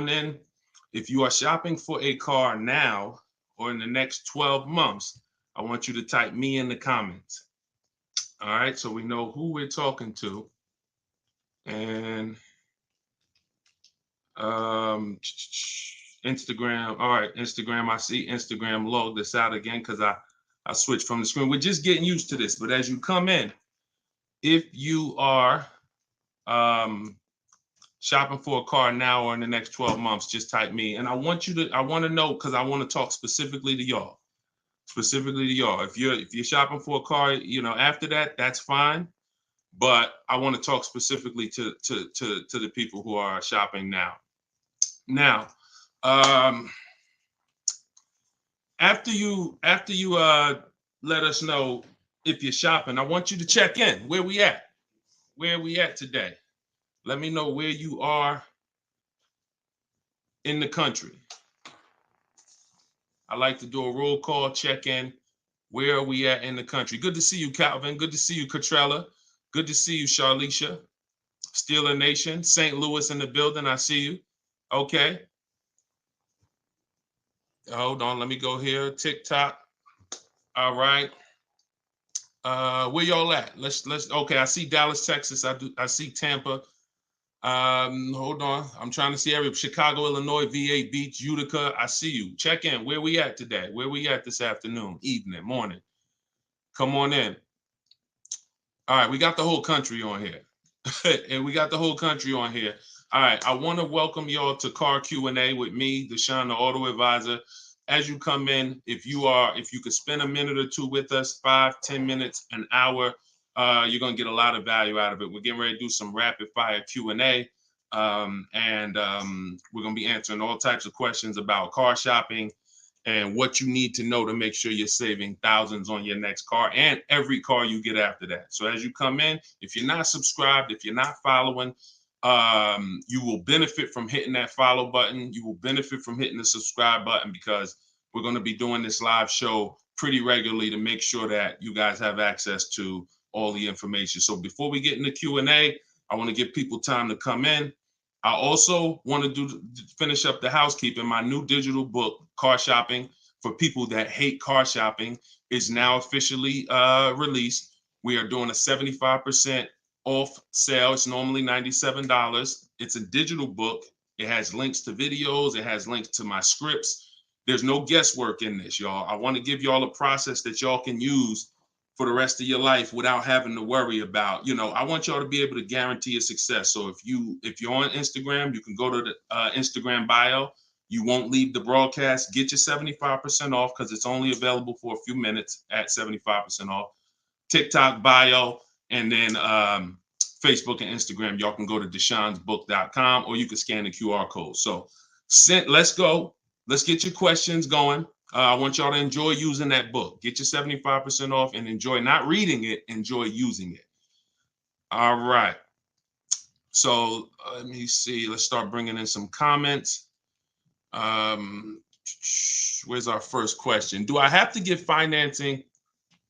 on in. If you are shopping for a car now or in the next 12 months, I want you to type me in the comments. All right, so we know who we're talking to. And Instagram. All right, Instagram. I see Instagram log this out again because I switched from the screen. We're just getting used to this. But as you come in, if you are shopping for a car now or in the next 12 months, just type me. And I want to know, because I want to talk specifically to y'all. If you're shopping for a car, after that, that's fine. But I want to talk specifically to the people who are shopping now. Now, after you let us know if you're shopping, I want you to check in. Where we at? Where are we at today? Let me know where you are in the country. I like to do a roll call, check in. Where are we at in the country? Good to see you, Calvin. Good to see you, Catrella. Good to see you, Charlicia. Steeler Nation, St. Louis in the building. I see you. Okay. Hold on. Let me go here. TikTok. All right. Where y'all at? Let's. Okay. I see Dallas, Texas. I see Tampa. Hold on. I'm trying to see every Chicago, Illinois, VA Beach, Utica. I see you. Check in. Where we at today? Where we at this afternoon, evening, morning? Come on in. All right. We got the whole country on here. And we got the whole country on here. All right, I want to welcome y'all to Car Q&A with me, Deshone the Auto Advisor. As you come in, if you could spend a minute or two with us, 5-10 minutes, an hour, you're gonna get a lot of value out of it. We're getting ready to do some rapid fire Q&A, and we're gonna be answering all types of questions about car shopping and what you need to know to make sure you're saving thousands on your next car and every car you get after that. So as you come in, if you're not subscribed, if you're not following, you will benefit from hitting that follow button. You will benefit from hitting the subscribe button, because we're going to be doing this live show pretty regularly to make sure that you guys have access to all the information. So before we get into Q&A, I want to give people time to come in. I also want to finish up the housekeeping. My new digital book, Car Shopping for People That Hate Car Shopping, is now officially released. We are doing a 75% off sale. It's normally $97. It's a digital book. It has links to videos. It has links to my scripts. There's no guesswork in this, y'all. I want to give y'all a process that y'all can use for the rest of your life without having to worry about, I want y'all to be able to guarantee your success. So if you're on Instagram, you can go to the Instagram bio. You won't leave the broadcast. Get your 75% off, because it's only available for a few minutes at 75% off. TikTok bio, and then Facebook and Instagram. Y'all can go to deshonsbook.com, or you can scan the QR code. So let's go. Let's get your questions going. I want y'all to enjoy using that book. Get your 75% off and enjoy not reading it, enjoy using it. All right. So let me see. Let's start bringing in some comments. Where's our first question? Do I have to get financing?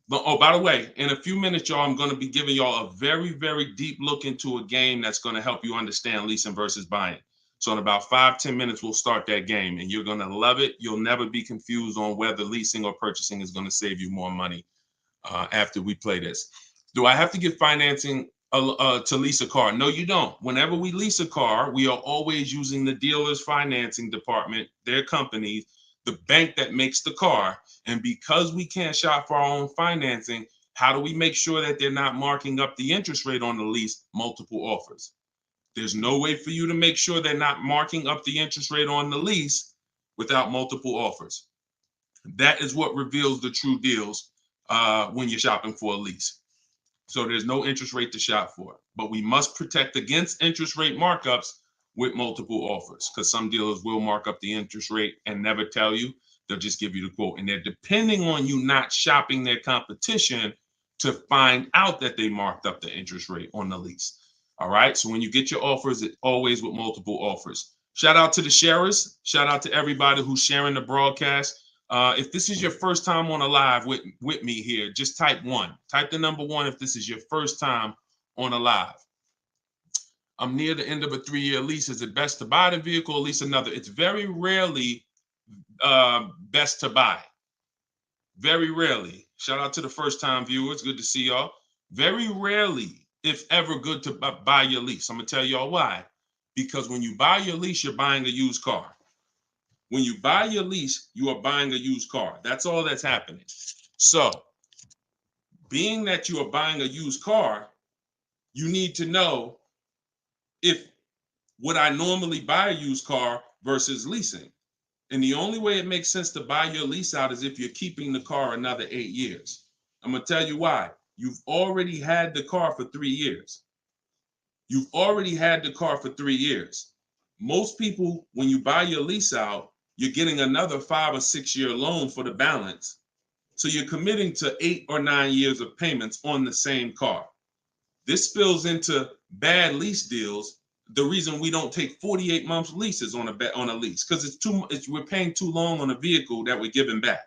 Oh, by the way, in a few minutes, y'all, I'm going to be giving y'all a very, very deep look into a game that's going to help you understand leasing versus buying. So in about 5-10 minutes, we'll start that game, and you're going to love it. You'll never be confused on whether leasing or purchasing is going to save you more money after we play this. Do I have to get financing to lease a car? No, you don't. Whenever we lease a car, we are always using the dealer's financing department, their company, the bank that makes the car. And because we can't shop for our own financing, how do we make sure that they're not marking up the interest rate on the lease? Multiple offers. There's no way for you to make sure they're not marking up the interest rate on the lease without multiple offers. That is what reveals the true deals when you're shopping for a lease. So there's no interest rate to shop for, but we must protect against interest rate markups with multiple offers, because some dealers will mark up the interest rate and never tell you. They'll just give you the quote, and they're depending on you not shopping their competition to find out that they marked up the interest rate on the lease. All right. So when you get your offers, it's always with multiple offers. Shout out to the sharers. Shout out to everybody who's sharing the broadcast. If this is your first time on a live with me here, just type 1. Type the number 1 if this is your first time on a live. I'm near the end of a 3-year lease. Is it best to buy the vehicle or lease another? It's very rarely best to buy. Very rarely. Shout out to the first time viewers. Good to see y'all. Very rarely, if ever, good to buy your lease. I'm going to tell y'all why. Because when you buy your lease, you're buying a used car. When you buy your lease, you are buying a used car. That's all that's happening. So, being that you are buying a used car, you need to know if would I normally buy a used car versus leasing. And the only way it makes sense to buy your lease out is if you're keeping the car another 8 years. I'm going to tell you why. You've already had the car for 3 years. You've already had the car for 3 years. Most people, when you buy your lease out, you're getting another 5 or 6 year loan for the balance. So you're committing to 8 or 9 years of payments on the same car. This spills into bad lease deals. The reason we don't take 48 months leases on a lease, because we're paying too long on a vehicle that we're giving back.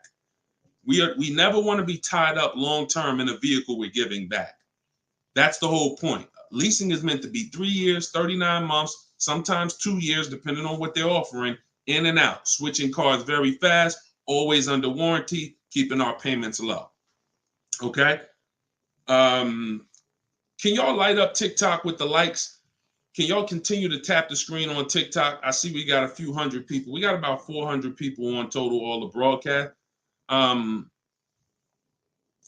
We never want to be tied up long term in a vehicle we're giving back. That's the whole point. Leasing is meant to be 3 years, 39 months, sometimes 2 years, depending on what they're offering, in and out, switching cars very fast, always under warranty, keeping our payments low. Okay. Can y'all light up TikTok with the likes? Can y'all continue to tap the screen on TikTok? I see we got a few hundred people. We got about 400 people on total, all the broadcast.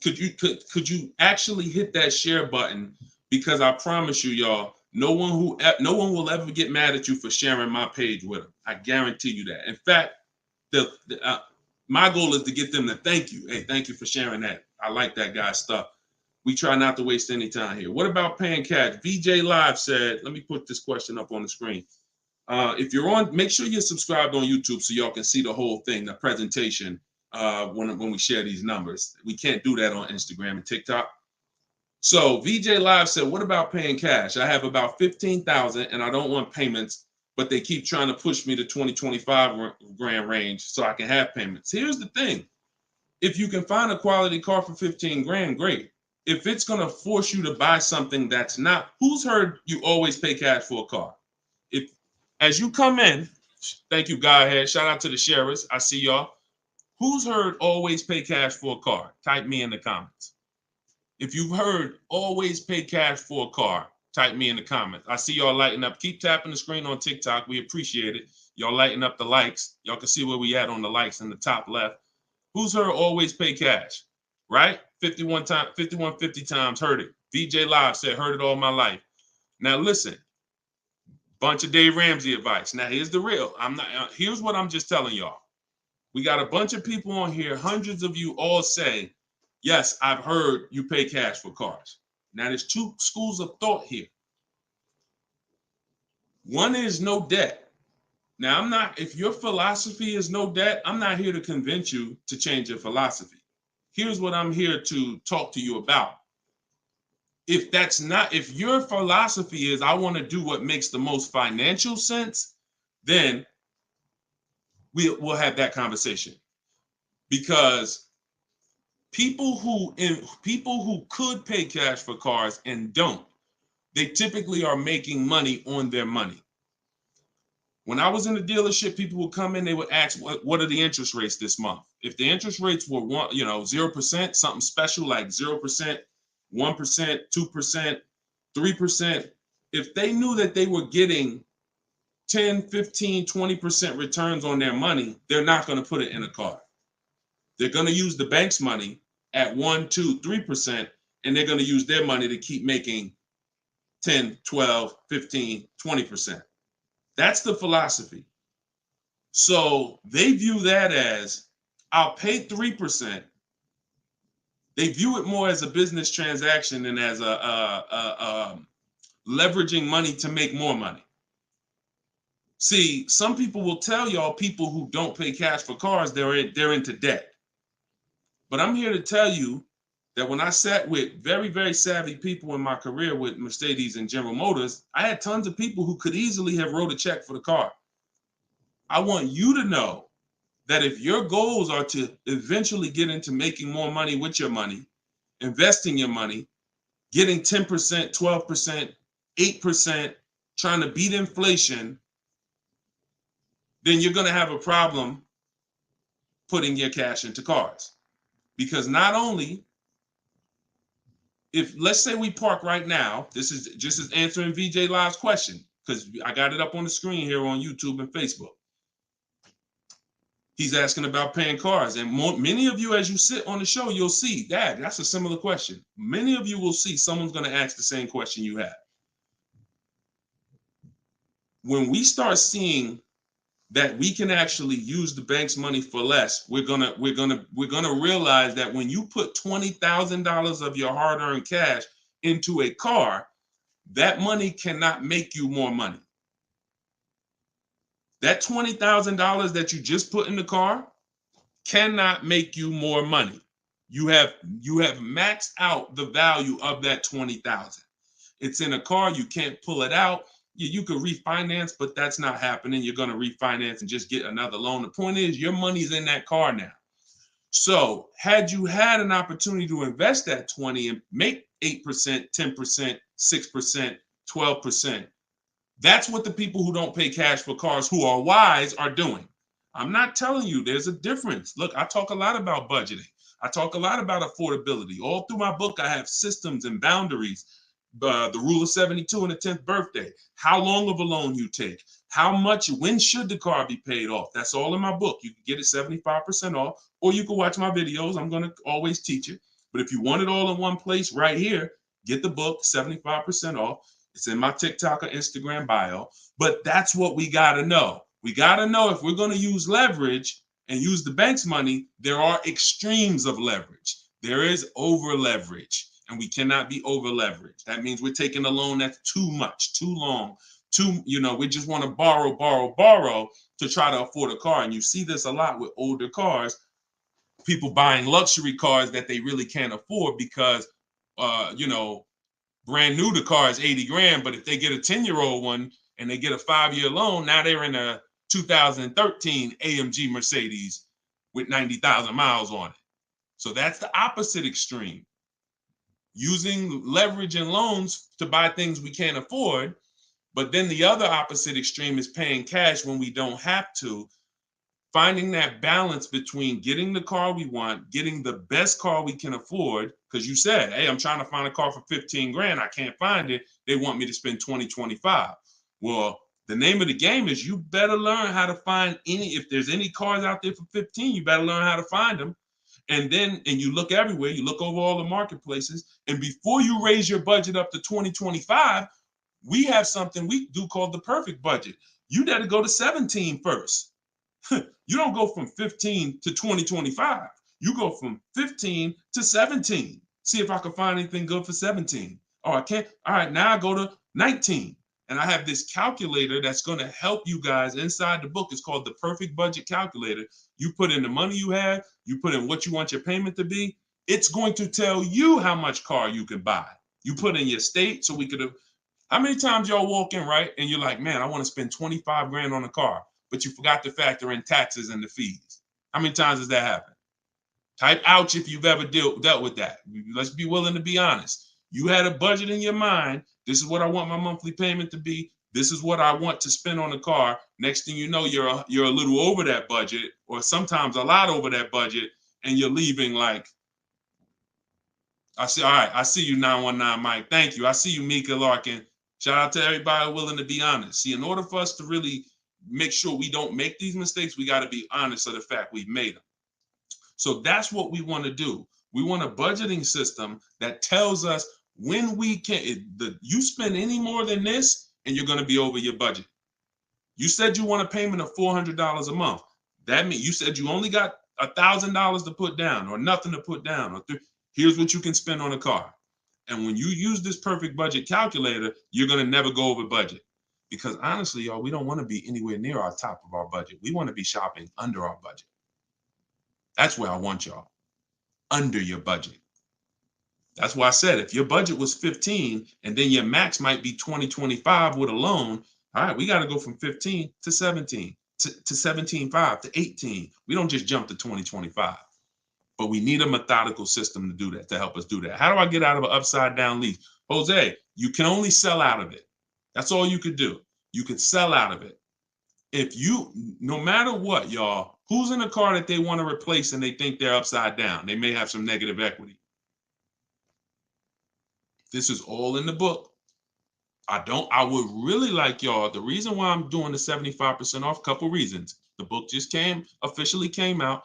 Could you actually hit that share button? Because I promise you, y'all, no one will ever get mad at you for sharing my page with them. I guarantee you that. In fact, my goal is to get them to thank you. Hey, thank you for sharing that. I like that guy's stuff. We try not to waste any time here. What about paying cash? VJ Live said, let me put this question up on the screen. If you're on, make sure you're subscribed on YouTube so y'all can see the whole thing, the presentation, when we share these numbers. We can't do that on Instagram and TikTok. So VJ Live said, what about paying cash? I have about 15,000 and I don't want payments, but they keep trying to push me to 25 grand range so I can have payments. Here's the thing. If you can find a quality car for 15 grand, great. If it's going to force you to buy something that's not, who's heard you always pay cash for a car? If, as you come in, thank you, Godhead. Shout out to the sharers. I see y'all. Who's heard always pay cash for a car? Type me in the comments. If you've heard always pay cash for a car, type me in the comments. I see y'all lighting up. Keep tapping the screen on TikTok. We appreciate it. Y'all lighting up the likes. Y'all can see where we at on the likes in the top left. Who's heard always pay cash? Right? 5150 times heard it. VJ Live said, heard it all my life. Now listen, bunch of Dave Ramsey advice. Now here's the real. Here's what I'm just telling y'all. We got a bunch of people on here, hundreds of you all say, yes, I've heard you pay cash for cars. Now there's two schools of thought here. One is no debt. Now if your philosophy is no debt, I'm not here to convince you to change your philosophy. Here's what I'm here to talk to you about. If your philosophy is I want to do what makes the most financial sense, then we'll have that conversation. Because people who could pay cash for cars and don't, they typically are making money on their money. When I was in the dealership, people would come in, they would ask, what are the interest rates this month? If the interest rates were 0%, something special like 0%, 1%, 2%, 3%, if they knew that they were getting 10, 15, 20% returns on their money, they're not going to put it in a car. They're going to use the bank's money at 1, 2, 3%, and they're going to use their money to keep making 10, 12, 15, 20%. That's the philosophy. So they view that as, I'll pay 3%. They view it more as a business transaction than as a leveraging money to make more money. See, some people will tell y'all people who don't pay cash for cars, they're into debt. But I'm here to tell you that when I sat with very, very savvy people in my career with Mercedes and General Motors, I had tons of people who could easily have wrote a check for the car. I want you to know that if your goals are to eventually get into making more money with your money, investing your money, getting 10%, 12%, 8%, trying to beat inflation, then you're going to have a problem putting your cash into cars. Because not only, if let's say we park right now, this is just as answering VJ Live's question, because I got it up on the screen here on YouTube and Facebook. He's asking about paying cars. And many of you, as you sit on the show, you'll see, Dad, that's a similar question. Many of you will see someone's going to ask the same question you have. When we start seeing that we can actually use the bank's money for less, we're gonna realize that when you put $20,000 of your hard-earned cash into a car, that money cannot make you more money. That $20,000 that you just put in the car cannot make you more money. You have maxed out the value of that $20,000. It's in a car, you can't pull it out. You could refinance, but that's not happening. You're going to refinance and just get another loan. The point is, your money's in that car now. So had you had an opportunity to invest that 20 and make 8%, 10%, 6%, 12%, that's what the people who don't pay cash for cars, who are wise, are doing. I'm not telling you there's a difference. Look, I talk a lot about budgeting. I talk a lot about affordability. All through my book, I have systems and boundaries. The rule of 72 and the 10th birthday, how long of a loan you take, how much, when should the car be paid off? That's all in my book. You can get it 75% off, or you can watch my videos. I'm going to always teach it. But if you want it all in one place right here, get the book, 75% off. It's in my TikTok or Instagram bio. But that's what we got to know. We got to know if we're going to use leverage and use the bank's money, there are extremes of leverage. There is over leverage. And we cannot be over leveraged. That means we're taking a loan that's too much, too long, we just want to borrow to try to afford a car. And you see this a lot with older cars, people buying luxury cars that they really can't afford because, brand new, the car is 80 grand. But if they get a 10-year-old one and they get a 5-year loan, now they're in a 2013 AMG Mercedes with 90,000 miles on it. So that's the opposite extreme. Using leverage and loans to buy things we can't afford. But then the other opposite extreme is paying cash when we don't have to. Finding that balance between getting the car we want, getting the best car we can afford. Because you said, hey, I'm trying to find a car for 15 grand. I can't find it. They want me to spend 20, 25. Well, the name of the game is you better learn how to find if there's any cars out there for 15, you better learn how to find them. And you look everywhere, you look over all the marketplaces, and before you raise your budget up to 2025, we have something we do called the perfect budget. You got to go to 17 first. You don't go from 15 to 2025. You go from 15 to 17. See if I can find anything good for 17. Oh, I can't. All right, now I go to 19. And I have this calculator that's going to help you guys inside the book. It's called the Perfect Budget Calculator. You put in the money you have, you put in what you want your payment to be. It's going to tell you how much car you can buy. You put in your state, so we could have. How many times y'all walk in, right? And you're like, man, I want to spend 25 grand on a car, but you forgot to factor in taxes and the fees. How many times does that happen? Type ouch if you've ever dealt with that. Let's be willing to be honest. You had a budget in your mind. This is what I want my monthly payment to be. This is what I want to spend on the car. Next thing you know, you're a little over that budget, or sometimes a lot over that budget, and you're leaving like, all right, I see you, 919 Mike. Thank you. I see you, Mika Larkin. Shout out to everybody willing to be honest. See, in order for us to really make sure we don't make these mistakes, we got to be honest of the fact we've made them. So that's what we want to do. We want a budgeting system that tells us when we can. You spend any more than this, and you're going to be over your budget. You said you want a payment of $400 a month. That means you said you only got $1,000 to put down, or nothing to put down. Here's what you can spend on a car. And when you use this perfect budget calculator, you're going to never go over budget. Because honestly, y'all, we don't want to be anywhere near our top of our budget. We want to be shopping under our budget. That's where I want y'all. Under your budget. That's why I said if your budget was 15 and then your max might be 20, 25 with a loan, all right, we got to go from 15 to 17, to 17.5 to 18. We don't just jump to 20, 25. But we need a methodical system to do that, to help us do that. How do I get out of an upside down lease? Jose, you can only sell out of it. That's all you could do. You could sell out of it. If you, no matter what, y'all, who's in a car that they want to replace and they think they're upside down? They may have some negative equity. This is all in the book. I would really like y'all, the reason why I'm doing the 75% off, couple reasons. The book just officially came out,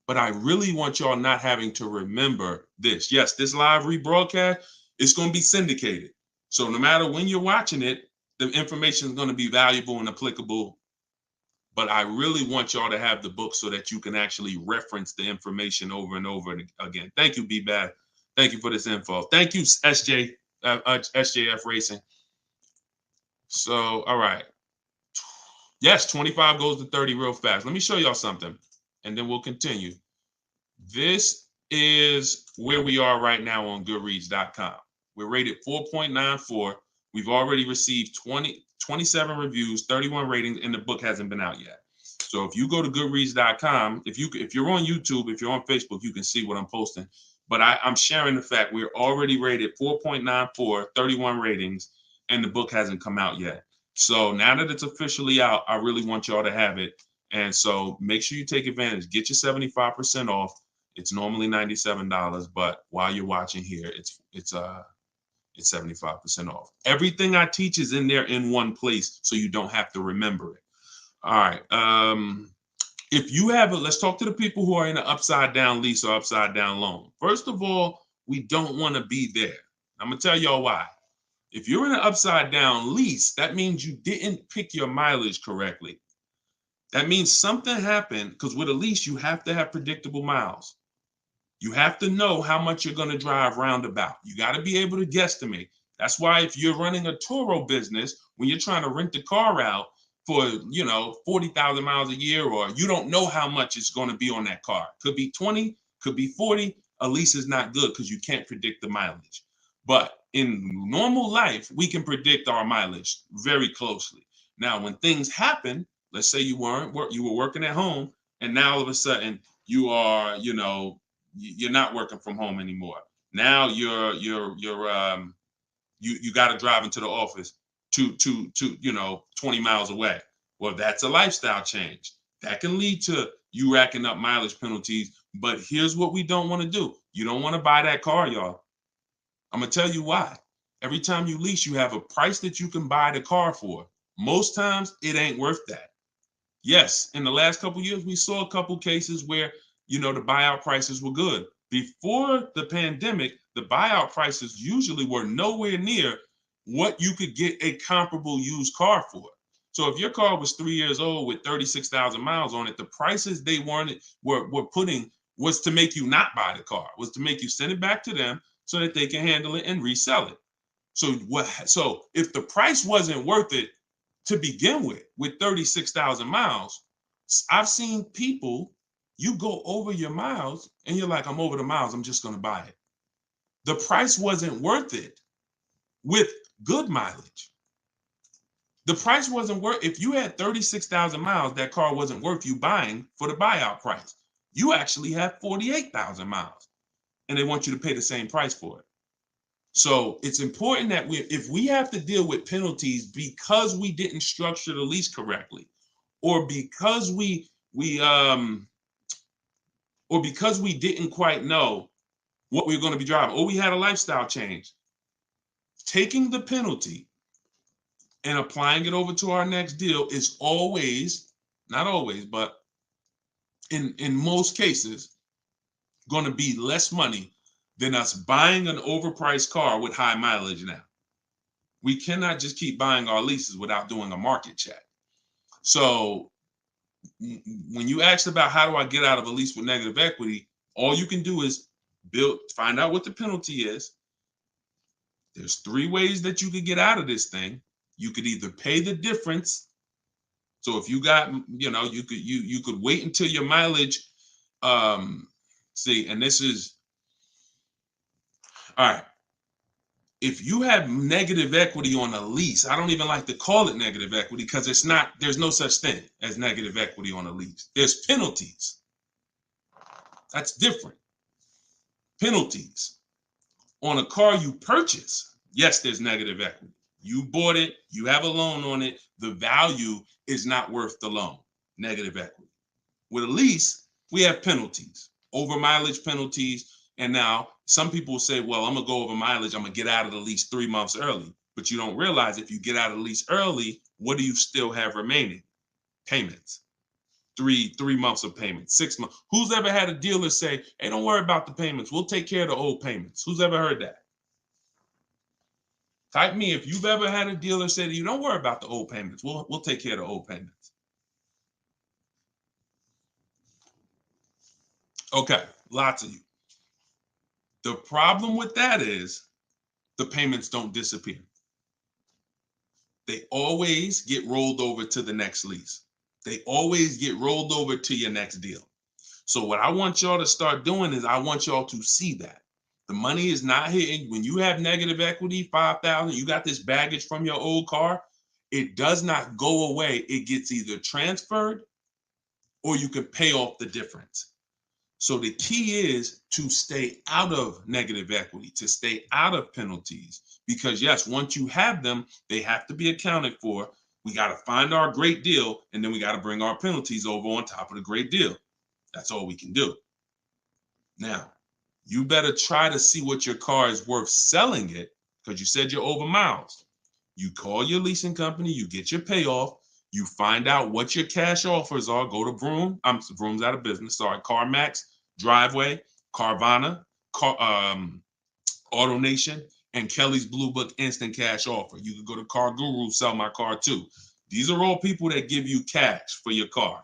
but I really want y'all not having to remember this. Yes, this live rebroadcast is going to be syndicated. So no matter when you're watching it, the information is going to be valuable and applicable. But I really want y'all to have the book so that you can actually reference the information over and over again. Thank you, B-Bad. Thank you for this info. Thank you, SJF Racing. So, all right. Yes, 25 goes to 30 real fast. Let me show y'all something, and then we'll continue. This is where we are right now on Goodreads.com. We're rated 4.94. We've already received 27 reviews, 31 ratings, and the book hasn't been out yet. So if you go to Goodreads.com, if you're on YouTube, if you're on Facebook, you can see what I'm posting. But I'm sharing the fact we're already rated 4.94, 31 ratings, and the book hasn't come out yet. So now that it's officially out, I really want y'all to have it. And so make sure you take advantage. Get your 75% off. It's normally $97, but while you're watching here, it's 75% off. Everything I teach is in there in one place, so you don't have to remember it. All right. If you have let's talk to the people who are in an upside down lease or upside down loan. First of all, we don't want to be there. I'm gonna tell y'all why. If you're in an upside down lease, that means you didn't pick your mileage correctly. That means something happened, because with a lease, you have to have predictable miles. You have to know how much you're going to drive roundabout. You got to be able to guesstimate. That's why if you're running a Turo business, when you're trying to rent the car out for, 40,000 miles a year, or you don't know how much it's going to be on that car. Could be 20, could be 40. A lease is not good because you can't predict the mileage. But in normal life, we can predict our mileage very closely. Now, when things happen, let's say you were working at home, and now all of a sudden you are, you're not working from home anymore. Now you got to drive into the office to 20 miles away. Well, that's a lifestyle change. That can lead to you racking up mileage penalties. But here's what we don't want to do. You don't want to buy that car, y'all. I'm going to tell you why. Every time you lease, you have a price that you can buy the car for. Most times it ain't worth that. Yes, in the last couple of years, we saw a couple cases where, the buyout prices were good. Before the pandemic, the buyout prices usually were nowhere near what you could get a comparable used car for. So if your car was 3 years old with 36,000 miles on it, the prices they were putting was to make you not buy the car, was to make you send it back to them so that they can handle it and resell it. So if the price wasn't worth it to begin with 36,000 miles, I've seen people, you go over your miles and you're like, I'm over the miles, I'm just going to buy it. The price wasn't worth it with good mileage. The price wasn't worth, if you had 36,000 miles, that car wasn't worth you buying for the buyout price. You actually have 48,000 miles and they want you to pay the same price for it. So it's important that if we have to deal with penalties because we didn't structure the lease correctly, or because we didn't quite know what we were going to be driving, or we had a lifestyle change, taking the penalty and applying it over to our next deal is always, not always, but in most cases, going to be less money than us buying an overpriced car with high mileage now. We cannot just keep buying our leases without doing a market check. So when you asked about how do I get out of a lease with negative equity, all you can do is find out what the penalty is. There's 3 ways that you could get out of this thing. You could either pay the difference. So if you got, you could wait until your mileage, and this is, all right. If you have negative equity on a lease, I don't even like to call it negative equity because there's no such thing as negative equity on a lease. There's penalties. That's different. Penalties on a car you purchase. Yes, there's negative equity. You bought it, you have a loan on it, the value is not worth the loan, negative equity. With a lease, we have penalties, over mileage penalties. And now some people say, well, I'm gonna go over mileage, I'm gonna get out of the lease 3 months early. But you don't realize if you get out of the lease early, what do you still have remaining? Payments. Three months of payments, 6 months. Who's ever had a dealer say, hey, don't worry about the payments, we'll take care of the old payments? Who's ever heard that? Type me if you've ever had a dealer say to you, don't worry about the old payments, we'll take care of the old payments. Okay, lots of you. The problem with that is the payments don't disappear. They always get rolled over to the next lease. They always get rolled over to your next deal. So what I want y'all to start doing is I want y'all to see that the money is not hitting. When you have negative equity, 5,000, you got this baggage from your old car, it does not go away. It gets either transferred or you can pay off the difference. So the key is to stay out of negative equity, to stay out of penalties, because yes, once you have them, they have to be accounted for. We got to find our great deal, and then we got to bring our penalties over on top of the great deal. That's all we can do. Now, you better try to see what your car is worth selling it, because you said you're over miles. You call your leasing company, you get your payoff, you find out what your cash offers are. Go to Vroom. Vroom's out of business. Sorry, CarMax, Driveway, Carvana, AutoNation, and Kelly's Blue Book Instant Cash Offer. You can go to Car Guru, Sell My Car Too. These are all people that give you cash for your car.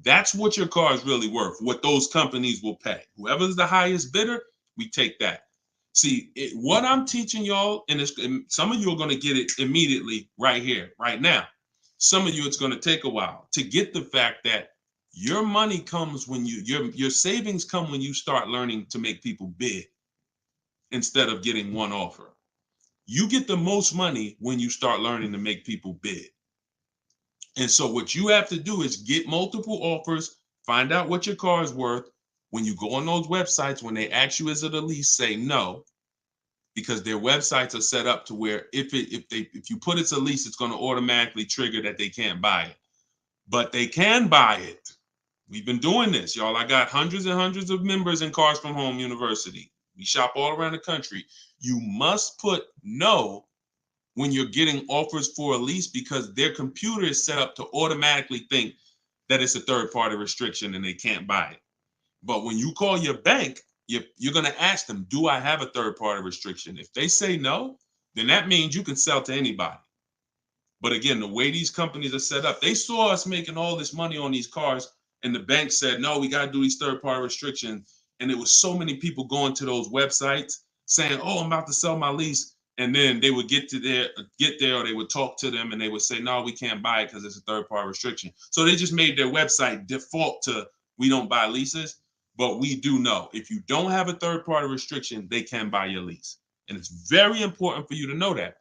That's what your car is really worth, what those companies will pay. Whoever's the highest bidder, we take that. See, what I'm teaching y'all, and some of you are going to get it immediately right here, right now. Some of you, it's going to take a while to get the fact that your money comes when your savings come when you start learning to make people bid instead of getting one offer. You get the most money when you start learning to make people bid. And so what you have to do is get multiple offers, find out what your car is worth. When you go on those websites, when they ask you is it a lease, say no, because their websites are set up to where if you put it's a lease, it's going to automatically trigger that they can't buy it. But they can buy it. We've been doing this, y'all. I got hundreds and hundreds of members in Cars from Home University. We shop all around the country. You must put no when you're getting offers for a lease, because their computer is set up to automatically think that it's a third-party restriction and they can't buy it. But when you call your bank, you're going to ask them, do I have a third-party restriction? If they say no, then that means you can sell to anybody. But again, the way these companies are set up, they saw us making all this money on these cars, and the bank said, no, we got to do these third-party restrictions. And there was so many people going to those websites saying, oh, I'm about to sell my lease. And then they would get there, or they would talk to them and they would say, no, we can't buy it because it's a third-party restriction. So they just made their website default to, we don't buy leases, but we do know if you don't have a third-party restriction, they can buy your lease. And it's very important for you to know that.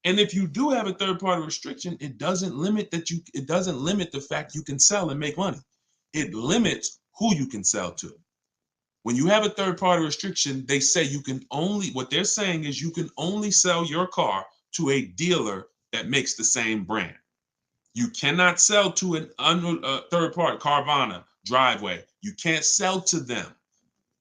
And if you do have a third-party restriction, it doesn't limit the fact you can sell and make money. It limits who you can sell to. When you have a third-party restriction, they say what they're saying is you can only sell your car to a dealer that makes the same brand. You cannot sell to a third party, Carvana, Driveway. You can't sell to them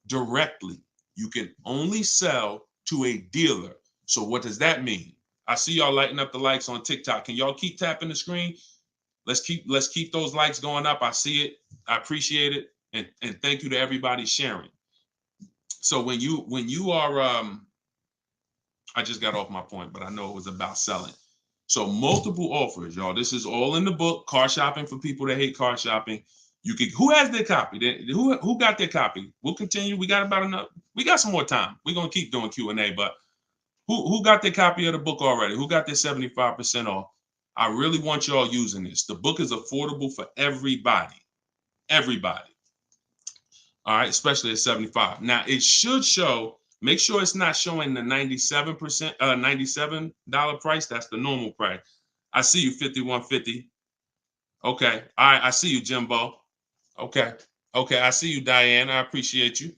directly. You can only sell to a dealer. So what does that mean? I see y'all lighting up the likes on TikTok. Can y'all keep tapping the screen? Let's keep those likes going up. I see it. I appreciate it. And thank you to everybody sharing. So when you are, I just got off my point, but I know it was about selling. So multiple offers, y'all. This is all in the book, Car Shopping for People That Hate Car Shopping. Who has their copy? Who got their copy? We'll continue. We got some more time. We're gonna keep doing Q&A, but who got their copy of the book already? Who got their 75% off? I really want y'all using this. The book is affordable for everybody. Everybody. All right, especially at 75. Now it should show, make sure it's not showing the $97 price. That's the normal price. I see you, 5150. Okay. All right, I see you, Jimbo. Okay. Okay, I see you, Diane. I appreciate you.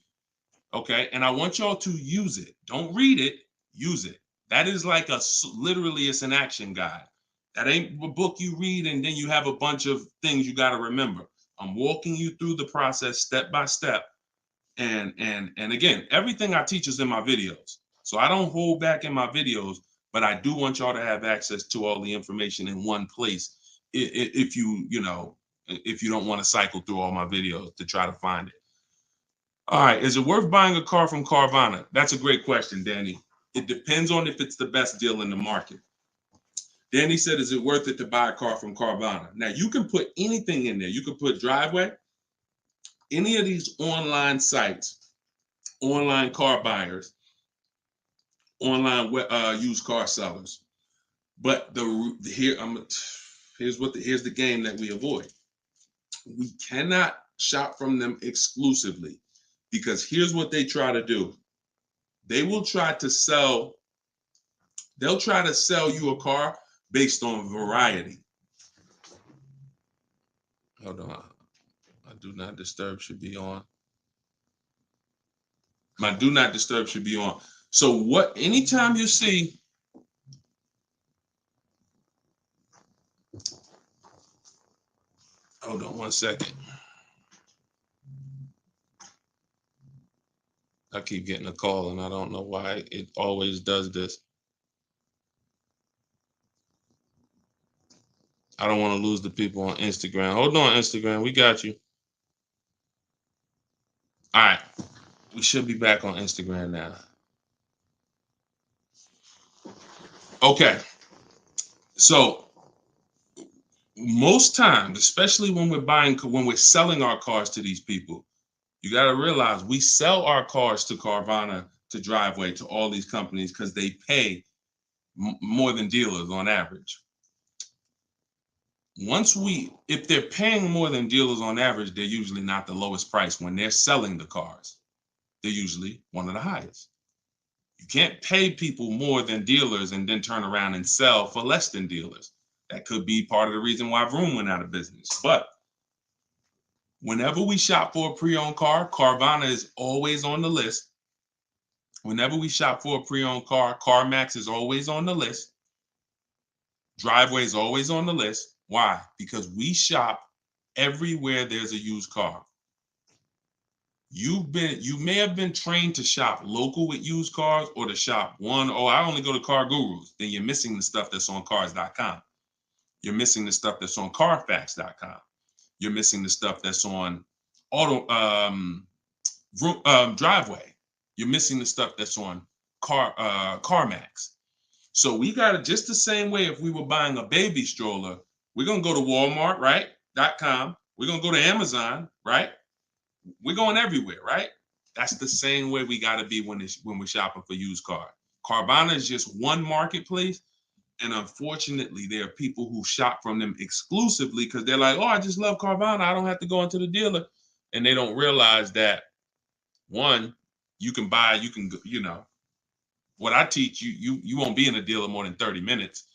Okay, and I want y'all to use it. Don't read it, use it. That is like literally it's an action guide. That ain't a book you read and then you have a bunch of things you got to remember. I'm walking you through the process step by step. And again, everything I teach is in my videos. So I don't hold back in my videos, but I do want y'all to have access to all the information in one place. If if you don't want to cycle through all my videos to try to find it. All right, is it worth buying a car from Carvana? That's a great question, Danny. It depends on if it's the best deal in the market. Danny said, is it worth it to buy a car from Carvana? Now, you can put anything in there. You can put Driveway, any of these online sites, online car buyers, online used car sellers. But here's the game that we avoid. We cannot shop from them exclusively because here's what they try to do. They'll try to sell you a car based on variety. Hold on. My do not disturb should be on. My do not disturb should be on. So anytime you see, hold on one second. I keep getting a call and I don't know why it always does this. I don't want to lose the people on Instagram. Hold on, Instagram. We got you. All right. We should be back on Instagram now. Okay. So most times, especially when we're selling our cars to these people, you got to realize we sell our cars to Carvana, to Driveway, to all these companies because they pay more than dealers on average. If they're paying more than dealers on average, they're usually not the lowest price. When they're selling the cars, they're usually one of the highest. You can't pay people more than dealers and then turn around and sell for less than dealers. That could be part of the reason why Vroom went out of business. But whenever we shop for a pre-owned car, Carvana is always on the list. Whenever we shop for a pre-owned car, CarMax is always on the list. Driveway is always on the list. Why? Because we shop everywhere there's a used car. You may have been trained to shop local with used cars or to shop I only go to Car Gurus. Then you're missing the stuff that's on cars.com. You're missing the stuff that's on carfax.com. You're missing the stuff that's on Driveway. You're missing the stuff that's on CarMax. So we got it just the same way. If we were buying a baby stroller, we're going to go to Walmart, right? .com. We're going to go to Amazon, right? We're going everywhere, right? That's the same way we got to be when we're shopping for used cars. Carvana is just one marketplace. And unfortunately, there are people who shop from them exclusively because they're like, oh, I just love Carvana. I don't have to go into the dealer. And they don't realize that, one, what I teach you won't be in a dealer more than 30 minutes.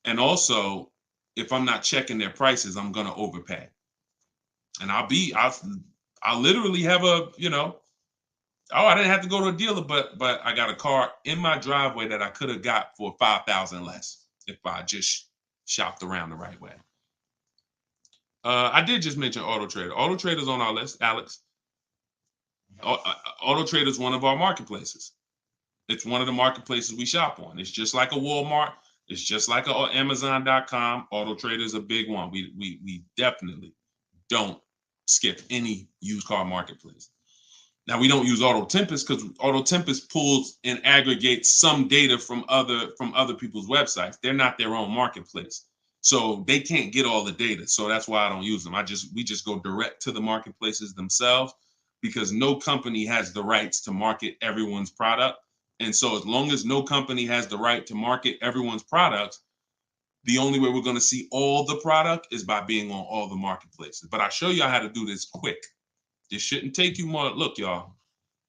And also, if I'm not checking their prices, I'm going to overpay. And I'll literally have I didn't have to go to a dealer, but I got a car in my driveway that I could have got for $5,000 less if I just shopped around the right way. I did just mention Auto Trader. Auto Trader's on our list, Alex. Auto Trader is one of our marketplaces. It's one of the marketplaces we shop on. It's just like a Walmart. It's just like a Amazon.com. Auto Trader is a big one. We definitely don't skip any used car marketplace. Now, we don't use Auto Tempest because Auto Tempest pulls and aggregates some data from other people's websites. They're not their own marketplace, so they can't get all the data. So that's why I don't use them. We just go direct to the marketplaces themselves because no company has the rights to market everyone's product. And so as long as no company has the right to market everyone's products, the only way we're going to see all the product is by being on all the marketplaces. But I'll show you how to do this quick. This shouldn't take you more. Look, y'all,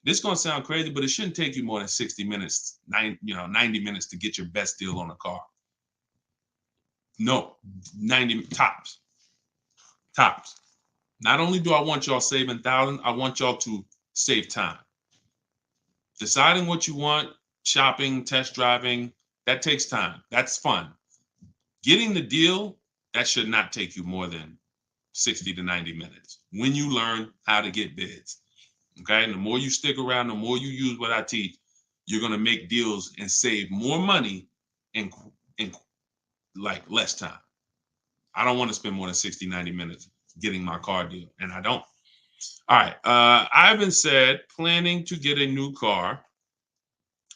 this is going to sound crazy, but it shouldn't take you more than 60 minutes, 90 minutes to get your best deal on a car. No, 90 tops. Tops. Not only do I want y'all saving thousands, I want y'all to save time. Deciding what you want, shopping, test driving, that takes time. That's fun. Getting the deal, that should not take you more than 60 to 90 minutes when you learn how to get bids. Okay. And the more you stick around, the more you use what I teach, you're going to make deals and save more money in like less time. I don't want to spend more than 60, 90 minutes getting my car deal, and I don't. All right. Ivan said, planning to get a new car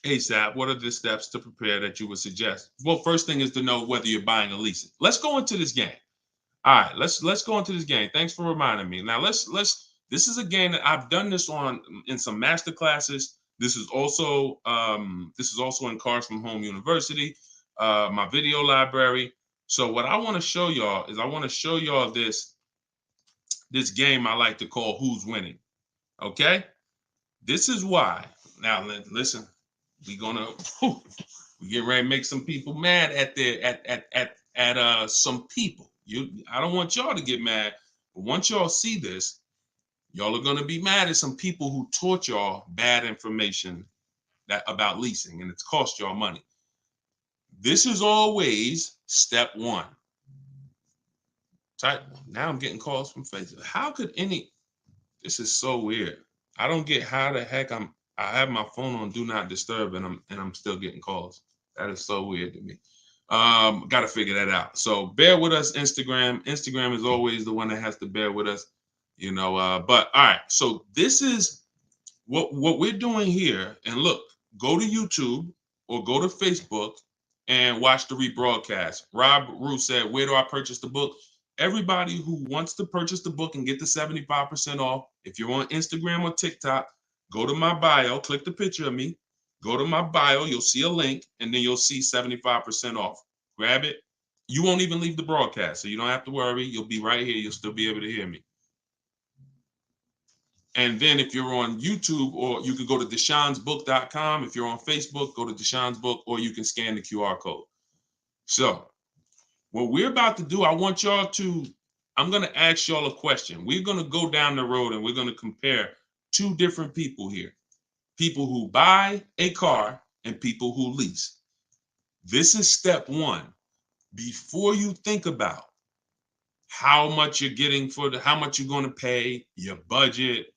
ASAP. What are the steps to prepare that you would suggest? Well, first thing is to know whether you're buying or leasing. Let's go into this game. All right, let's go into this game. Thanks for reminding me. Now let's this is a game that I've done this on in some master classes. This is also in Cars from Home University, my video library. So what I want to show y'all is I want to show y'all this game I like to call Who's Winning. Okay? This is why. Now listen, we get ready to make some people mad at some people. I don't want y'all to get mad, but once y'all see this, y'all are gonna be mad at some people who taught y'all bad information about leasing, and it's cost y'all money. This is always step one. Now I'm getting calls from Facebook. How could this is so weird. I don't get how the heck I have my phone on do not disturb and I'm still getting calls. That is so weird to me. Got to figure that out. So bear with us, Instagram. Instagram is always the one that has to bear with us, you know. But all right, so this is what we're doing here. And look, go to YouTube or go to Facebook and watch the rebroadcast. Rob Rue said, "Where do I purchase the book?" Everybody who wants to purchase the book and get the 75% off, if you're on Instagram or TikTok, go to my bio, click the picture of me, go to my bio, you'll see a link, and then you'll see 75% off. Grab it. You won't even leave the broadcast, so you don't have to worry. You'll be right here. You'll still be able to hear me. And then if you're on YouTube, or you can go to deshonsbook.com. If you're on Facebook, go to Deshon's Book, or you can scan the QR code. So what we're about to do, I'm going to ask y'all a question. We're going to go down the road and we're going to compare two different people here. People who buy a car and people who lease. This is step one. Before you think about how much you're getting how much you're going to pay, your budget,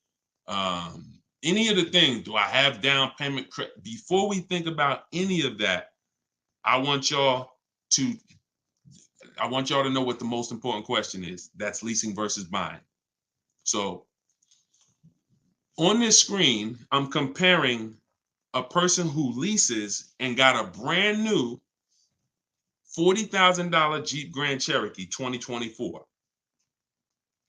any of the things, do I have down payment? Before we think about any of that, I want y'all to know what the most important question is. That's leasing versus buying. So on this screen, I'm comparing a person who leases and got a brand new $40,000 Jeep Grand Cherokee 2024.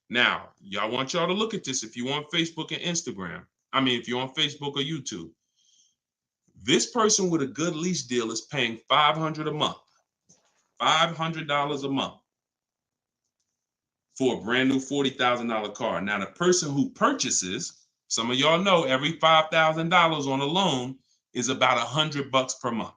Now, I want y'all to look at this if you're on Facebook and Instagram. If you're on Facebook or YouTube. This person with a good lease deal is paying $500 a month. $500 a month for a brand new $40,000 car. Now, the person who purchases, some of y'all know every $5,000 on a loan is about $100 per month.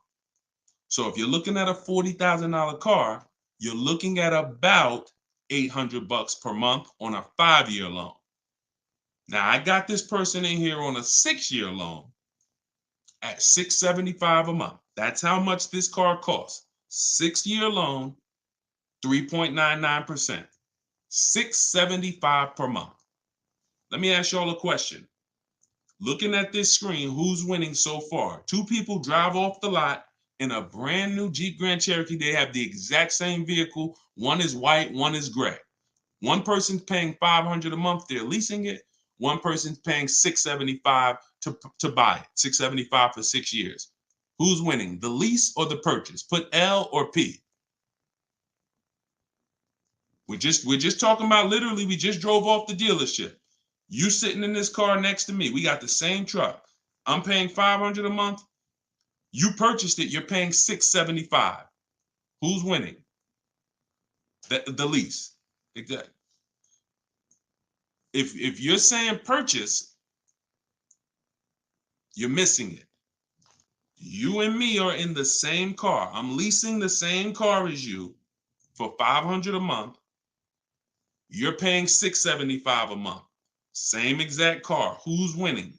So if you're looking at a $40,000 car, you're looking at about $800 per month on a 5-year loan. Now, I got this person in here on a 6-year loan at $675 a month. That's how much this car costs. 6-year loan, 3.99%. $675 per month. Let me ask y'all a question. Looking at this screen, who's winning so far? Two people drive off the lot in a brand new Jeep Grand Cherokee. They have the exact same vehicle. One is white, one is gray. One person's paying $500 a month. They're leasing it. One person's paying $675 to buy it. $675 for 6 years. Who's winning, the lease or the purchase? Put L or P. We're just talking about, literally, we just drove off the dealership. You sitting in this car next to me. We got the same truck. I'm paying $500 a month. You purchased it. You're paying $675. Who's winning? The lease. Exactly. If you're saying purchase, you're missing it. You and me are in the same car. I'm leasing the same car as you for $500 a month. You're paying $675 a month. Same exact car. Who's winning?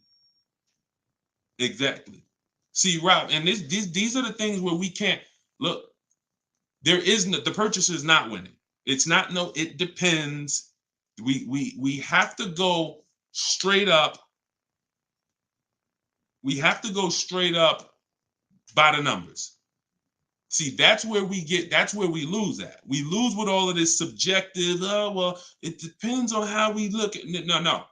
Exactly. See, Rob, and these are the things where we can't look. There is no, the purchaser is not winning. It's not no. It depends. We have to go straight up. We have to go straight up by the numbers. See, that's where we lose at. We lose with all of this subjective, oh, well, it depends on how we look at it. No.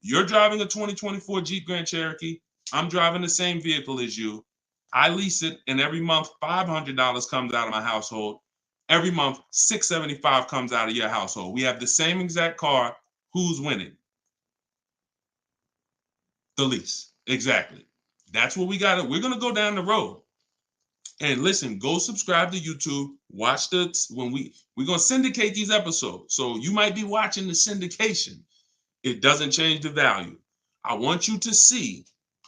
You're driving a 2024 Jeep Grand Cherokee. I'm driving the same vehicle as you. I lease it, and every month $500 comes out of my household. Every month $675 comes out of your household. We have the same exact car. Who's winning? The lease. Exactly. That's what we got. We're gonna go down the road. And listen, go subscribe to YouTube. Watch we're gonna syndicate these episodes. So you might be watching the syndication. It doesn't change the value. I want you to see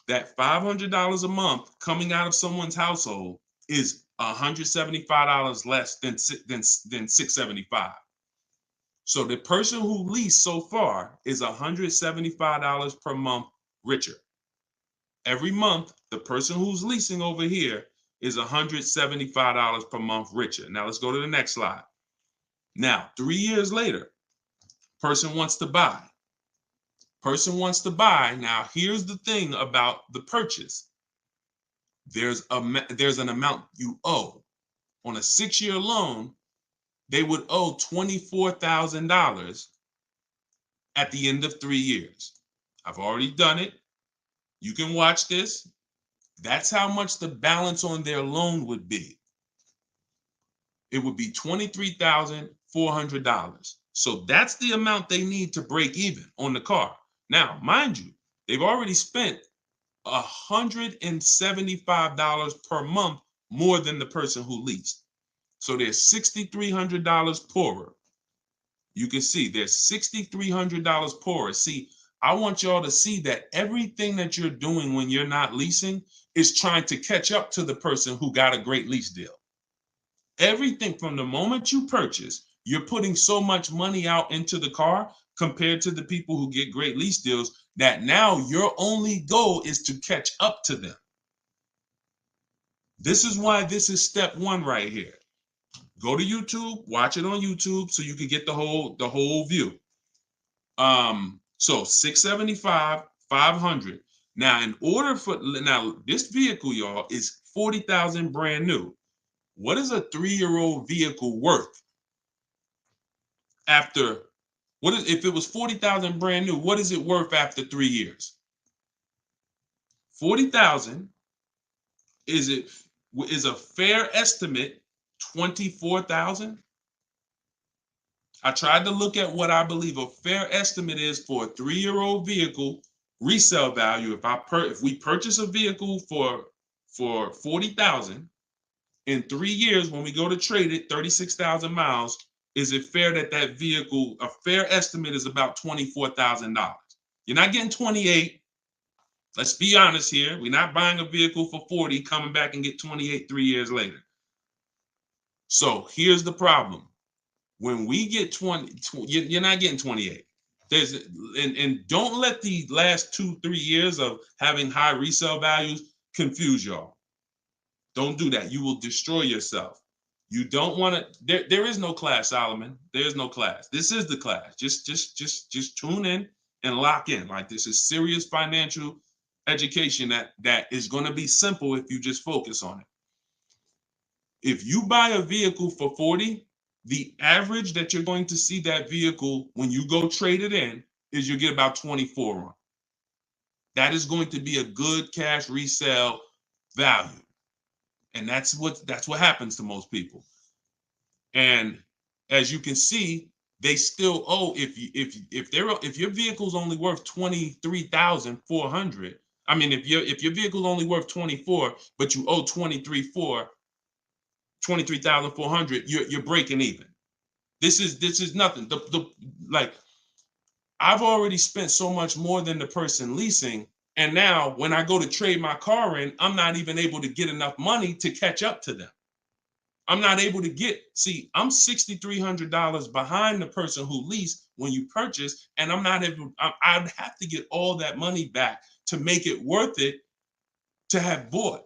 that $500 a month coming out of someone's household is $175 less than $675. So the person who leased so far is $175 per month richer. Every month, the person who's leasing over here is $175 per month richer. Now let's go to the next slide. Now, 3 years later, person wants to buy. Person wants to buy. Now, here's the thing about the purchase. There's an amount you owe. On a 6-year loan, they would owe $24,000 at the end of 3 years. I've already done it. You can watch this. That's how much the balance on their loan would be. It would be $23,400. So that's the amount they need to break even on the car. Now, mind you, they've already spent $175 per month more than the person who leased. So they're $6,300 poorer. You can see they're $6,300 poorer. See, I want y'all to see that everything that you're doing when you're not leasing is trying to catch up to the person who got a great lease deal. Everything from the moment you purchase, you're putting so much money out into the car compared to the people who get great lease deals that now your only goal is to catch up to them. This is why this is step one right here. Go to YouTube, watch it on YouTube so you can get the whole view. So 675, 500. Now, this vehicle, y'all, is 40,000 brand new. What is a 3-year-old vehicle worth? If it was 40,000 brand new, what is it worth after 3 years? 40,000 is a fair estimate 24,000. I tried to look at what I believe a fair estimate is for a 3-year-old vehicle resale value. If we purchase a vehicle for 40,000 in 3 years, when we go to trade it, 36,000 miles, is it fair that vehicle, a fair estimate is about $24,000? You're not getting 28. Let's be honest here. We're not buying a vehicle for 40, coming back and get 28 3 years later. So here's the problem. When we get 20, you're not getting 28. And don't let the last 2-3 years of having high resale values confuse y'all. Don't do that. You will destroy yourself. You don't want to. There is no class, Solomon. There is no class. This is the class. Just tune in and lock in. Like, this is serious financial education that is going to be simple if you just focus on it. If you buy a vehicle for 40, the average that you're going to see that vehicle when you go trade it in is you get about 24 on. That is going to be a good cash resale value. And that's what happens to most people. And as you can see, they still owe, if your vehicle's only worth 23,400. I mean, if your vehicle's only worth 24, but you owe 23,400, you're breaking even. This is nothing. Like, I've already spent so much more than the person leasing. And now when I go to trade my car in, I'm not even able to get enough money to catch up to them. I'm not able to I'm $6,300 behind the person who leased when you purchase, and I'd have to get all that money back to make it worth it to have bought.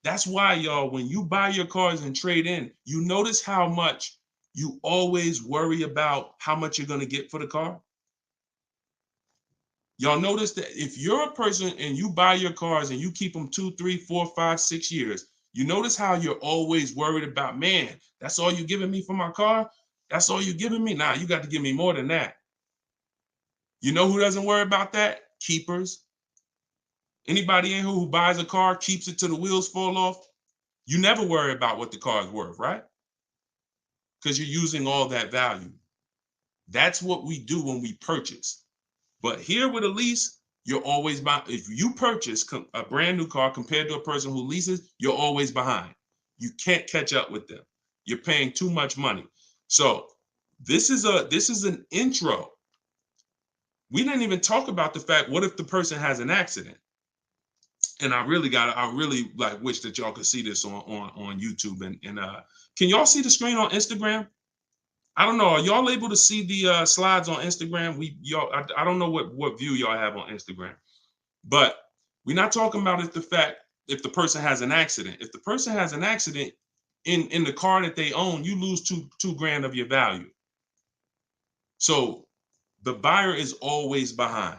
That's why, y'all, when you buy your cars and trade in, you notice how much you always worry about how much you're going to get for the car. Y'all notice that if you're a person and you buy your cars and you keep them 2, 3, 4, 5, 6 years, you notice how you're always worried about, man, that's all you're giving me for my car? That's all you're giving me? Nah, you got to give me more than that. You know who doesn't worry about that? Keepers. Anybody in here who buys a car, keeps it till the wheels fall off, you never worry about what the car is worth, right? Because you're using all that value. That's what we do when we purchase. But here with a lease, you're always behind. If you purchase a brand new car compared to a person who leases, you're always behind. You can't catch up with them. You're paying too much money. So this is an intro. We didn't even talk about the fact, what if the person has an accident? And I really like wish that y'all could see this on YouTube. And can y'all see the screen on Instagram? I don't know. Are y'all able to see the slides on Instagram? I don't know what view y'all have on Instagram, but we're not talking about if the person has an accident. If the person has an accident in the car that they own, you lose two grand of your value. So the buyer is always behind.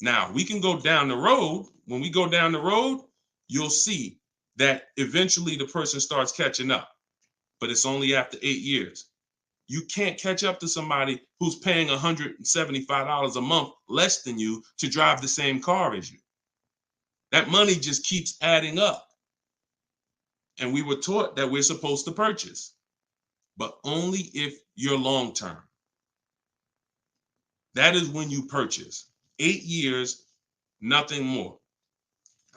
Now we can go down the road. When we go down the road, you'll see that eventually the person starts catching up, but it's only after 8 years. You can't catch up to somebody who's paying $175 a month less than you to drive the same car as you. That money just keeps adding up. And we were taught that we're supposed to purchase, but only if you're long term. That is when you purchase. 8 years, nothing more.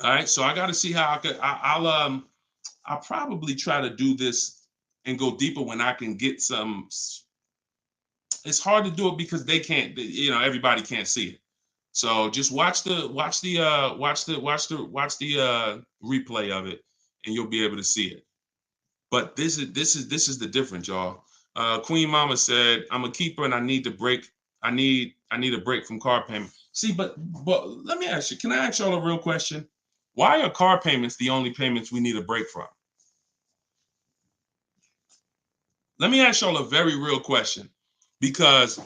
All right, so I got to see how I'll probably try to do this and go deeper when I can get some. It's hard to do it because they can't, everybody can't see it. So just watch the replay of it, and you'll be able to see it. But this is the difference, y'all. Queen Mama said, "I'm a keeper and I need to break. I need a break from car payment." See, but let me ask you. Can I ask y'all a real question? Why are car payments the only payments we need a break from? Let me ask y'all a very real question, because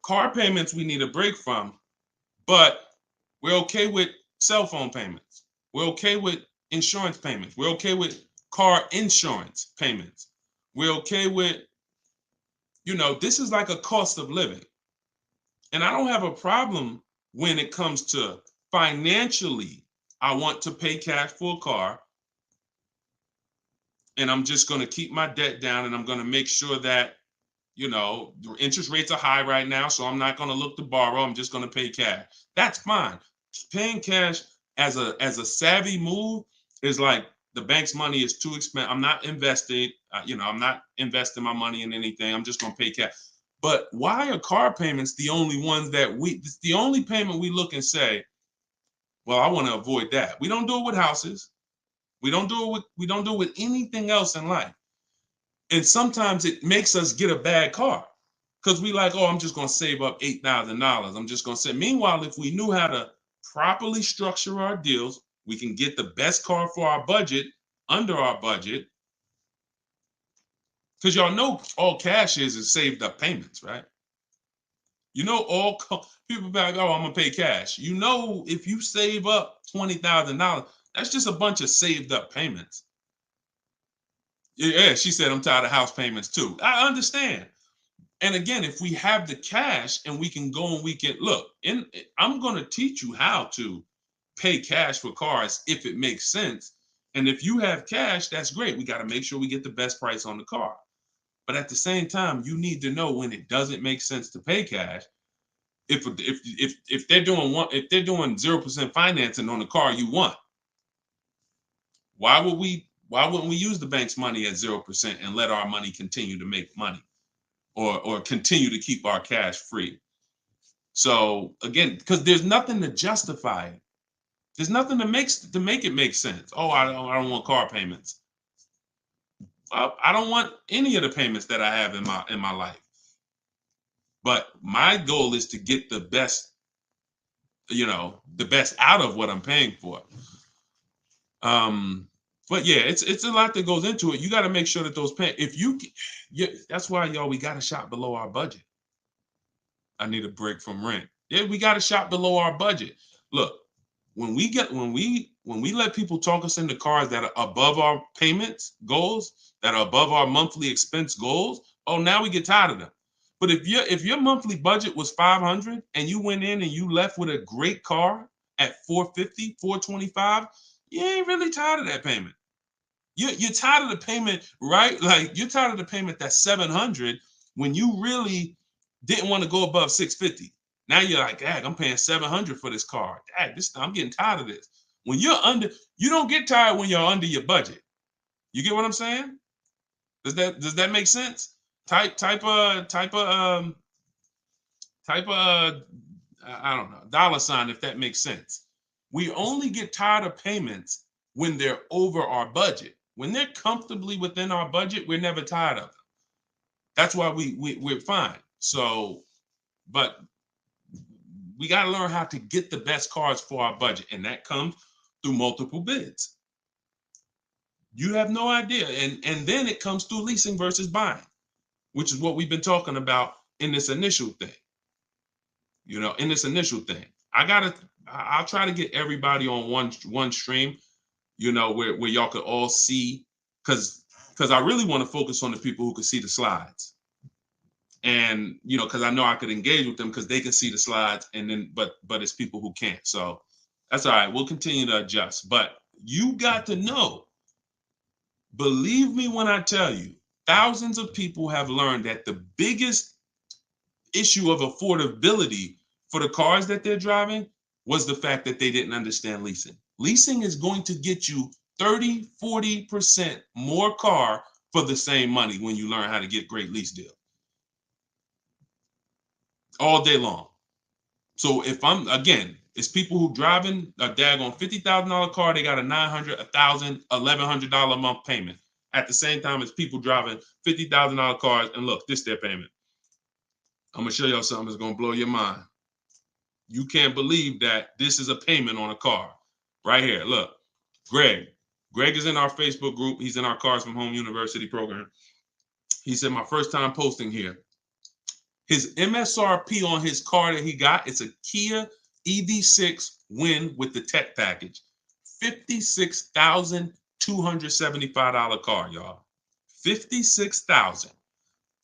car payments we need a break from, but we're okay with cell phone payments. We're okay with insurance payments. We're okay with car insurance payments. We're okay with, this is like a cost of living. And I don't have a problem when it comes to financially, I want to pay cash for a car, and I'm just going to keep my debt down, and I'm going to make sure that, the interest rates are high right now, so I'm not going to look to borrow. I'm just going to pay cash. That's fine. Paying cash as a savvy move is like, the bank's money is too expensive. I'm not investing. I'm not investing my money in anything. I'm just going to pay cash. But why are car payments the only ones it's the only payment we look and say, well, I want to avoid that. We don't do it with houses. We don't do it with anything else in life. And sometimes it makes us get a bad car because we like, oh, I'm just going to save up $8,000. I'm just going to say. Meanwhile, if we knew how to properly structure our deals, we can get the best car for our budget, under our budget. Because y'all know all cash is saved up payments, right? All people be like, oh, I'm going to pay cash. If you save up $20,000, that's just a bunch of saved up payments. Yeah, she said, I'm tired of house payments too. I understand. And again, if we have the cash and we can go and we can look, I'm going to teach you how to pay cash for cars if it makes sense. And if you have cash, that's great. We got to make sure we get the best price on the car. But at the same time, you need to know when it doesn't make sense to pay cash. If they're doing 0% financing on the car you want, why wouldn't we use the bank's money at 0% and let our money continue to make money, or continue to keep our cash free? So again, because there's nothing to justify it. There's nothing to make it make sense. Oh, I don't want car payments. I don't want any of the payments that I have in my life. But my goal is to get the best the best out of what I'm paying for. But yeah, it's a lot that goes into it. You got to make sure that those that's why, y'all, we got to shop below our budget. I need a break from rent. Yeah, we got to shop below our budget. Look, when we let people talk us into cars that are above our payments goals, that are above our monthly expense goals, oh, now we get tired of them. But if your monthly budget was 500 and you went in and you left with a great car at 450, 425, you ain't really tired of that payment. You're tired of the payment, right? Like, you're tired of the payment that's 700 when you really didn't want to go above 650. Now you're like, dang, I'm paying 700 for this car. Dang, I'm getting tired of this. When you're under, you don't get tired when you're under your budget. You get what I'm saying? Does that make sense? Type I don't know, $, if that makes sense. We only get tired of payments when they're over our budget. When they're comfortably within our budget, we're never tired of them. That's why we're fine. So, but we got to learn how to get the best cars for our budget, and that comes through multiple bids. You have no idea. And then it comes through leasing versus buying, which is what we've been talking about in this initial thing. In this initial thing. I'll try to get everybody on one stream, where y'all could all see, because I really want to focus on the people who can see the slides. And because I know I could engage with them because they can see the slides, and then but it's people who can't. So that's all right. We'll continue to adjust. But you got to know, believe me when I tell you, thousands of people have learned that the biggest issue of affordability for the cars that they're driving was the fact that they didn't understand leasing. Leasing is going to get you 30, 40% more car for the same money when you learn how to get great lease deals. All day long. So if it's people who driving a daggone $50,000 car, they got a $900, $1,000, $1,100 a month payment. At the same time as people driving $50,000 cars, and look, this is their payment. I'm gonna show y'all something that's gonna blow your mind. You can't believe that this is a payment on a car. Right here, look. Greg is in our Facebook group. He's in our Cars from Home University program. He said, my first time posting here. His MSRP on his car that he got, it's a Kia EV6 Win with the tech package. $56,275 car, y'all. $56,000.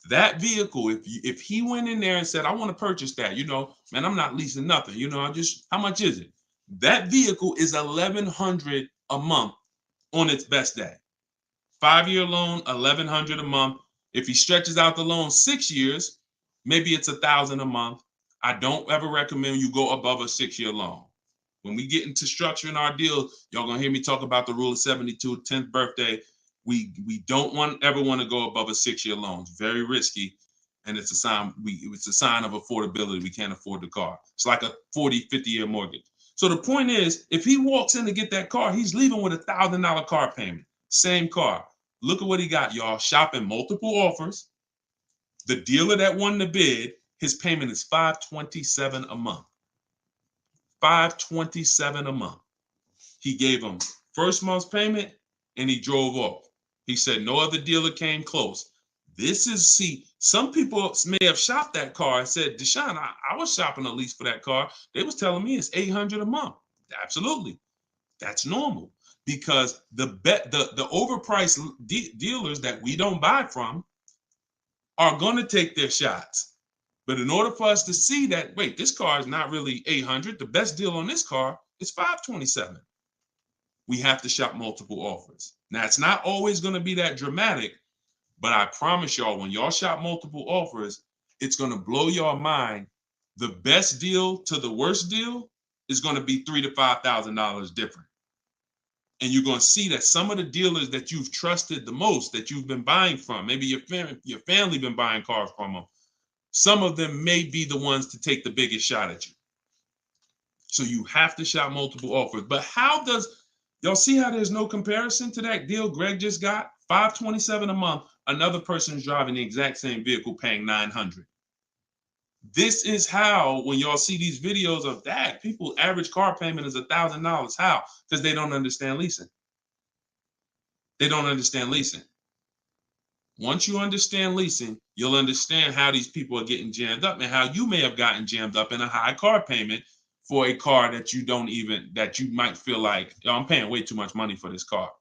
That vehicle, if he went in there and said, I want to purchase that, man, I'm not leasing nothing. How much is it? That vehicle is $1,100 a month on its best day. 5-year loan, $1,100 a month. If he stretches out the loan 6 years, maybe it's $1,000 a month. I don't ever recommend you go above a 6-year loan. When we get into structuring our deal, y'all gonna hear me talk about the rule of 72, 10th birthday. We don't ever want to go above a 6-year loan. It's very risky, and it's a sign of affordability. We can't afford the car. It's like a 40, 50-year mortgage. So the point is, if he walks in to get that car, he's leaving with a $1,000 car payment. Same car. Look at what he got, y'all. Shopping multiple offers. The dealer that won the bid, his payment is $527 a month. $527 a month. He gave him first month's payment, and he drove off. He said no other dealer came close. Some people may have shopped that car and said, Deshone, I was shopping a lease for that car. They was telling me it's $800 a month. Absolutely. That's normal, because the overpriced dealers that we don't buy from are going to take their shots. But in order for us to see that, wait, this car is not really $800. The best deal on this car is $527. We have to shop multiple offers. Now, it's not always going to be that dramatic, but I promise y'all, when y'all shop multiple offers, it's going to blow your mind. The best deal to the worst deal is going to be $3,000 to $5,000 different. And you're going to see that some of the dealers that you've trusted the most, that you've been buying from, maybe your family been buying cars from them, some of them may be the ones to take the biggest shot at you. So you have to shop multiple offers. But y'all see how there's no comparison to that deal Greg just got? $527 a month. Another person is driving the exact same vehicle paying $900. This is how, when y'all see these videos of that, people average car payment is $1,000. How? Because they don't understand leasing. They don't understand leasing. Once you understand leasing, you'll understand how these people are getting jammed up and how you may have gotten jammed up in a high car payment for a car that you might feel like, oh, I'm paying way too much money for this car.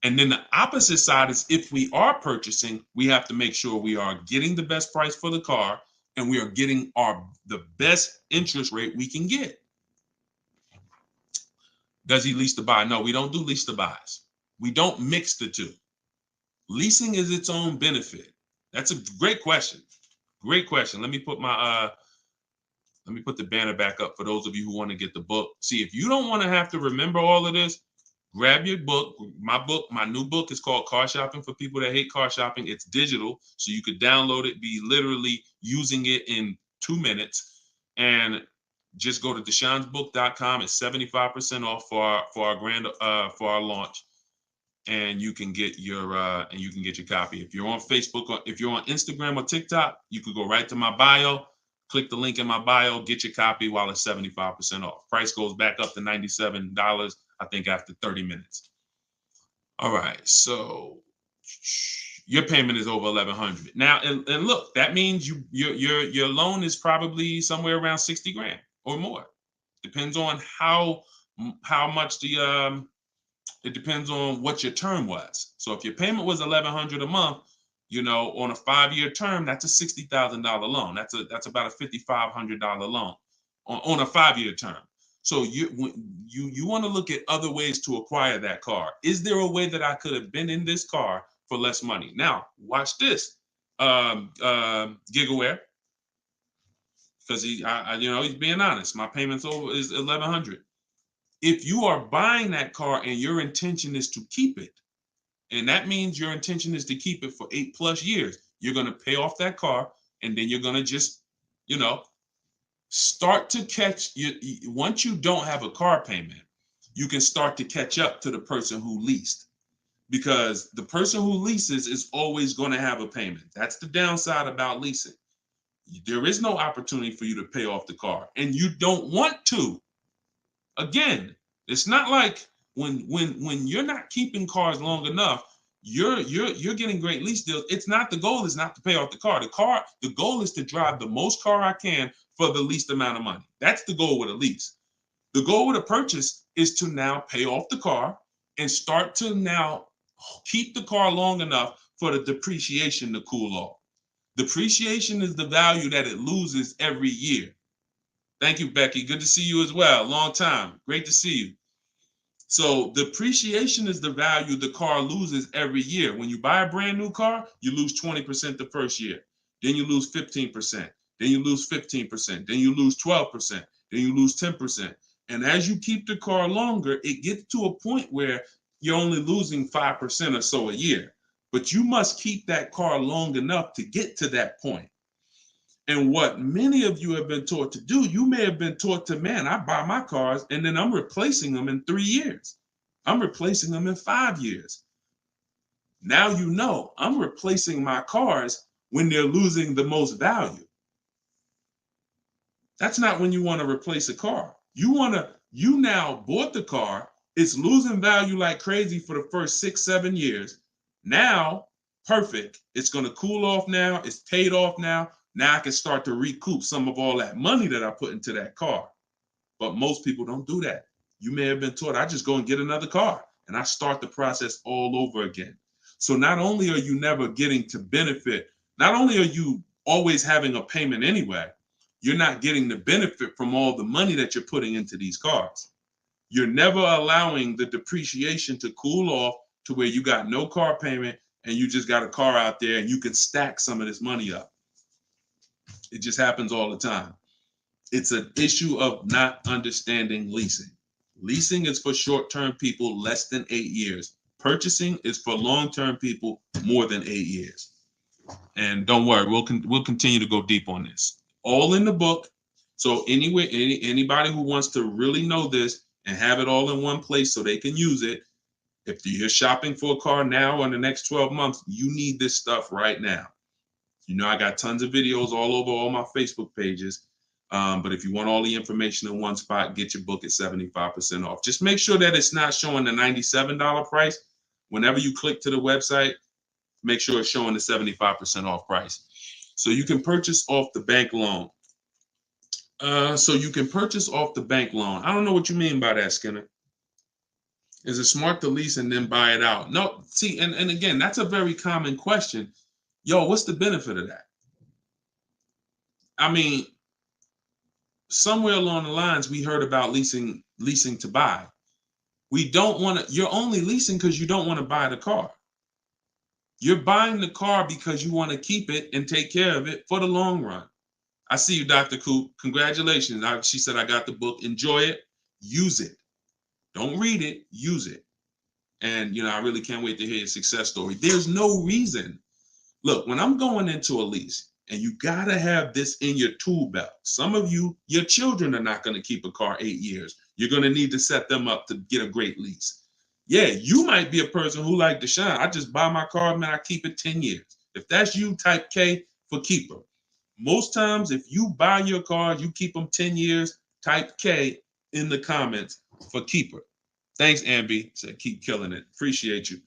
And then the opposite side is, if we are purchasing, we have to make sure we are getting the best price for the car and we are getting the best interest rate we can get. Does he lease to buy? No, we don't do lease to buys. We don't mix the two. Leasing is its own benefit. That's a great question. Great question. Let me put the banner back up for those of you who want to get the book. See, if you don't want to have to remember all of this, grab your book. My new book is called Car Shopping for People That Hate Car Shopping. It's digital, so you could download it, be literally using it in 2 minutes, and just go to deshonsbook.com. It's 75% off for our launch, and you can get your copy. If you're on Facebook or if you're on Instagram or TikTok, you could go right to my bio. Click the link in my bio, get your copy while it's 75% off. Price goes back up to $97, I think, after 30 minutes. All right, so your payment is over $1,100 now, and look, that means your loan is probably somewhere around 60 grand or more. Depends on how much it depends on what your term was. So if your payment was $1,100 a month, on a 5-year term, that's a $60,000 loan. That's about a $5,500 loan on a 5-year term. So you want to look at other ways to acquire that car. Is there a way that I could have been in this car for less money? Now, watch this, Gigaware, because he's being honest. My payments is $1,100. If you are buying that car and your intention is to keep it, and that means your intention is to keep it for 8+ years, you're going to pay off that car, and then you're going to just, start to catch once you don't have a car payment, you can start to catch up to the person who leased, because the person who leases is always going to have a payment. That's the downside about leasing. There is no opportunity for you to pay off the car, and you don't want to. Again, it's not like when you're not keeping cars long enough, you're getting great lease deals. The goal is not to pay off the car. The goal is to drive the most car I can for the least amount of money. That's the goal with a lease. The goal with a purchase is to now pay off the car and start to now keep the car long enough for the depreciation to cool off. Depreciation is the value that it loses every year. Thank you, Becky. Good to see you as well. Long time. Great to see you. So depreciation is the value the car loses every year. When you buy a brand new car, you lose 20% the first year. Then you lose 15%. Then you lose 15%. Then you lose 12%. Then you lose 10%. And as you keep the car longer, it gets to a point where you're only losing 5% or so a year. But you must keep that car long enough to get to that point. And what many of you have been taught to do, you may have been taught to, man, I buy my cars and then I'm replacing them in 3 years. I'm replacing them in 5 years. Now I'm replacing my cars when they're losing the most value. That's not when you want to replace a car. You now bought the car, it's losing value like crazy for the first 6-7 years. Now, perfect. It's going to cool off now. It's paid off now. Now I can start to recoup some of all that money that I put into that car. But most people don't do that. You may have been taught, I just go and get another car and I start the process all over again. So not only are you never getting to benefit, not only are you always having a payment anyway, you're not getting the benefit from all the money that you're putting into these cars. You're never allowing the depreciation to cool off to where you got no car payment and you just got a car out there and you can stack some of this money up. It just happens all the time. It's an issue of not understanding leasing. Leasing is for short-term people less than 8 years. Purchasing is for long-term people more than 8 years. And don't worry, we'll continue to go deep on this. All in the book. So anyway, anybody who wants to really know this and have it all in one place so they can use it, if you're shopping for a car now or in the next 12 months, you need this stuff right now. You know, I got tons of videos all over all my Facebook pages. But if you want all the information in one spot, get your book at 75% off. Just make sure that it's not showing the $97 price. Whenever you click to the website, make sure it's showing the 75% off price. So you can purchase off the bank loan. I don't know what you mean by that, Skinner. Is it smart to lease and then buy it out? No, see, and again, that's a very common question. Yo, what's the benefit of that? I mean, somewhere along the lines, we heard about leasing to buy. We don't want to, you're only leasing because you don't want to buy the car. You're buying the car because you want to keep it and take care of it for the long run. I see you, Dr. Coop. Congratulations. She said, I got the book. Enjoy it. Use it. Don't read it. Use it. And, I really can't wait to hear your success story. There's no reason. Look, when I'm going into a lease, and you got to have this in your tool belt. Some of you, your children are not going to keep a car 8 years. You're going to need to set them up to get a great lease. Yeah, you might be a person who like Deshone. I just buy my car, man, I keep it 10 years. If that's you, type K for keeper. Most times, if you buy your car, you keep them 10 years, type K in the comments for keeper. Thanks, Ambi. Said keep killing it. Appreciate you.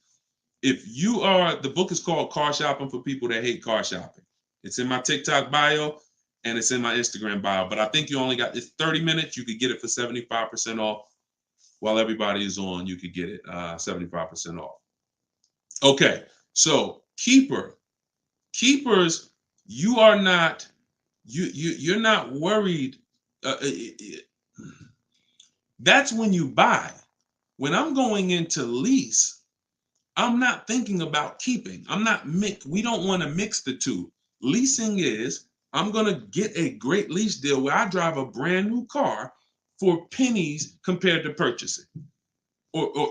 If you are, the book is called Car Shopping for People That Hate Car Shopping. It's in my TikTok bio and it's in my Instagram bio. But I think you only got, it's 30 minutes. You could get it for 75% off. While everybody is on, you could get it 75% off. Okay, so keepers, you are not, you're not worried. That's when you buy. When I'm going into lease, I'm not thinking about keeping. We don't want to mix the two. Leasing is, I'm going to get a great lease deal where I drive a brand new car for pennies compared to purchasing. Or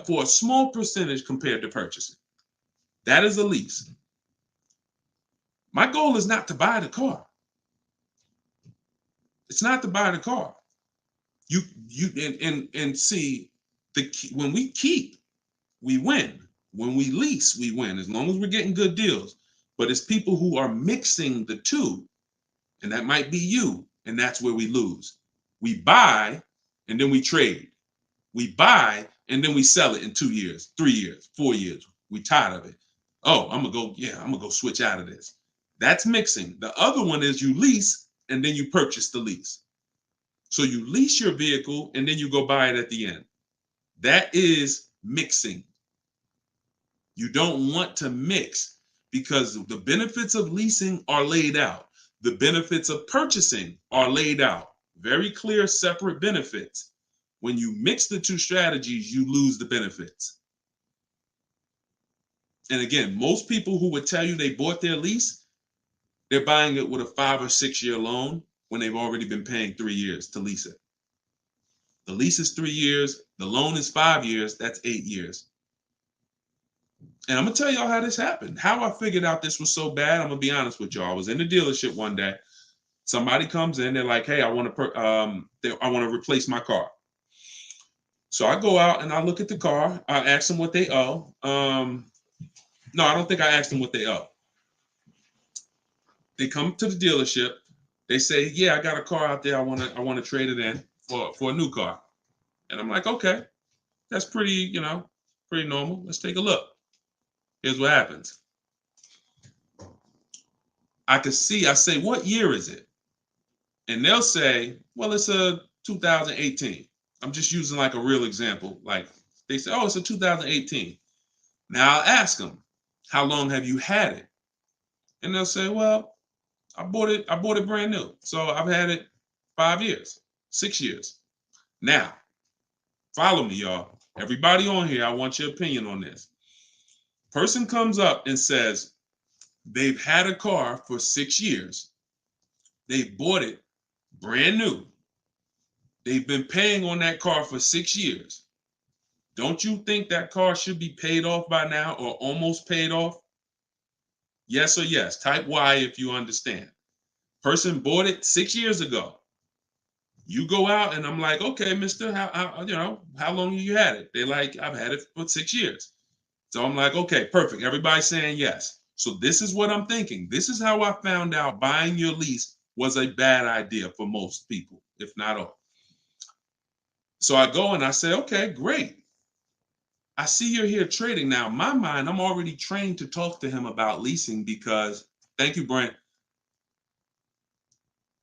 for a small percentage compared to purchasing. That is a lease. My goal is not to buy the car. It's not to buy the car. You see, when we keep, we win. When we lease, we win, as long as we're getting good deals. But it's people who are mixing the two, and that might be you, and that's where we lose. We buy, and then we trade. We buy, and then we sell it in 2 years, 3 years, 4 years. We tired of it. Oh, I'm gonna go switch out of this. That's mixing. The other one is you lease, and then you purchase the lease. So you lease your vehicle, and then you go buy it at the end. That is mixing. You don't want to mix because the benefits of leasing are laid out. The benefits of purchasing are laid out. Very clear, separate benefits. When you mix the two strategies, you lose the benefits. And again, most people who would tell you they bought their lease, they're buying it with a 5 or 6 year loan when they've already been paying 3 years to lease it. The lease is 3 years. The loan is 5 years. That's 8 years. And I'm going to tell y'all how this happened. How I figured out this was so bad, I'm going to be honest with y'all. I was in the dealership one day. Somebody comes in. They're like, hey, I want to replace my car. So I go out and I look at the car. I ask them what they owe. No, I don't think I asked them what they owe. They come to the dealership. They say, yeah, I got a car out there. I want to trade it in for a new car. And I'm like, okay, that's pretty normal. Let's take a look. Here's what happens. I say, what year is it? And they'll say, well, it's a 2018. I'm just using like a real example. Like they say, oh, it's a 2018. Now I'll ask them, how long have you had it? And they'll say, well, I bought it brand new. So I've had it 5 years, 6 years. Now, follow me, y'all. Everybody on here, I want your opinion on this. Person comes up and says they've had a car for 6 years. They bought it brand new. They've been paying on that car for 6 years. Don't you think that car should be paid off by now or almost paid off? Yes or yes. Type Y if you understand. Person bought it 6 years ago. You go out and I'm like, okay, mister, how long have you had it? They're like, I've had it for 6 years. So I'm like, okay, perfect. Everybody's saying yes. So this is what I'm thinking. This is how I found out buying your lease was a bad idea for most people, if not all. So I go and I say, okay, great. I see you're here trading. Now, in my mind, I'm already trained to talk to him about leasing because, thank you, Brent.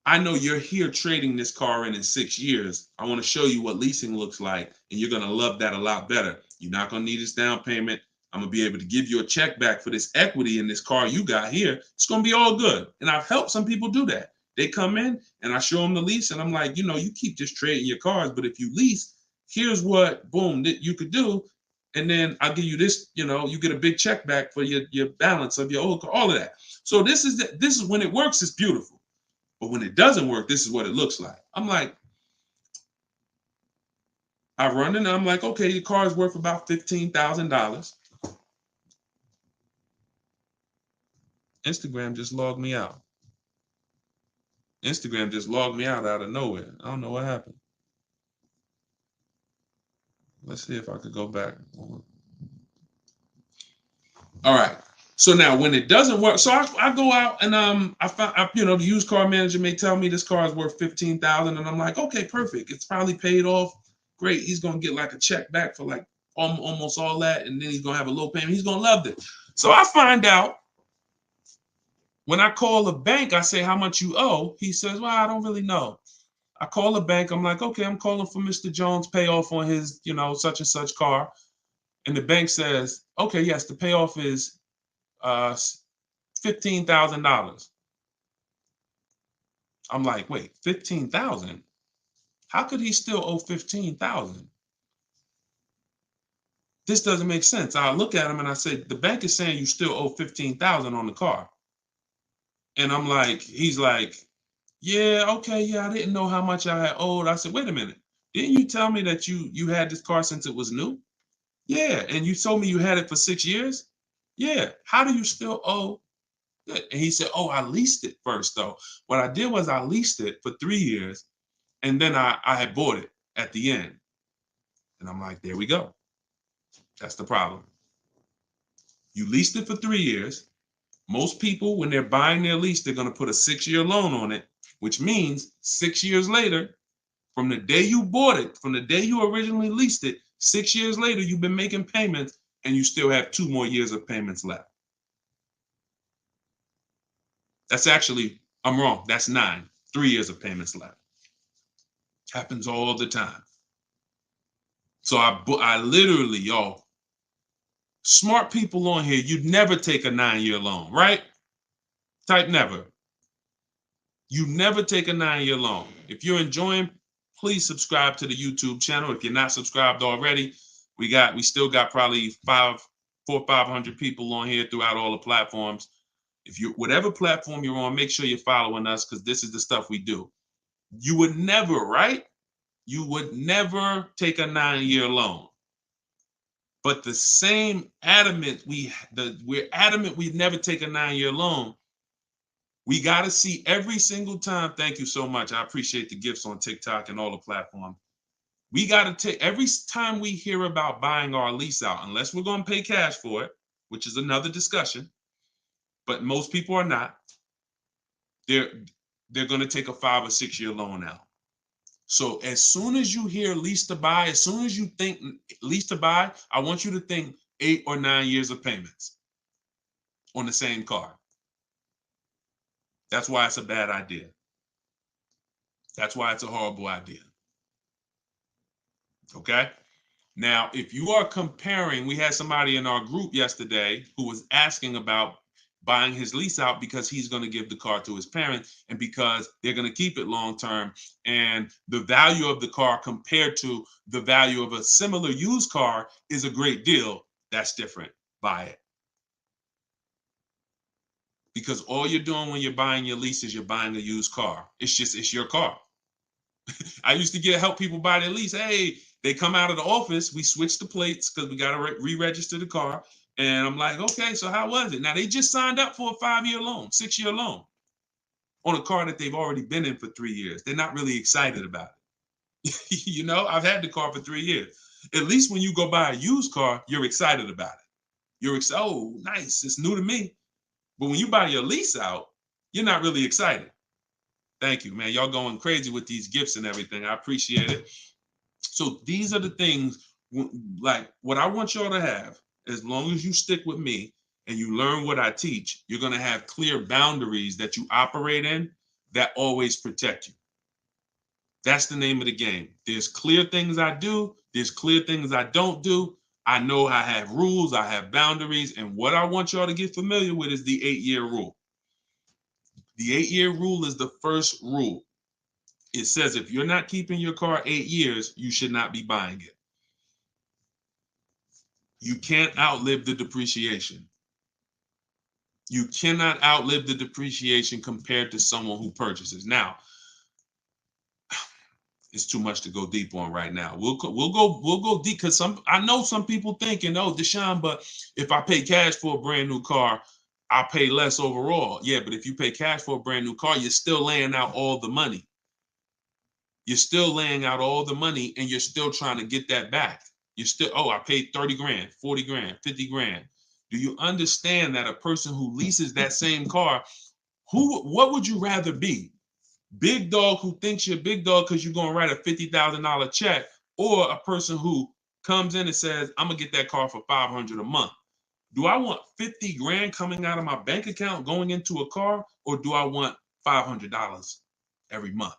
I know you're here trading this car in 6 years. I want to show you what leasing looks like, and you're going to love that a lot better. You're not going to need this down payment. I'm going to be able to give you a check back for this equity in this car you got here. It's going to be all good. And I've helped some people do that. They come in and I show them the lease, and I'm like, you know, you keep just trading your cars, but if you lease, here's what, boom, that you could do. And then I'll give you this, you know, you get a big check back for your balance of your old car, all of that. So this is when it works, it's beautiful. But when it doesn't work, this is what it looks like. I'm like, I run in and I'm like, okay, your car is worth about $15,000. Instagram just logged me out. Instagram just logged me out of nowhere. I don't know what happened. Let's see if I could go back. All right. So now when it doesn't work, so I go out and I find, you know, the used car manager may tell me this car is worth 15,000, and I'm like, okay, perfect. It's probably paid off. Great. He's gonna get like a check back for like almost all that, and then he's gonna have a low payment. He's gonna love it. So I find out when I call the bank, I say how much you owe. He says, well, I don't really know. I call the bank. I'm like, okay, I'm calling for Mr. Jones' payoff on his, you know, such and such car. And the bank says, okay, yes, the payoff is $15,000. I'm like, wait, 15,000? How could he still owe 15,000? This doesn't make sense. I look at him and I say, the bank is saying you still owe 15,000 on the car. And I'm like, he's like, yeah, okay, yeah, I didn't know how much I had owed. I said, wait a minute. Didn't you tell me that you had this car since it was new? Yeah, and you told me you had it for 6 years? Yeah. How do you still owe? And he said, oh, I leased it first, though. What I did was I leased it for 3 years, and then I had bought it at the end. And I'm like, there we go. That's the problem. You leased it for 3 years. Most people, when they're buying their lease, they're going to put a 6-year loan on it, which means 6 years later, from the day you bought it, from the day you originally leased it, 6 years later, you've been making payments and you still have 2 more years of payments left. That's actually, I'm wrong. That's 9, 3 years of payments left. Happens all the time. So I literally, y'all, smart people on here, you'd never take a 9-year loan, right? Type never. You never take a 9-year loan. If you're enjoying, please subscribe to the YouTube channel. If you're not subscribed already, we still got probably 400 or 500 people on here throughout all the platforms. If you, whatever platform you're on, make sure you're following us, because this is the stuff we do. You would never, right? You would never take a 9-year loan. But the same adamant we're adamant we'd never take a 9-year loan. We got to see every single time. Thank you so much. I appreciate the gifts on TikTok and all the platforms. We got to take every time we hear about buying our lease out, unless we're going to pay cash for it, which is another discussion. But most people are not. They're going to take a 5 or 6 year loan out. So as soon as you hear lease to buy, as soon as you think lease to buy, I want you to think 8 or 9 years of payments on the same car. That's why it's a bad idea. That's why it's a horrible idea. Okay. Now, if you are comparing, we had somebody in our group yesterday who was asking about buying his lease out because he's going to give the car to his parents and because they're going to keep it long term. And the value of the car compared to the value of a similar used car is a great deal. That's different. Buy it. Because all you're doing when you're buying your lease is you're buying a used car. It's your car. I used to help people buy their lease. Hey, they come out of the office. We switch the plates because we got to re-register the car. And I'm like, okay, so how was it? Now, they just signed up for a 5-year loan, 6-year loan on a car that they've already been in for 3 years. They're not really excited about it. You know, I've had the car for 3 years. At least when you go buy a used car, you're excited about it. You're excited. Oh, nice. It's new to me. But when you buy your lease out, you're not really excited. Thank you, man. Y'all going crazy with these gifts and everything. I appreciate it. So these are the things, like what I want y'all to have, as long as you stick with me and you learn what I teach, you're going to have clear boundaries that you operate in that always protect you. That's the name of the game. There's clear things I do. There's clear things I don't do. I know I have rules. I have boundaries. And what I want y'all to get familiar with is the 8-year rule. The 8-year rule is the first rule. It says if you're not keeping your car 8 years, you should not be buying it. You can't outlive the depreciation. You cannot outlive the depreciation compared to someone who purchases. Now, it's too much to go deep on right now. We'll go deep because I know some people thinking, oh, Deshone, but if I pay cash for a brand new car, I'll pay less overall. Yeah, but if you pay cash for a brand new car, you're still laying out all the money. You're still laying out all the money and you're still trying to get that back. You're still, oh, I paid 30 grand, 40 grand, 50 grand. Do you understand that a person who leases that same car, what would you rather be? Big dog who thinks you're big dog because you're going to write a $50,000 check, or a person who comes in and says, I'm going to get that car for $500 a month. Do I want 50 grand coming out of my bank account going into a car, or do I want $500 every month?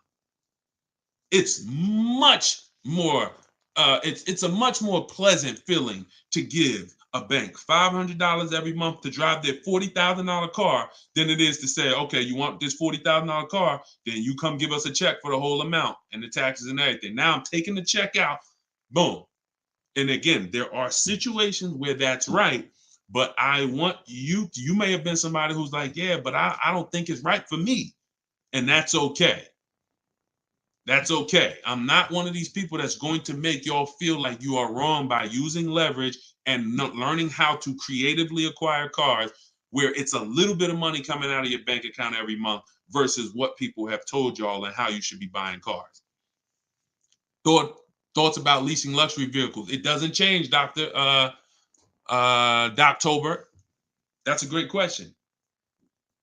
It's much more, it's a much more pleasant feeling to give a bank $500 every month to drive their $40,000 car than it is to say, okay, you want this $40,000 car, then you come give us a check for the whole amount and the taxes and everything. Now I'm taking the check out, boom. And again, there are situations where that's right, but I want you may have been somebody who's like, yeah, but I don't think it's right for me. And that's okay. That's okay. I'm not one of these people that's going to make y'all feel like you are wrong by using leverage and learning how to creatively acquire cars where it's a little bit of money coming out of your bank account every month versus what people have told y'all and how you should be buying cars. Thoughts about leasing luxury vehicles. It doesn't change, Dr. Doctober. That's a great question.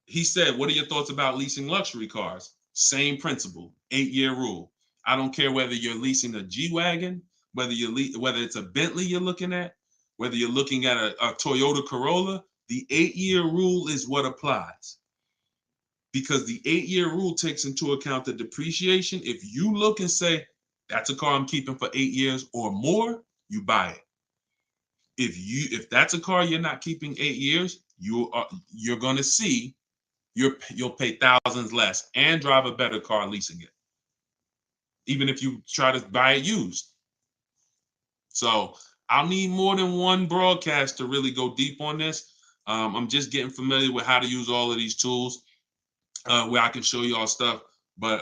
He said, what are your thoughts about leasing luxury cars? Same principle, 8-year rule. I don't care whether you're leasing a G-Wagon, whether it's a Bentley you're looking at, whether you're looking at a Toyota Corolla, the 8-year rule is what applies. Because the 8-year rule takes into account the depreciation. If you look and say, that's a car I'm keeping for 8 years or more, you buy it. If that's a car you're not keeping 8 years, you're going to see you'll pay thousands less and drive a better car leasing it, even if you try to buy it used. So I'll need more than one broadcast to really go deep on this. I'm just getting familiar with how to use all of these tools where I can show you all stuff. But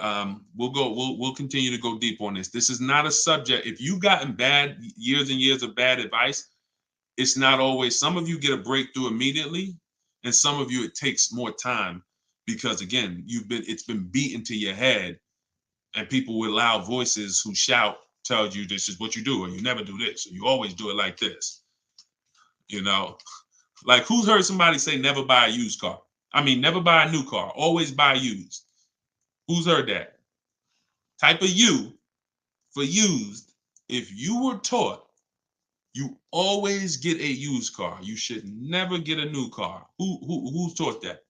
we'll continue to go deep on this. This is not a subject. If you've gotten years and years of bad advice, it's not always. Some of you get a breakthrough immediately, and some of you it takes more time because again, it's been beaten to your head, and people with loud voices who shout tell you this is what you do, or you never do this, or you always do it like this. You know, like who's heard somebody say never buy a used car? I mean, never buy a new car, always buy used. Who's heard that? Type of U for used. If you were taught you always get a used car, you should never get a new car. Who's taught that?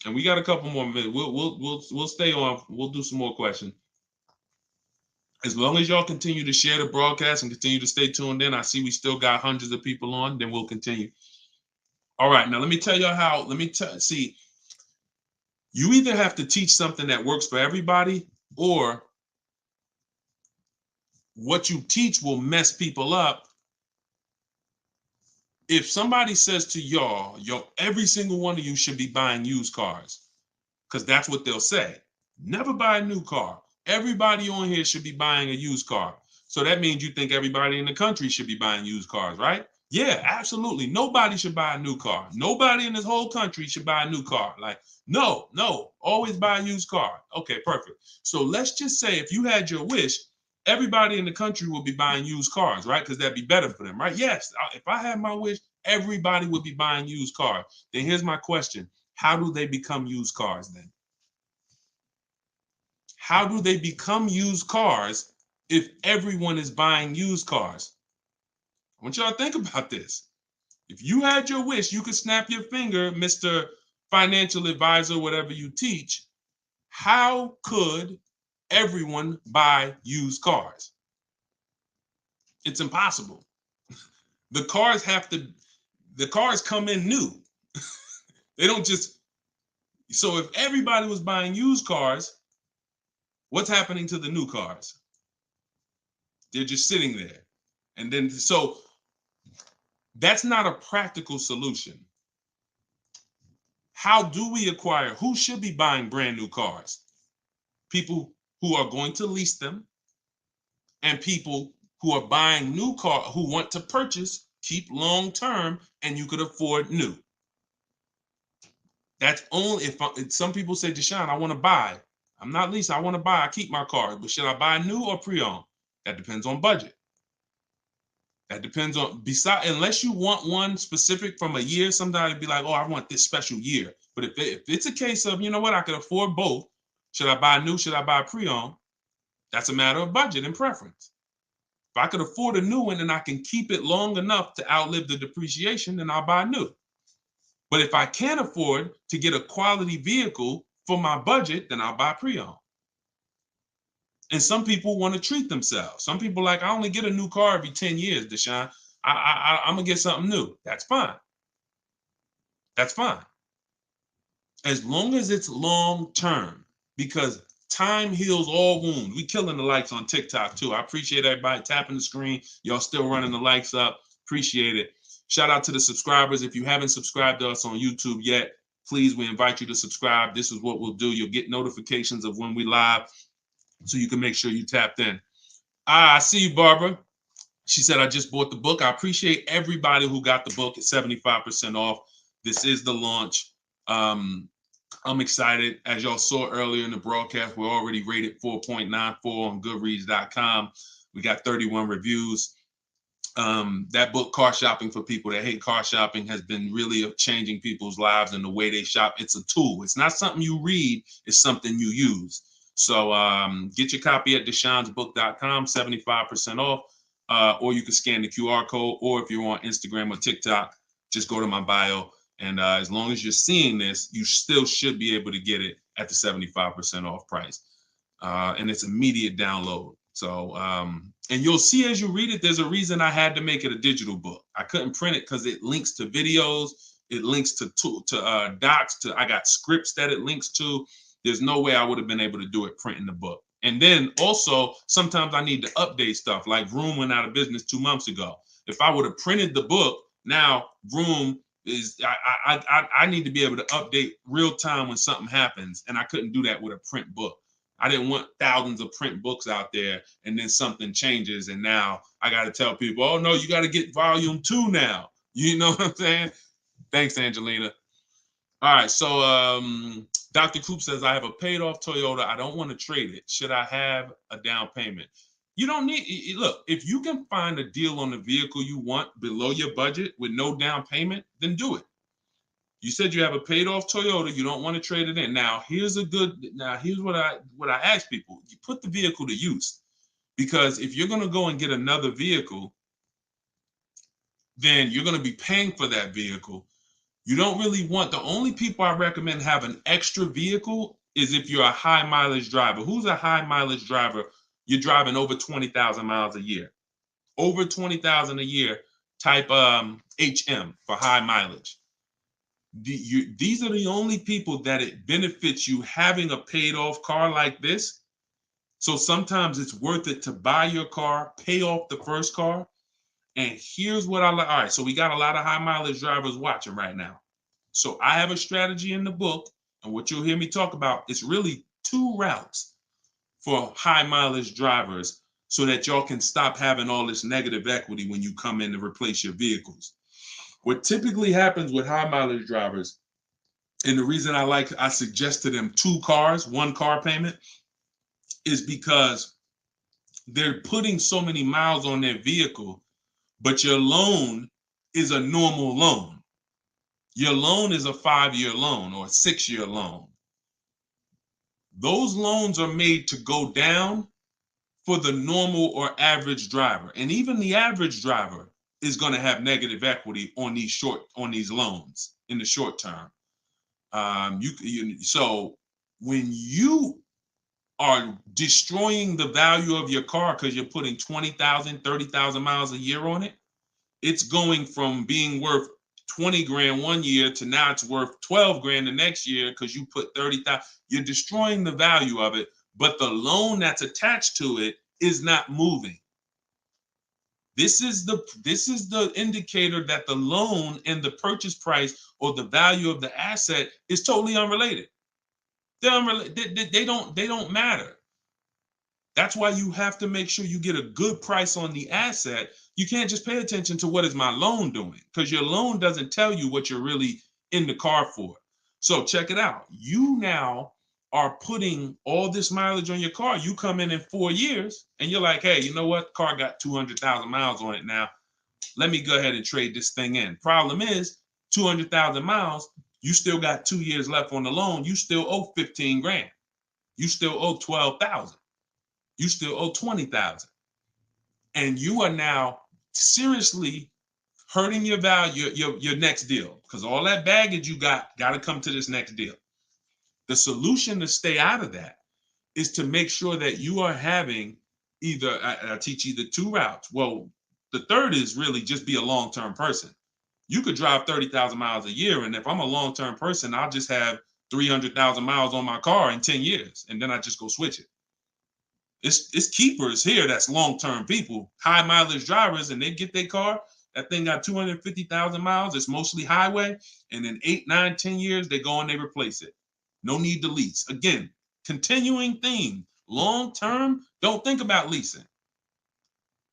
And we got a couple more minutes. We'll stay on. We'll do some more questions. As long as y'all continue to share the broadcast and continue to stay tuned in, I see we still got hundreds of people on. Then we'll continue. All right, now let me tell y'all how. See. You either have to teach something that works for everybody, or what you teach will mess people up. If somebody says to y'all, every single one of you should be buying used cars, because that's what they'll say. Never buy a new car. Everybody on here should be buying a used car. So that means you think everybody in the country should be buying used cars, right? Yeah, absolutely. Nobody should buy a new car. Nobody in this whole country should buy a new car. Like, no, always buy a used car. Okay, perfect. So let's just say if you had your wish, everybody in the country will be buying used cars, right? Because that'd be better for them, right? Yes, if I had my wish, everybody would be buying used cars. Then here's my question. How do they become used cars then? How do they become used cars if everyone is buying used cars? I want y'all to think about this. If you had your wish, you could snap your finger, Mr. Financial Advisor, whatever you teach. How could everyone buy used cars? It's impossible. The cars come in new. They don't just, so if everybody was buying used cars, what's happening to the new cars? They're just sitting there. And then, so that's not a practical solution. How do we acquire? Who should be buying brand new cars? People who are going to lease them, and people who are buying new cars, who want to purchase, keep long term, and you could afford new. That's only if some people say, Deshone, I want to buy. I'm not leasing, I want to buy. I keep my car, but should I buy new or pre-owned? That depends on budget. That depends on, unless you want one specific from a year, sometimes it'd be like, oh, I want this special year. But if it's a case of, you know what, I could afford both. Should I buy new? Should I buy pre-owned? That's a matter of budget and preference. If I could afford a new one and I can keep it long enough to outlive the depreciation, then I'll buy new. But if I can't afford to get a quality vehicle for my budget, then I'll buy pre-owned. And some people want to treat themselves. Some people like, I only get a new car every 10 years, Deshone. I'm going to get something new. That's fine. That's fine. As long as it's long term, because time heals all wounds. We killing the likes on TikTok too. I appreciate everybody tapping the screen. Y'all still running the likes up. Appreciate it. Shout out to the subscribers. If you haven't subscribed to us on YouTube yet, please, we invite you to subscribe. This is what we'll do. You'll get notifications of when we live, so you can make sure you tapped in. I see you, Barbara. She said, I just bought the book. I appreciate everybody who got the book at 75% off. This is the launch. I'm excited. As y'all saw earlier in the broadcast, we're already rated 4.94 on Goodreads.com. We got 31 reviews. That book, Car Shopping for People That Hate Car Shopping, has been really changing people's lives and the way they shop. It's a tool. It's not something you read. It's something you use. So get your copy at deshonesbook.com, 75% off, or you can scan the QR code, or if you're on Instagram or TikTok, just go to my bio. And as long as you're seeing this, you still should be able to get it at the 75% off price. And it's immediate download. So, and you'll see as you read it, there's a reason I had to make it a digital book. I couldn't print it because it links to videos, it links to docs, I got scripts that it links to. There's no way I would have been able to do it printing the book. And then also, sometimes I need to update stuff, like Vroom went out of business 2 months ago. If I would have printed the book, now Vroom is, I need to be able to update real time when something happens, and I couldn't do that with a print book. I didn't want thousands of print books out there, and then something changes, and now I got to tell people, oh no, you got to get volume 2 now. You know what I'm saying? Thanks, Angelina. All right, so Dr. Coop says, I have a paid off Toyota. I don't want to trade it. Should I have a down payment? You don't need, look, if you can find a deal on the vehicle you want below your budget with no down payment, then do it. You said you have a paid off Toyota. You don't want to trade it in. Now, here's what I ask people. You put the vehicle to use, because if you're going to go and get another vehicle, then you're going to be paying for that vehicle. You don't really want, the only people I recommend have an extra vehicle is if you're a high mileage driver. Who's a high mileage driver? You're driving over 20,000 miles a year. Over 20,000 a year, type HM for high mileage. These are the only people that it benefits you having a paid off car like this. So sometimes it's worth it to buy your car, pay off the first car. And here's what I like. All right, so we got a lot of high mileage drivers watching right now. So I have a strategy in the book, and what you'll hear me talk about is really 2 routes for high mileage drivers, so that y'all can stop having all this negative equity when you come in to replace your vehicles. What typically happens with high mileage drivers, and the reason I suggest to them 2 cars, 1 car payment, is because they're putting so many miles on their vehicle, but your loan is a normal loan. Your loan is a 5-year loan or a 6-year loan. Those loans are made to go down for the normal or average driver. And even the average driver is going to have negative equity on these loans in the short term. So when you are destroying the value of your car because you're putting 20,000, 30,000 miles a year on it, it's going from being worth 20 grand one year to now it's worth 12 grand the next year because you put 30,000. You're destroying the value of it, but the loan that's attached to it is not moving. This is the indicator that the loan and the purchase price or the value of the asset is totally unrelated. They're unrelated. They don't matter. That's why you have to make sure you get a good price on the asset. You can't just pay attention to what is my loan doing, because your loan doesn't tell you what you're really in the car for. So check it out. You now are putting all this mileage on your car. You come in 4 years and you're like, hey, you know what? Car got 200,000 miles on it now. Let me go ahead and trade this thing in. Problem is 200,000 miles, you still got 2 years left on the loan. You still owe 15 grand. You still owe 12,000. You still owe 20,000. And you are now seriously hurting your value, your next deal, because all that baggage you got to come to this next deal. The solution to stay out of that is to make sure that you are having either, I teach either 2 routes. Well, the third is really just be a long-term person. You could drive 30,000 miles a year. And if I'm a long-term person, I'll just have 300,000 miles on my car in 10 years. And then I just go switch it. It's keepers here that's long-term people, high mileage drivers, and they get their car. That thing got 250,000 miles. It's mostly highway. And in 8, 9, 10 years, they go and they replace it. No need to lease. Again, continuing theme. Long-term, don't think about leasing.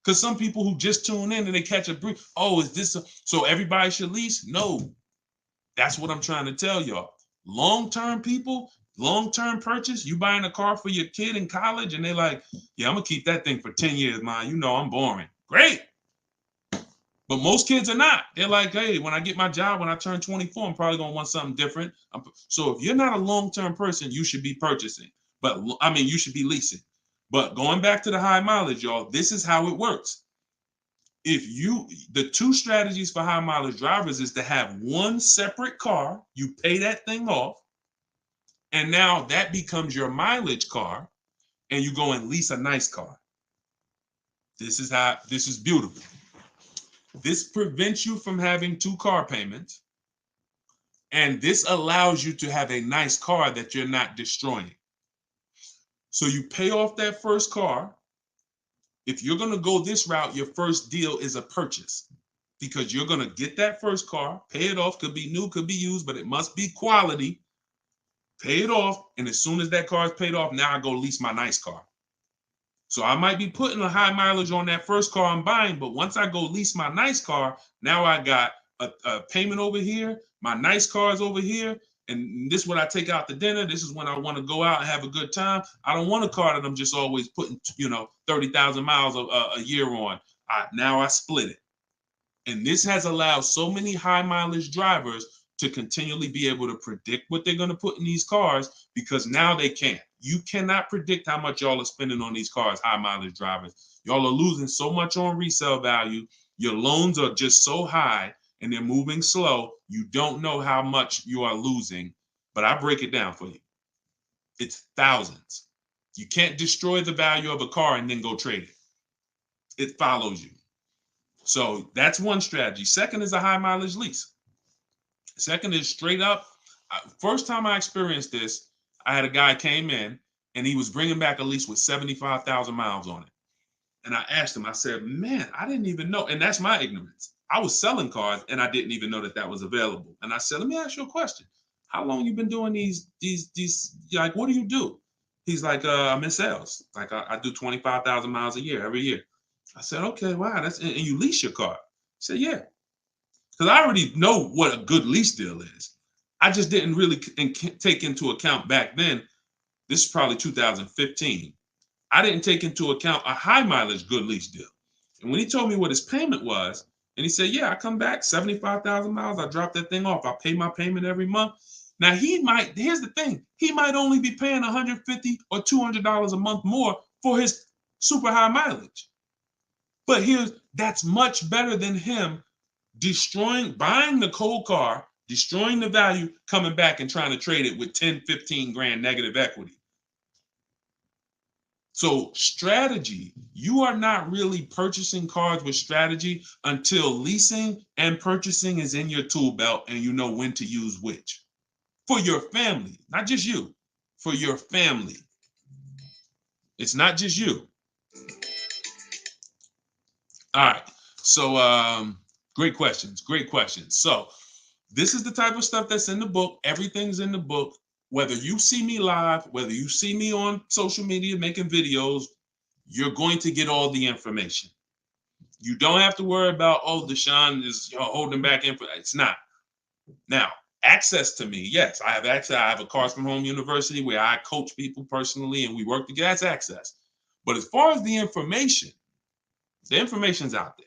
Because some people who just tune in and they catch a brief, oh, is this so everybody should lease? No. That's what I'm trying to tell y'all. Long-term people, long-term purchase, you buying a car for your kid in college and they're like, yeah, I'm going to keep that thing for 10 years, man. You know I'm boring. Great. But most kids are not. They're like, hey, when I get my job, when I turn 24, I'm probably going to want something different. So if you're not a long-term person, you should be purchasing. But I mean, you should be leasing. But going back to the high mileage, y'all, this is how it works. The 2 strategies for high mileage drivers is to have one separate car. You pay that thing off. And now that becomes your mileage car. And you go and lease a nice car. This is beautiful. This prevents you from having 2 car payments. And this allows you to have a nice car that you're not destroying. So you pay off that first car. If you're going to go this route, your first deal is a purchase, because you're going to get that first car, pay it off, could be new, could be used, but it must be quality. Pay it off. And as soon as that car is paid off, now I go lease my nice car. So I might be putting a high mileage on that first car I'm buying, but once I go lease my nice car, now I got a payment over here. My nice car is over here. And this is when I take out to dinner. This is when I want to go out and have a good time. I don't want a car that I'm just always putting, 30,000 miles a year on. Now I split it. And this has allowed so many high mileage drivers to continually be able to predict what they're going to put in these cars, because now they can't. You cannot predict how much y'all are spending on these cars, high mileage drivers. Y'all are losing so much on resale value. Your loans are just so high and they're moving slow. You don't know how much you are losing, but I break it down for you. It's thousands. You can't destroy the value of a car and then go trade it. It follows you. So that's one strategy. Second is a high mileage lease. Second is straight up. First time I experienced this, I had a guy came in and he was bringing back a lease with 75,000 miles on it. And I asked him, I said, man, I didn't even know. And that's my ignorance. I was selling cars and I didn't even know that was available. And I said, let me ask you a question. How long you been doing these, like, what do you do? He's like, I'm in sales. Like I do 25,000 miles a year, every year. I said, okay, wow. And you lease your car? He said, yeah. Because I already know what a good lease deal is. I just didn't really take into account back then. This is probably 2015. I didn't take into account a high mileage good lease deal. And when he told me what his payment was, And he said, yeah, I come back 75,000 miles. I drop that thing off. I pay my payment every month. Now here's the thing. He might only be paying $150 or $200 a month more for his super high mileage. But that's much better than him buying the cold car, destroying the value, coming back and trying to trade it with 10, 15 grand negative equity. So strategy, you are not really purchasing cars with strategy until leasing and purchasing is in your tool belt and you know when to use which. For your family, not just you, for your family. It's not just you. All right. So great questions. So this is the type of stuff that's in the book. Everything's in the book. Whether you see me live, whether you see me on social media making videos, you're going to get all the information. You don't have to worry about, oh, Deshone is holding back info. It's not. Now, access to me, yes, I have access. I have a Cars from Home University where I coach people personally and we work together. That's access. But as far as the information's out there.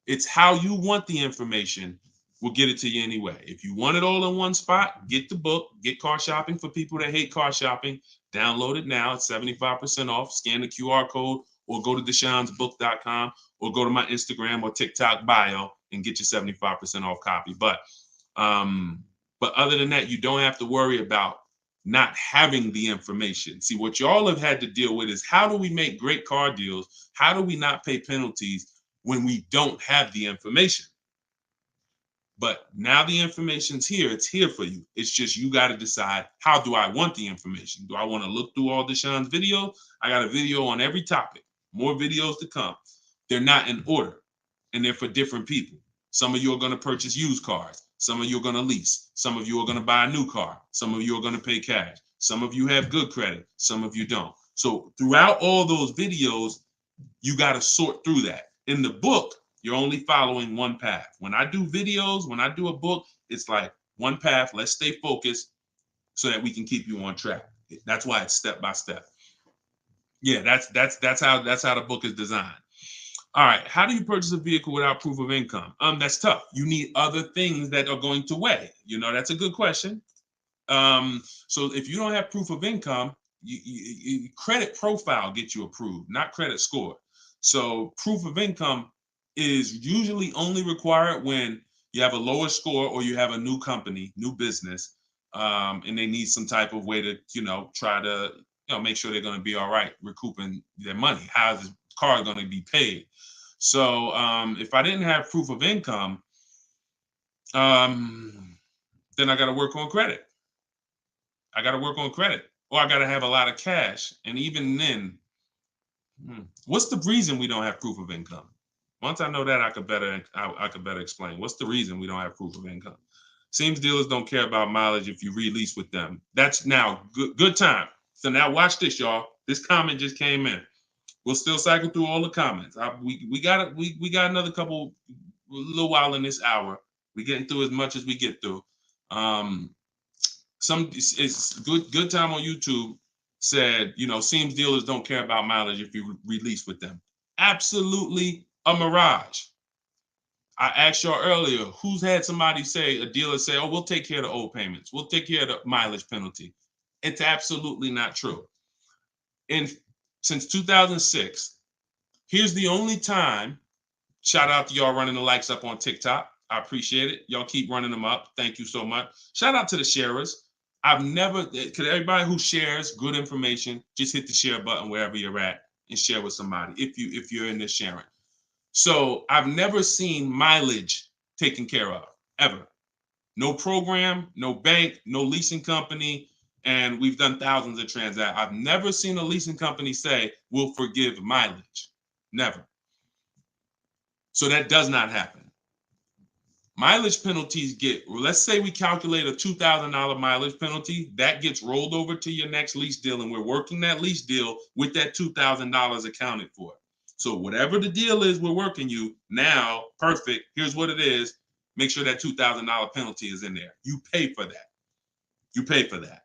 It's how you want the information. We'll get it to you anyway. If you want it all in one spot, get the book, get Car Shopping for people that hate car shopping. Download it now. It's 75% off. Scan the QR code or go to deshonesbook.com or go to my Instagram or TikTok bio and get your 75% off copy. But other than that, you don't have to worry about not having the information. See, what y'all have had to deal with is how do we make great car deals? How do we not pay penalties when we don't have the information? But now the information's here. It's here for you. It's just you got to decide, how do I want the information? Do I want to look through all Deshone's videos? I got a video on every topic. More videos to come. They're not in order, and they're for different people. Some of you are going to purchase used cars. Some of you are going to lease. Some of you are going to buy a new car. Some of you are going to pay cash. Some of you have good credit. Some of you don't. So throughout all those videos, you got to sort through that. In the book, you're only following one path. When I do videos, when I do a book, it's like one path. Let's stay focused so that we can keep you on track. That's why it's step by step. Yeah, that's how the book is designed. All right, how do you purchase a vehicle without proof of income? That's tough. You need other things that are going to weigh. That's a good question. So if you don't have proof of income, credit profile gets you approved, not credit score. So proof of income is usually only required when you have a lower score or you have a new company, new business, and they need some type of way to, try to, make sure they're going to be all right recouping their money. How is the car going to be paid? So if I didn't have proof of income, then I got to work on credit. Or I got to have a lot of cash. And even then, what's the reason we don't have proof of income? Once I know that, I could better explain. What's the reason we don't have proof of income? Seems dealers don't care about mileage if you release with them. That's now good time. So now watch this, y'all. This comment just came in. We'll still cycle through all the comments. We got another little while in this hour. We're getting through as much as we get through. It's good time on YouTube said, seems dealers don't care about mileage if you release with them. Absolutely a mirage. I asked y'all earlier, who's had somebody a dealer say, oh, we'll take care of the old payments. We'll take care of the mileage penalty. It's absolutely not true. Since 2006, here's the only time, shout out to y'all running the likes up on TikTok. I appreciate it. Y'all keep running them up. Thank you so much. Shout out to the sharers. Everybody who shares good information, just hit the share button wherever you're at and share with somebody if you're in this sharing. So I've never seen mileage taken care of, ever. No program, no bank, no leasing company, and we've done thousands of transactions. I've never seen a leasing company say, we'll forgive mileage. Never. So that does not happen. Mileage penalties let's say we calculate a $2,000 mileage penalty, that gets rolled over to your next lease deal, and we're working that lease deal with that $2,000 accounted for. So whatever the deal is we're working you now, perfect, here's what it is. Make sure that $2,000 penalty is in there. You pay for that.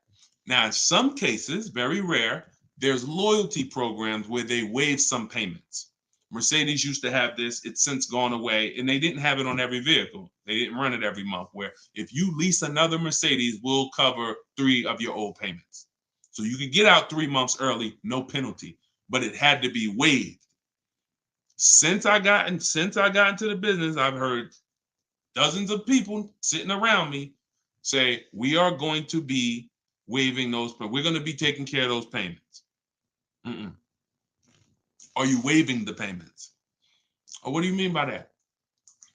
Now, in some cases, very rare, there's loyalty programs where they waive some payments. Mercedes used to have this. It's since gone away, and they didn't have it on every vehicle. They didn't run it every month, where if you lease another Mercedes, we'll cover 3 of your old payments. So you could get out 3 months early, no penalty, but it had to be waived. Since I got into the business, I've heard dozens of people sitting around me say, we are going to be waiving those, but we're going to be taking care of those payments. Mm-mm. Are you waiving the payments? Oh, what do you mean by that?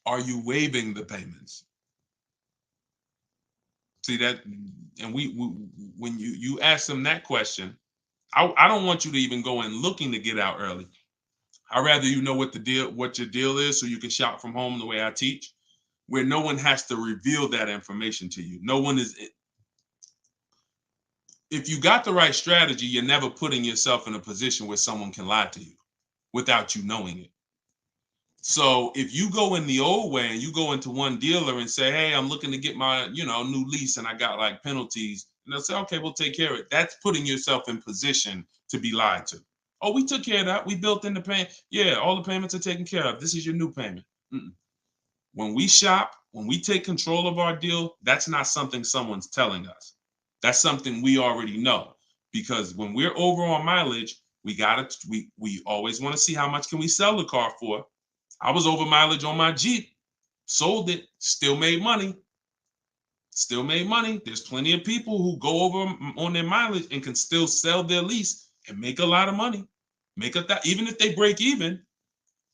Are you waiving the payments? See that, and we when you ask them that question, I don't want you to even go in looking to get out early. I'd rather you know what your deal is, so you can shop from home the way I teach, where no one has to reveal that information to you. No one is. If you got the right strategy, you're never putting yourself in a position where someone can lie to you without you knowing it. So if you go in the old way and you go into one dealer and say, hey, I'm looking to get my, new lease and I got like penalties, and they'll say, okay, we'll take care of it. That's putting yourself in position to be lied to. Oh, we took care of that. We built in the payment. Yeah, all the payments are taken care of. This is your new payment. Mm-mm. When we shop, when we take control of our deal, that's not something someone's telling us. That's something we already know. Because when we're over on mileage, we always want to see how much can we sell the car for. I was over mileage on my Jeep, sold it, still made money. Still made money. There's plenty of people who go over on their mileage and can still sell their lease and make a lot of money. Even if they break even,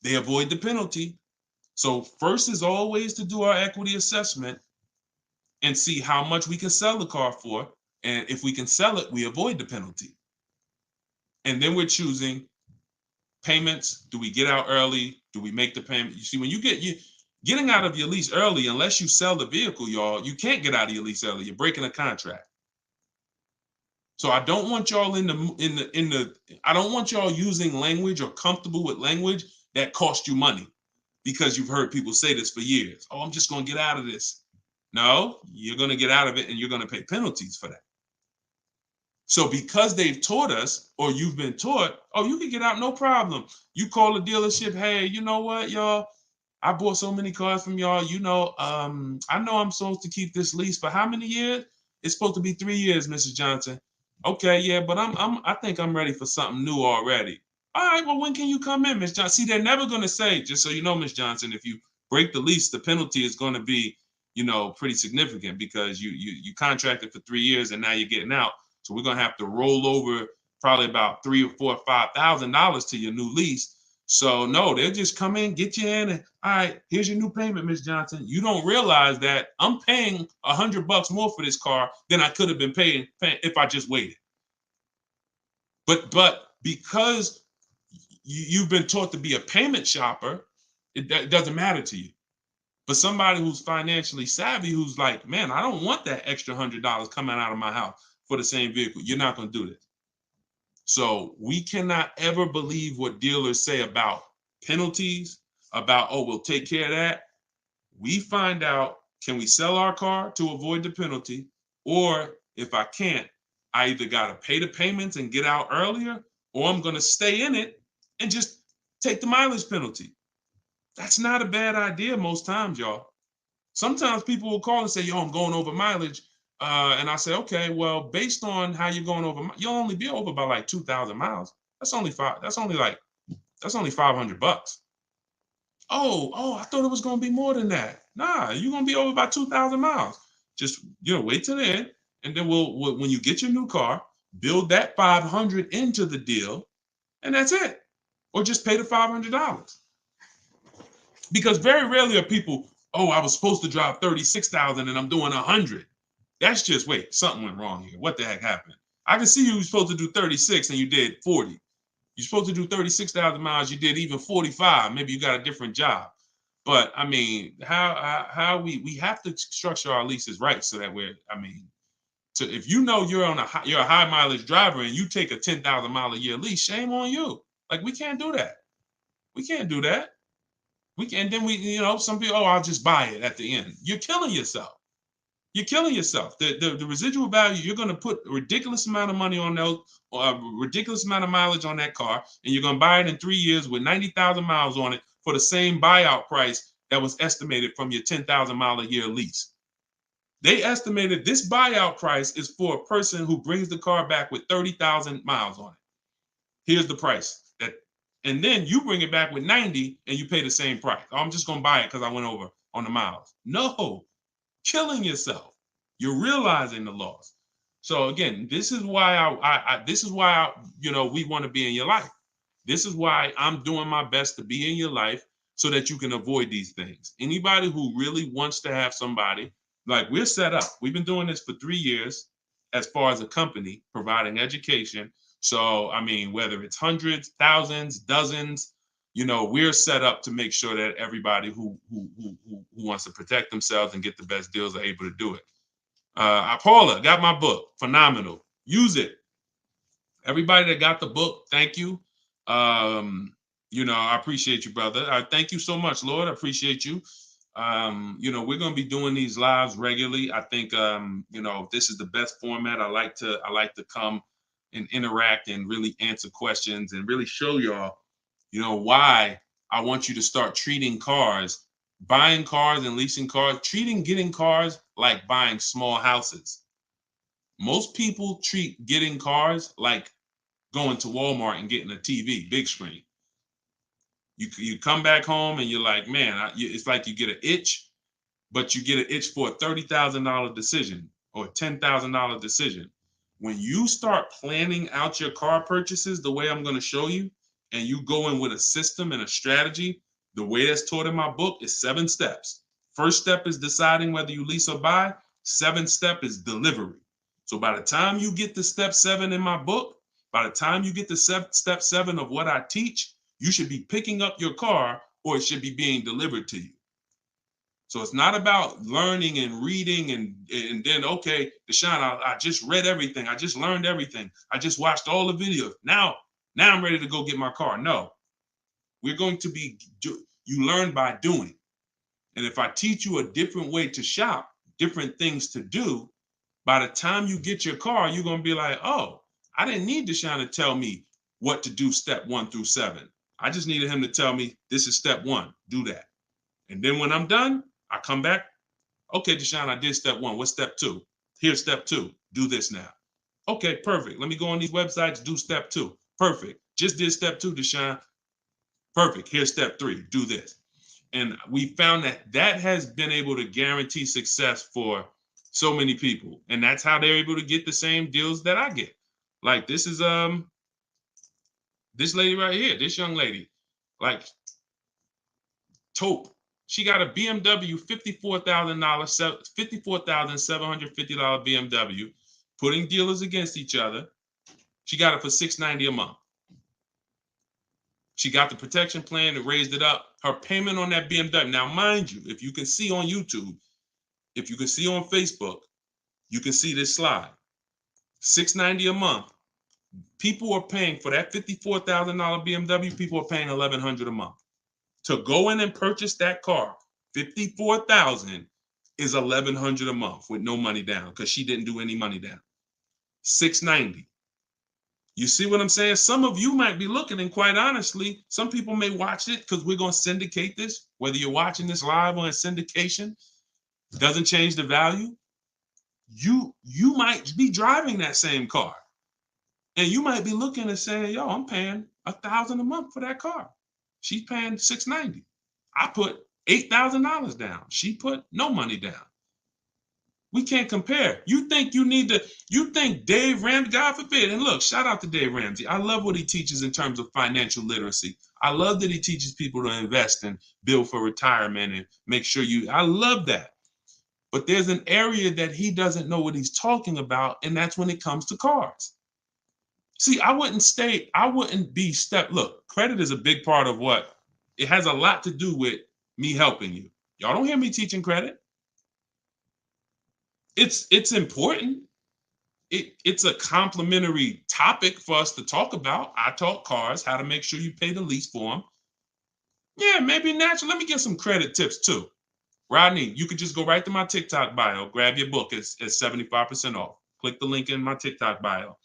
they avoid the penalty. So first is always to do our equity assessment and see how much we can sell the car for. And if we can sell it, we avoid the penalty. And then we're choosing payments. Do we get out early? Do we make the payment? You see, when getting out of your lease early, unless you sell the vehicle, y'all, you can't get out of your lease early. You're breaking a contract. So I don't want y'all I don't want y'all using language or comfortable with language that cost you money, because you've heard people say this for years. Oh, I'm just going to get out of this. No, you're going to get out of it and you're going to pay penalties for that. So because they've taught us, or you've been taught, oh, you can get out, no problem. You call the dealership, hey, you know what, y'all? I bought so many cars from y'all. I know I'm supposed to keep this lease for how many years? It's supposed to be 3 years, Mrs. Johnson. Okay, yeah, but I think I'm ready for something new already. All right, well, when can you come in, Miss Johnson? See, they're never going to say, just so you know, Miss Johnson, if you break the lease, the penalty is going to be, pretty significant, because you contracted for 3 years and now you're getting out. So we're going to have to roll over probably about $3,000 or $4,000 or $5,000 to your new lease. So no, they'll just come in, get you in, and all right, here's your new payment, Miss Johnson. You don't realize that I'm paying $100 more for this car than I could have been paying if I just waited. But because you've been taught to be a payment shopper, it doesn't matter to you. But somebody who's financially savvy, who's like, man, I don't want that extra $100 coming out of my house for the same vehicle. You're not going to do this. So we cannot ever believe what dealers say about penalties, about, oh, we'll take care of that. We find out, can we sell our car to avoid the penalty? Or if I can't, I either got to pay the payments and get out earlier, or I'm going to stay in it and just take the mileage penalty. That's not a bad idea most times, y'all. Sometimes people will call and say, yo, I'm going over mileage. And I say, okay, well, based on how you're going over, you'll only be over by like 2,000 miles. That's only $500. Oh, I thought it was going to be more than that. Nah, you're going to be over by 2,000 miles. Just, wait till the end. And then when you get your new car, build that 500 into the deal, and that's it. Or just pay the $500. Because very rarely are people, oh, I was supposed to drive 36,000 and I'm doing 100. That's just, wait, something went wrong here. What the heck happened? I can see you were supposed to do 36 and you did 40. You're supposed to do 36,000 miles, you did even 45. Maybe you got a different job. But I mean, how we have to structure our leases right, so that if you know you're a high mileage driver and you take a 10,000 mile a year lease, shame on you. Like, we can't do that. We can't do that. We can, and then some people, oh, I'll just buy it at the end. You're killing yourself. You're killing yourself. The residual value, you're going to put a ridiculous amount of money on those, or a ridiculous amount of mileage on that car, and you're going to buy it in 3 years with 90,000 miles on it for the same buyout price that was estimated from your 10,000 mile a year lease. They estimated this buyout price is for a person who brings the car back with 30,000 miles on it. Here's the price. And then you bring it back with 90 and you pay the same price. Oh, I'm just going to buy it because I went over on the miles. No, killing yourself. You're realizing the loss. So again, this is why we want to be in your life. This is why I'm doing my best to be in your life so that you can avoid these things. Anybody who really wants to have somebody, like we're set up. We've been doing this for 3 years as far as a company, providing education. So, I mean, whether it's hundreds, thousands, dozens, we're set up to make sure that everybody who wants to protect themselves and get the best deals are able to do it. Paula, got my book. Phenomenal. Use it. Everybody that got the book, thank you. I appreciate you, brother. I thank you so much, Lord. I appreciate you. We're going to be doing these lives regularly. I think, this is the best format. I like to come and interact and really answer questions and really show y'all, why I want you to start treating cars, buying cars and leasing cars, getting cars like buying small houses. Most people treat getting cars like going to Walmart and getting a TV, big screen. You come back home and you're like, man, it's like you get an itch, but you get an itch for a $30,000 decision or a $10,000 decision. When you start planning out your car purchases the way I'm going to show you, and you go in with a system and a strategy, the way that's taught in my book is 7 steps. First step is deciding whether you lease or buy. 7th step is delivery. So by the time you get to step 7 in my book, by the time you get to step 7 of what I teach, you should be picking up your car or it should be being delivered to you. So it's not about learning and reading and then, okay, Deshone, I just read everything. I just learned everything. I just watched all the videos. Now I'm ready to go get my car. No, we're going to you learn by doing. And if I teach you a different way to shop, different things to do, by the time you get your car, you're going to be like, oh, I didn't need Deshone to tell me what to do step 1 through 7. I just needed him to tell me this is step 1, do that. And then when I'm done, I come back. Okay, Deshone, I did step 1. What's step 2? Here's step 2. Do this now. Okay, perfect. Let me go on these websites, do step 2. Perfect. Just did step 2, Deshone. Perfect. Here's step 3. Do this. And we found that has been able to guarantee success for so many people. And that's how they're able to get the same deals that I get. Like this is this lady right here, this young lady, like Taupe. She got a BMW $54,750 BMW, putting dealers against each other. She got it for $690 a month. She got the protection plan and raised it up. Her payment on that BMW. Now, mind you, if you can see on YouTube, if you can see on Facebook, you can see this slide. $690 a month. People are paying for that $54,000 BMW. People are paying $1,100 a month. To go in and purchase that car, $54,000 is $1,100 a month with no money down because she didn't do any money down. $690. You see what I'm saying? Some of you might be looking, and quite honestly, some people may watch it because we're going to syndicate this. Whether you're watching this live or in syndication, doesn't change the value. You might be driving that same car, and you might be looking and saying, "Yo, I'm paying $1,000 a month for that car. She's paying $690. I put $8,000 down. She put no money down. We can't compare. You think Dave Ramsey, God forbid, and look, shout out to Dave Ramsey. I love what he teaches in terms of financial literacy. I love that he teaches people to invest and build for retirement and make sure I love that. But there's an area that he doesn't know what he's talking about, and that's when it comes to cars. See, look, credit is a big part of it has a lot to do with me helping you. Y'all don't hear me teaching credit. It's important. It's a complimentary topic for us to talk about. I talk cars, how to make sure you pay the lease for them. Yeah, maybe naturally. Let me get some credit tips too. Rodney, you could just go right to my TikTok bio, grab your book. It's 75% off. Click the link in my TikTok bio.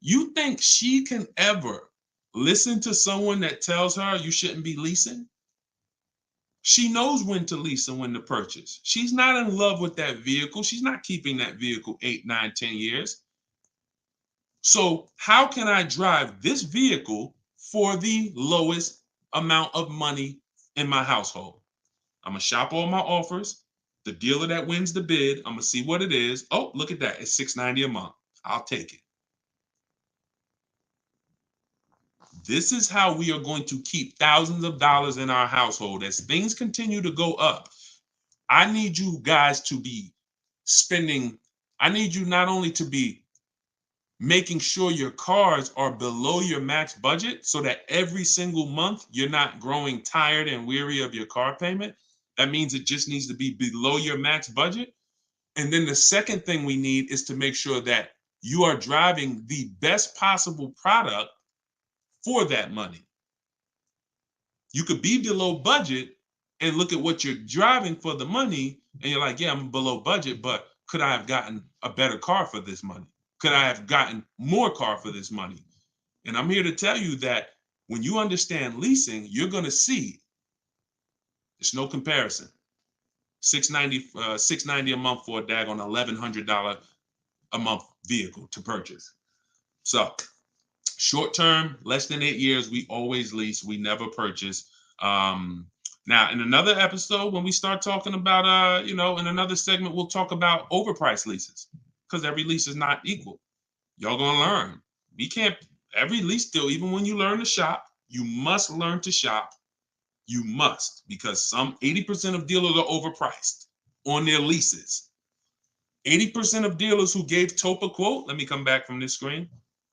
You think she can ever listen to someone that tells her you shouldn't be leasing? She knows when to lease and when to purchase. She's not in love with that vehicle. She's not keeping that vehicle 8, 9, 10 years. So how can I drive this vehicle for the lowest amount of money in my household? I'm gonna shop all my offers. The dealer that wins the bid, I'm gonna see what it is. Oh, look at that. It's $690 a month. I'll take it. This is how we are going to keep thousands of dollars in our household. As things continue to go up, I need you guys to be spending, I need you not only to be making sure your cars are below your max budget so that every single month you're not growing tired and weary of your car payment. That means it just needs to be below your max budget. And then the second thing we need is to make sure that you are driving the best possible product for that money. You could be below budget and look at what you're driving for the money, and you're like, yeah, I'm below budget, but could I have gotten a better car for this money? Could I have gotten more car for this money? And I'm here to tell you that when you understand leasing, you're going to see there's no comparison. $690 a month for a daggone $1,100 a month vehicle to purchase. So short term, less than 8 years, we always lease. We never purchase. Now, in another episode, when we start talking about, in another segment, we'll talk about overpriced leases because every lease is not equal. Y'all gonna learn. We can't, every lease deal, even when you learn to shop, you must learn to shop. You must, because some 80% of dealers are overpriced on their leases. 80% of dealers who gave Tope a quote, let me come back from this screen.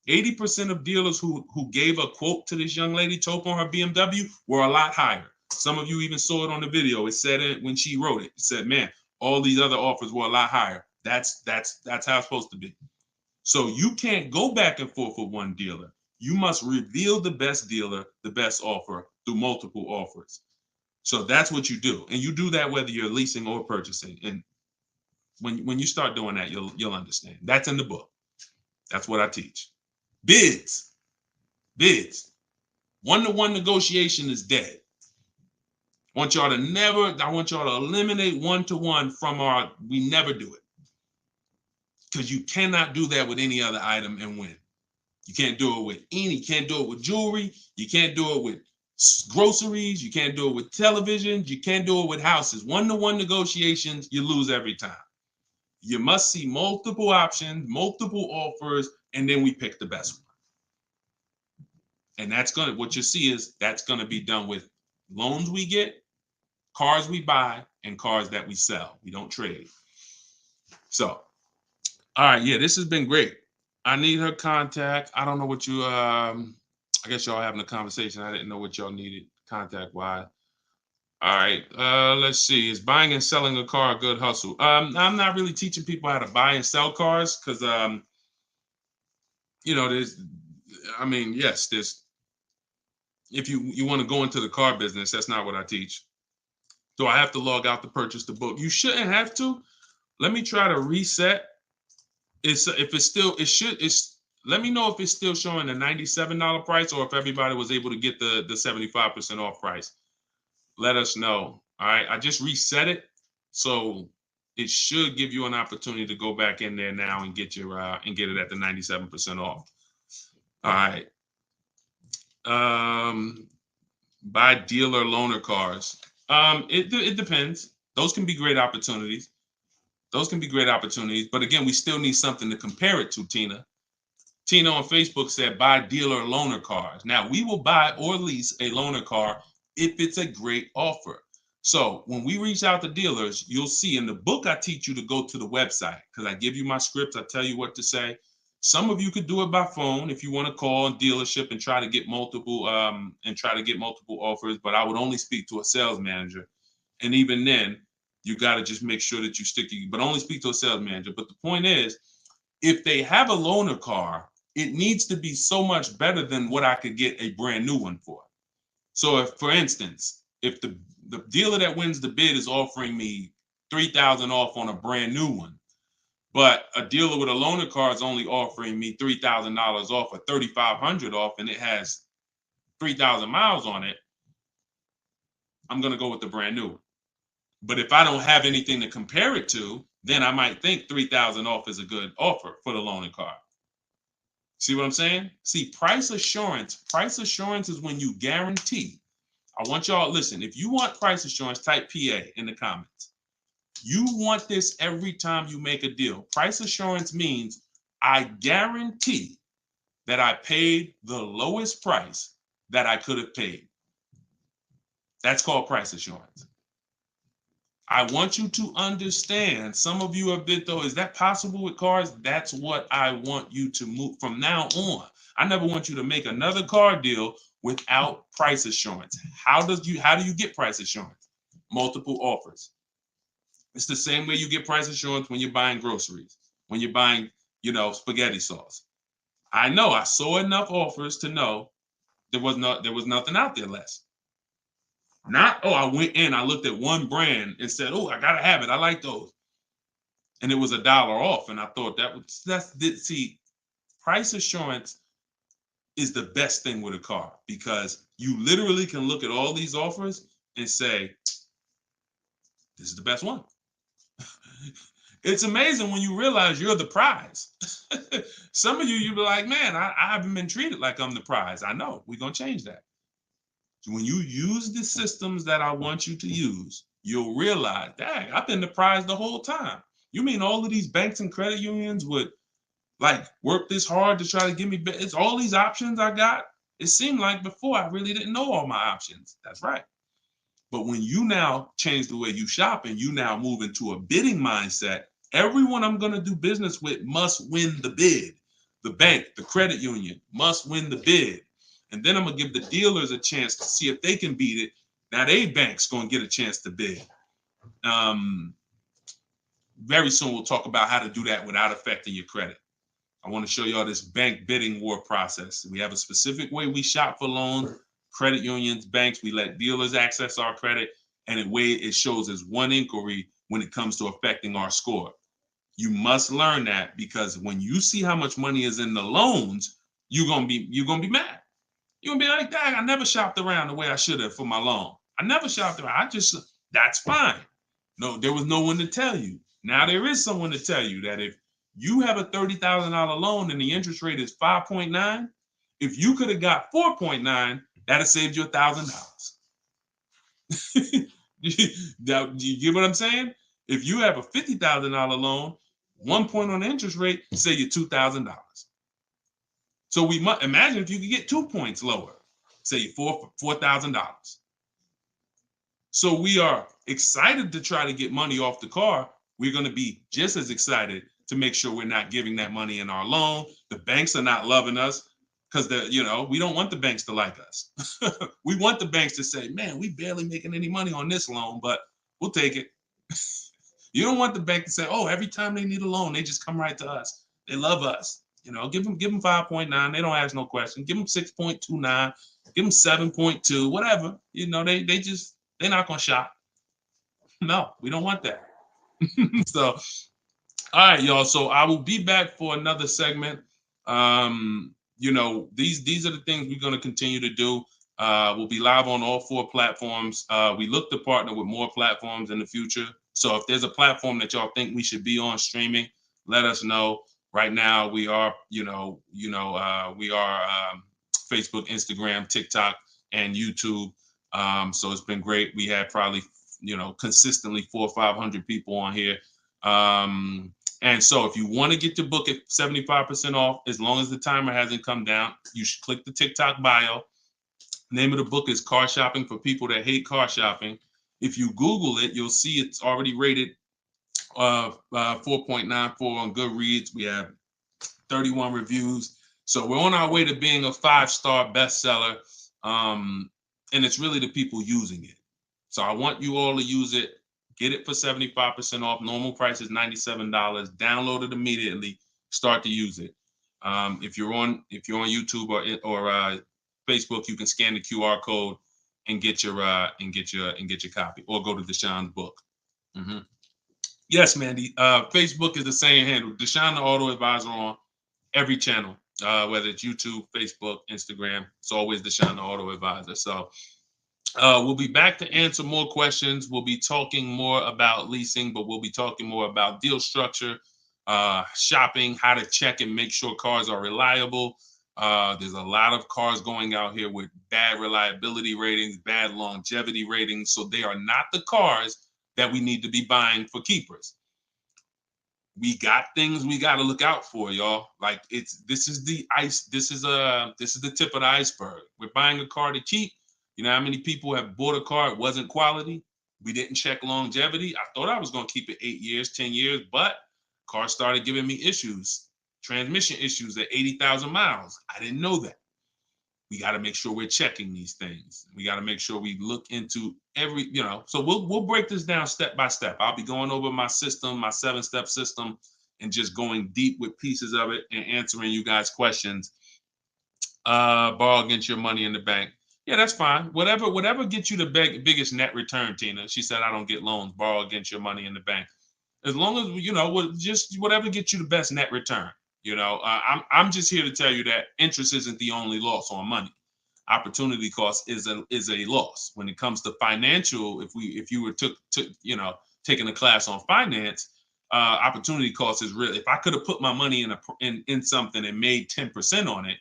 80% of dealers who gave a quote to this young lady, Tope, on her BMW, were a lot higher. Some of you even saw it on the video. It said it when she wrote it. It said, man, all these other offers were a lot higher. That's how it's supposed to be. So you can't go back and forth with one dealer. You must reveal the best dealer, the best offer through multiple offers. So that's what you do. And you do that whether you're leasing or purchasing. And when you start doing that, you'll understand. That's in the book. That's what I teach. Bids. One-to-one negotiation is dead. I want y'all to eliminate one-to-one from we never do it. Because you cannot do that with any other item and win. You can't do it with jewelry. You can't do it with groceries. You can't do it with televisions. You can't do it with houses. One-to-one negotiations, you lose every time. You must see multiple options, multiple offers, and then we pick the best one. And what you see is that's gonna be done with loans we get, cars we buy, and cars that we sell. We don't trade. So, all right, yeah, this has been great. I need her contact. I don't know what you, I guess y'all having a conversation. I didn't know what y'all needed contact-wise. All right, let's see. Is buying and selling a car a good hustle? I'm not really teaching people how to buy and sell cars because, if you want to go into the car business, that's not what I teach. Do I have to log out to purchase the book? You shouldn't have to. Let me try to reset. Let me know if it's still showing a $97 price or if everybody was able to get the 75% off price. Let us know. All right, I just reset it, so it should give you an opportunity to go back in there now and get it at the 97% off. All right. Buy dealer loaner cars. It depends. Those can be great opportunities. But again, we still need something to compare it to, Tina. Tina on Facebook said, buy dealer loaner cars. Now, we will buy or lease a loaner car if it's a great offer. So when we reach out to dealers, you'll see in the book, I teach you to go to the website because I give you my scripts. I tell you what to say. Some of you could do it by phone if you want to call a dealership and try to get multiple offers, but I would only speak to a sales manager. And even then, you got to just make sure that you but only speak to a sales manager. But the point is, if they have a loaner car, it needs to be so much better than what I could get a brand new one for. So if, for instance, if the dealer that wins the bid is offering me $3,000 off on a brand new one, but a dealer with a loaner car is only offering me $3,000 off or $3,500 off, and it has 3,000 miles on it, I'm going to go with the brand new. But if I don't have anything to compare it to, then I might think 3,000 off is a good offer for the loaner car. See what I'm saying? See, price assurance is when you guarantee. I want y'all, listen, if you want price assurance, type PA in the comments. You want this every time you make a deal. Price assurance means I guarantee that I paid the lowest price that I could have paid. That's called price assurance. I want you to understand, some of you have been, though, is that possible with cars? That's what I want you to move from now on. I never want you to make another car deal without price assurance. How do you get price assurance? Multiple offers. It's the same way you get price assurance when you're buying groceries, when you're buying, spaghetti sauce. I saw enough offers to know there was nothing out there less. Not, I went in, I looked at one brand and said, I gotta have it. I like those. And it was $1 off. And I thought see, price assurance is the best thing with a car, because you literally can look at all these offers and say, this is the best one. It's amazing when you realize you're the prize. Some of you be like, man, I haven't been treated like I'm the prize. I know, we're gonna change that. When you use the systems that I want you to use, you'll realize, dang, I've been the prize the whole time. You mean all of these banks and credit unions would work this hard to try to give me, it's all these options I got? It seemed like before I really didn't know all my options. That's right. But when you now change the way you shop and you now move into a bidding mindset, everyone I'm going to do business with must win the bid. The bank, the credit union must win the bid. And then I'm going to give the dealers a chance to see if they can beat it. Now they bank's going to get a chance to bid. Very soon we'll talk about how to do that without affecting your credit. I want to show y'all this bank bidding war process. We have a specific way we shop for loans, credit unions, banks. We let dealers access our credit, and the way it shows as one inquiry when it comes to affecting our score. You must learn that, because when you see how much money is in the loans, you're gonna be mad. You're gonna be like, dang, I never shopped around the way I should have for my loan. I never shopped around. That's fine. No, there was no one to tell you. Now there is someone to tell you that if you have a $30,000 loan and the interest rate is 5.9, if you could have got 4.9, that'd have saved you $1,000. You get what I'm saying? If you have a $50,000 loan, 1 point on the interest rate, save you $2,000. So we must imagine if you could get 2 points lower, say $4,000. So we are excited to try to get money off the car. We're going to be just as excited to make sure we're not giving that money in our loan. The banks are not loving us because we don't want the banks to like us. We want the banks to say, man, we barely making any money on this loan, but we'll take it. You don't want the bank to say, oh, every time they need a loan, they just come right to us. They love us. Give them 5.9. They don't ask no question. Give them 6.29. Give them 7.2. Whatever. They're not gonna shop. No, we don't want that. So, all right, y'all. So I will be back for another segment. These are the things we're gonna continue to do. We'll be live on all 4 platforms. We look to partner with more platforms in the future. So if there's a platform that y'all think we should be on streaming, let us know. Right now, we are, Facebook, Instagram, TikTok, and YouTube. So it's been great. We had probably, consistently 400 or 500 people on here. And so if you want to get your book at 75% off, as long as the timer hasn't come down, you should click the TikTok bio. Name of the book is Car Shopping for People That Hate Car Shopping. If you Google it, you'll see it's already rated 4.94 on Goodreads. We have 31 reviews. So we're on our way to being a 5-star bestseller. And it's really the people using it. So I want you all to use it. Get it for 75% off. Normal price is $97. Download it immediately. Start to use it. If you're on YouTube or Facebook, you can scan the QR code and get your copy, or go to Deshone's book. Mm-hmm. Yes, Mandy. Facebook is the same handle, Deshone the Auto Advisor, on every channel, whether it's YouTube, Facebook, Instagram. It's always Deshone the Auto Advisor. So we'll be back to answer more questions. We'll be talking more about leasing, but we'll be talking more about deal structure, shopping, how to check and make sure cars are reliable. There's a lot of cars going out here with bad reliability ratings, bad longevity ratings. So they are not the cars that we need to be buying for keepers. We got things we got to look out for, y'all. Like, this is the tip of the iceberg. We're buying a car to keep. You know how many people have bought a car, it wasn't quality, we didn't check longevity. I thought I was going to keep it 8 years, 10 years, but car started giving me issues, transmission issues at 80,000 miles. I didn't know that. We got to make sure we're checking these things. We got to make sure we look into every, so we'll break this down step by step. I'll be going over my system, my 7-step system, and just going deep with pieces of it and answering you guys' questions. Borrow against your money in the bank. Yeah, that's fine. Whatever gets you the biggest net return, Tina. She said, I don't get loans. Borrow against your money in the bank. As long as, just whatever gets you the best net return. I'm just here to tell you that interest isn't the only loss on money. Opportunity cost is a loss when it comes to financial. If you were taking a class on finance, opportunity cost is real. If I could have put my money in something and made 10% on it,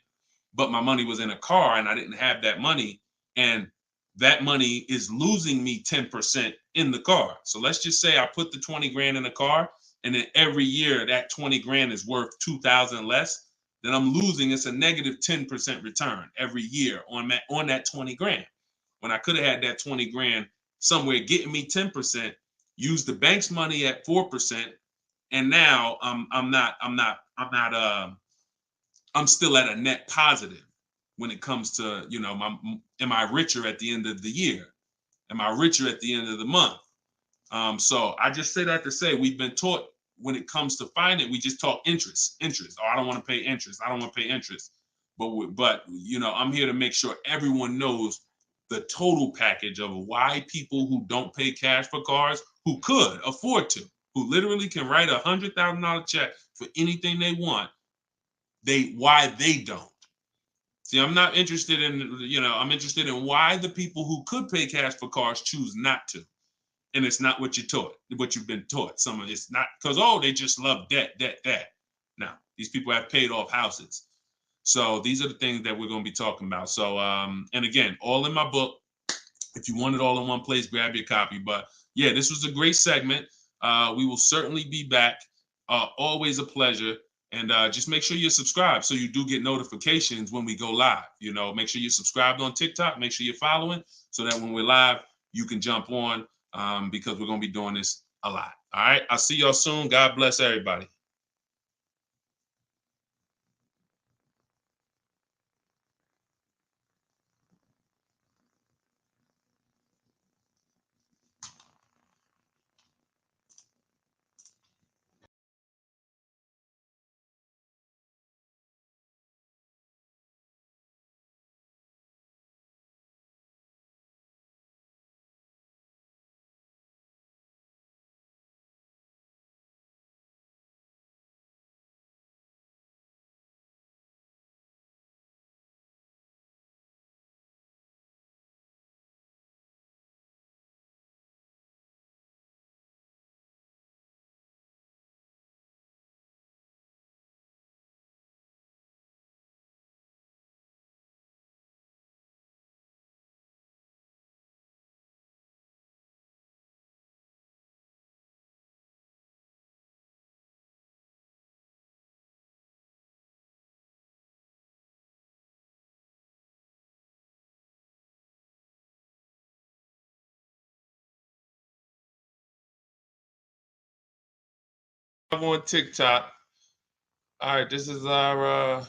but my money was in a car and I didn't have that money, and that money is losing me 10% in the car. So let's just say I put the 20 grand in the car, and then every year that 20 grand is worth 2,000 less, then I'm losing. It's a negative 10% return every year on that 20 grand. When I could have had that 20 grand somewhere getting me 10%, use the bank's money at 4%, and now I'm still at a net positive when it comes to, am I richer at the end of the year? Am I richer at the end of the month? So I just say that to say we've been taught when it comes to finance, we just talk interest. Oh, I don't want to pay interest. I don't want to pay interest. But I'm here to make sure everyone knows the total package of why people who don't pay cash for cars, who could afford to, who literally can write $100,000 check for anything they want, why they don't. See, I'm not interested in, I'm interested in why the people who could pay cash for cars choose not to. And it's not what you've been taught. Some of it's not because, they just love debt. Now, these people have paid off houses. So these are the things that we're going to be talking about. So, and again, all in my book. If you want it all in one place, grab your copy. But yeah, this was a great segment. We will certainly be back. Always a pleasure. And just make sure you're subscribed so you do get notifications when we go live. Make sure you're subscribed on TikTok. Make sure you're following so that when we're live, you can jump on because we're going to be doing this a lot. All right. I'll see y'all soon. God bless everybody. I'm on TikTok. All right. This is our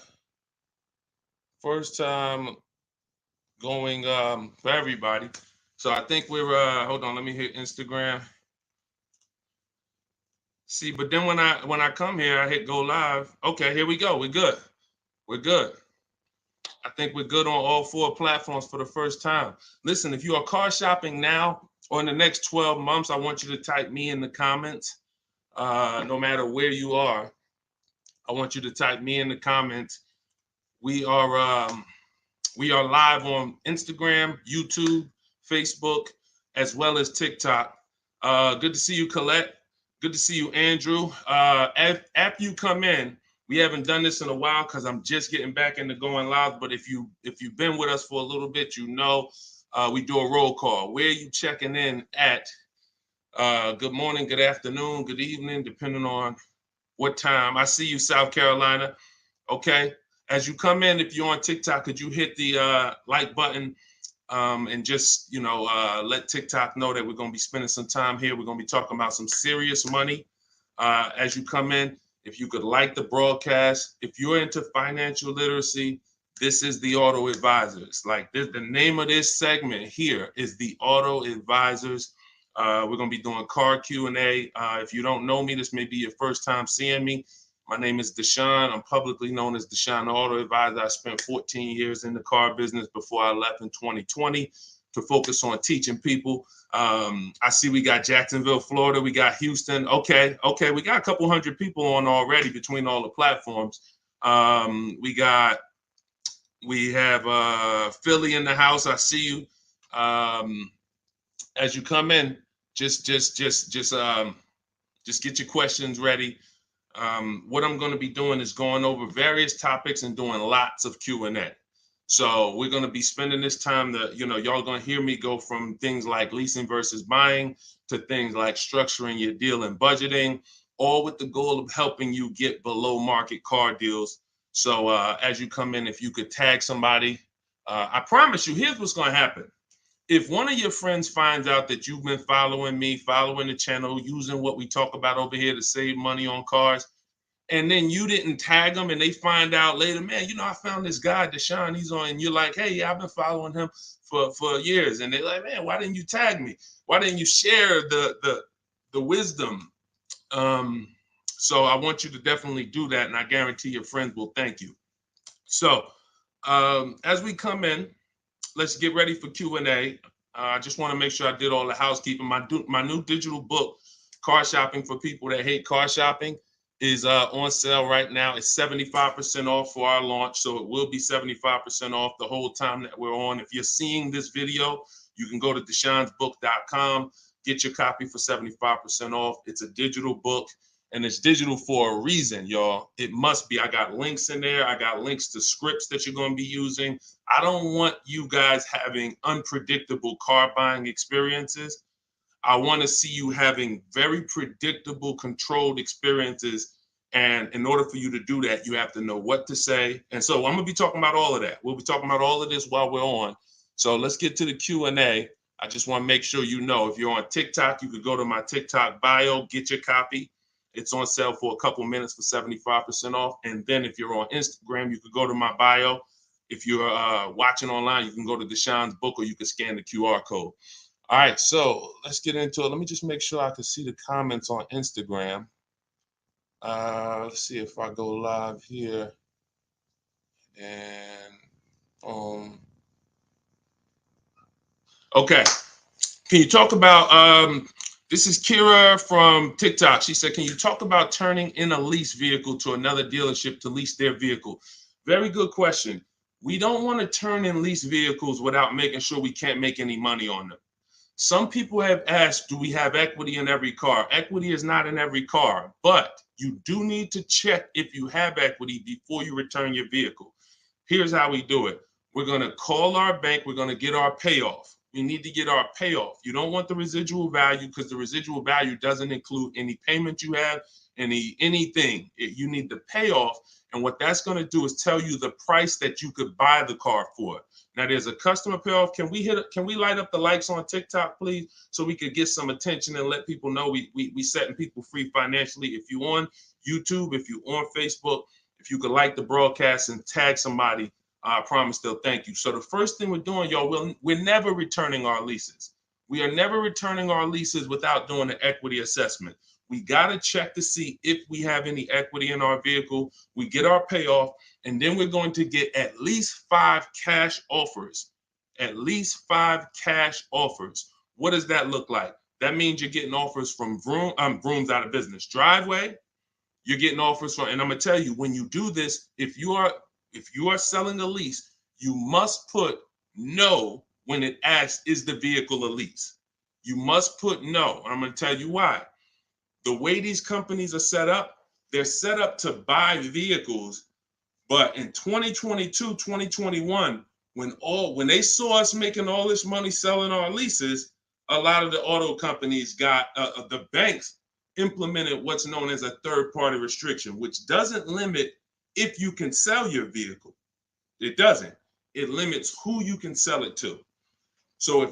first time going for everybody. So I think we're hold on, let me hit Instagram. See, but then when I come here, I hit go live. Okay, here we go. We're good. We're good. I think we're good on all 4 platforms for the first time. Listen, if you are car shopping now or in the next 12 months, I want you to type me in the comments. No matter where you are, I want you to type me in the comments. We are live on Instagram, YouTube, Facebook, as well as TikTok. Good to see you, Colette. Good to see you, Andrew. After you come in, we haven't done this in a while because I'm just getting back into going live. But if you've been with us for a little bit, you know we do a roll call. Where are you checking in at? Good morning, good afternoon, good evening, depending on what time. I see you, South Carolina. Okay. As you come in, if you're on TikTok, could you hit the like button and just, let TikTok know that we're going to be spending some time here. We're going to be talking about some serious money as you come in. If you could like the broadcast, if you're into financial literacy, this is the Auto Advisors. Like this, the name of this segment here is the Auto Advisors. We're going to be doing car Q&A. If you don't know me, this may be your first time seeing me. My name is Deshone. I'm publicly known as Deshone the Auto Advisor. I spent 14 years in the car business before I left in 2020 to focus on teaching people. I see we got Jacksonville, Florida. We got Houston. Okay. We got a couple hundred people on already between all the platforms. We have Philly in the house. I see you. As you come in, just get your questions ready. What I'm going to be doing is going over various topics and doing lots of Q&A. So we're going to be spending this time that, y'all going to hear me go from things like leasing versus buying to things like structuring your deal and budgeting, all with the goal of helping you get below market car deals. So as you come in, if you could tag somebody, I promise you, here's what's going to happen. If one of your friends finds out that you've been following me, following the channel, using what we talk about over here to save money on cars, and then you didn't tag them and they find out later, man, I found this guy, Deshone, he's on, and you're like, hey, yeah, I've been following him for years. And they're like, man, why didn't you tag me? Why didn't you share the wisdom? So I want you to definitely do that. And I guarantee your friends will thank you. So as we come in, let's get ready for Q&A. I just want to make sure I did all the housekeeping. My new digital book, Car Shopping for People That Hate Car Shopping, is on sale right now. It's 75% off for our launch, so it will be 75% off the whole time that we're on. If you're seeing this video, you can go to deshonsbook.com, get your copy for 75% off. It's a digital book, and it's digital for a reason, y'all. It must be. I got links in there. I got links to scripts that you're going to be using. I don't want you guys having unpredictable car buying experiences. I want to see you having very predictable, controlled experiences. And in order for you to do that, you have to know what to say. And so I'm going to be talking about all of that. We'll be talking about all of this while we're on. So let's get to the Q&A. I just want to make sure you know, if you're on TikTok, you could go to my TikTok bio, get your copy. It's on sale for a couple minutes for 75% off. And then if you're on Instagram, you could go to my bio. If you're watching online, you can go to Deshone's book, or you can scan the QR code. All right, so let's get into it. Let me just make sure I can see the comments on Instagram. Let's see if I go live here. And okay. Can you talk about, this is Kira from TikTok. She said, can you talk about turning in a lease vehicle to another dealership to lease their vehicle? Very good question. We don't want to turn in lease vehicles without making sure we can't make any money on them. Some people have asked, do we have equity in every car? Equity is not in every car, but you do need to check if you have equity before you return your vehicle. Here's how we do it. We're going to call our bank. We're going to get our payoff. We need to get our payoff. You don't want the residual value, because the residual value doesn't include any payment you have, anything. You need the payoff. And what that's going to do is tell you the price that you could buy the car for. Now, there's a customer payoff. Can we light up the likes on TikTok, please, so we could get some attention and let people know we setting people free financially. If you're on YouTube, if you're on Facebook, if you could like the broadcast and tag somebody, I promise they'll thank you. So the first thing we're doing, y'all, we're never returning our leases. We are never returning our leases without doing an equity assessment. We got to check to see if we have any equity in our vehicle. We get our payoff. And then we're going to get at least 5 cash offers. At least 5 cash offers. What does that look like? That means you're getting offers from Vroom's out of business. Driveway, you're getting offers from, and I'm gonna tell you, when you do this, if you are selling a lease, you must put no when it asks, is the vehicle a lease? You must put no. I'm gonna tell you why. The way these companies are set up, they're set up to buy vehicles. But in 2022, 2021, when they saw us making all this money selling our leases, a lot of the auto companies got the banks implemented what's known as a third-party restriction, which doesn't limit if you can sell your vehicle. It doesn't. It limits who you can sell it to. So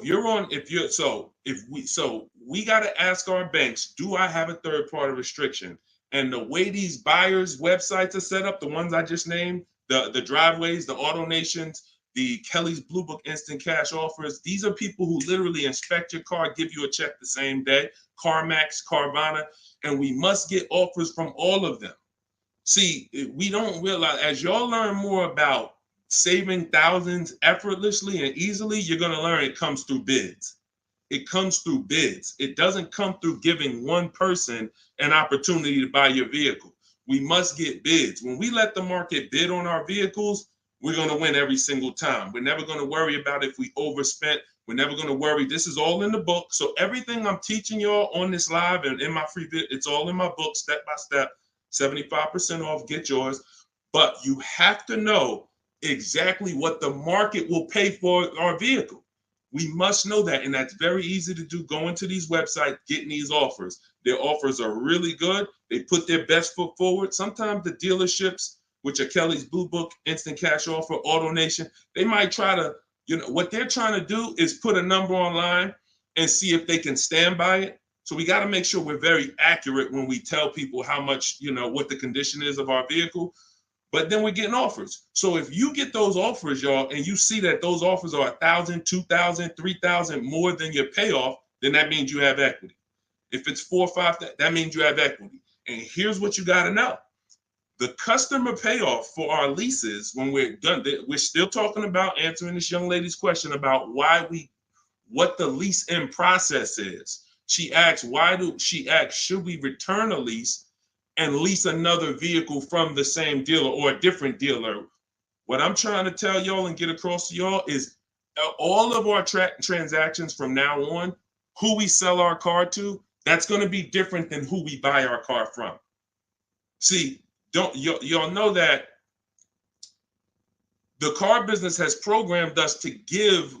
we got to ask our banks, do I have a third-party restriction? And the way these buyers' websites are set up, the ones I just named, the Driveways, the AutoNations, the Kelly's Blue Book Instant Cash Offers, these are people who literally inspect your car, give you a check the same day, CarMax, Carvana, and we must get offers from all of them. See, we don't realize, as y'all learn more about saving thousands effortlessly and easily, you're going to learn it comes through bids. It comes through bids. It doesn't come through giving one person an opportunity to buy your vehicle. We must get bids. When we let the market bid on our vehicles, we're going to win every single time. We're never going to worry about if we overspent. We're never going to worry. This is all in the book. So everything I'm teaching y'all on this live and in my free vid, it's all in my book, step by step, 75% off, get yours. But you have to know exactly what the market will pay for our vehicle. We must know that, and that's very easy to do. Going to these websites, getting these offers. Their offers are really good. They put their best foot forward. Sometimes the dealerships, which are Kelly's Blue Book, Instant Cash Offer, AutoNation, they might try to, what they're trying to do is put a number online and see if they can stand by it. So we got to make sure we're very accurate when we tell people how much, what the condition is of our vehicle. But then we're getting offers. So if you get those offers, y'all, and you see that those offers are $1,000, $2,000, $3,000 more than your payoff, then that means you have equity. If it's $4,000 or $5,000, that means you have equity. And here's what you got to know. The customer payoff for our leases, when we're done, we're still talking about answering this young lady's question about what the lease in process is. She asks, should we return a lease and lease another vehicle from the same dealer or a different dealer? What I'm trying to tell y'all and get across to y'all is all of our transactions from now on, who we sell our car to, that's going to be different than who we buy our car from. See, y'all know that the car business has programmed us to give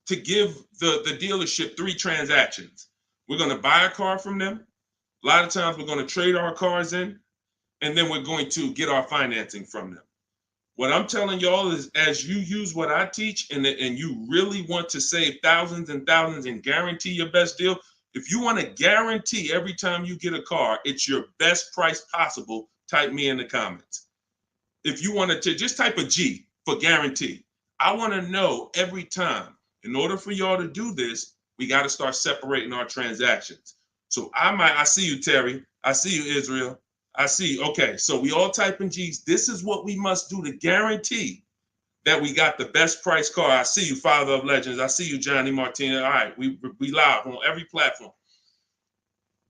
the dealership 3 transactions. We're going to buy a car from them. A lot of times we're going to trade our cars in, and then we're going to get our financing from them. What I'm telling y'all is, as you use what I teach and you really want to save thousands and thousands and guarantee your best deal, if you want to guarantee every time you get a car, it's your best price possible, type me in the comments. If you want to just type a G for guarantee. I want to know every time. In order for y'all to do this, we got to start separating our transactions. So I see you, Terry. I see you, Israel. I see you. Okay, so we all type in G's. This is what we must do to guarantee that we got the best price car. I see you, Father of Legends. I see you, Johnny Martinez. All right, we live on every platform.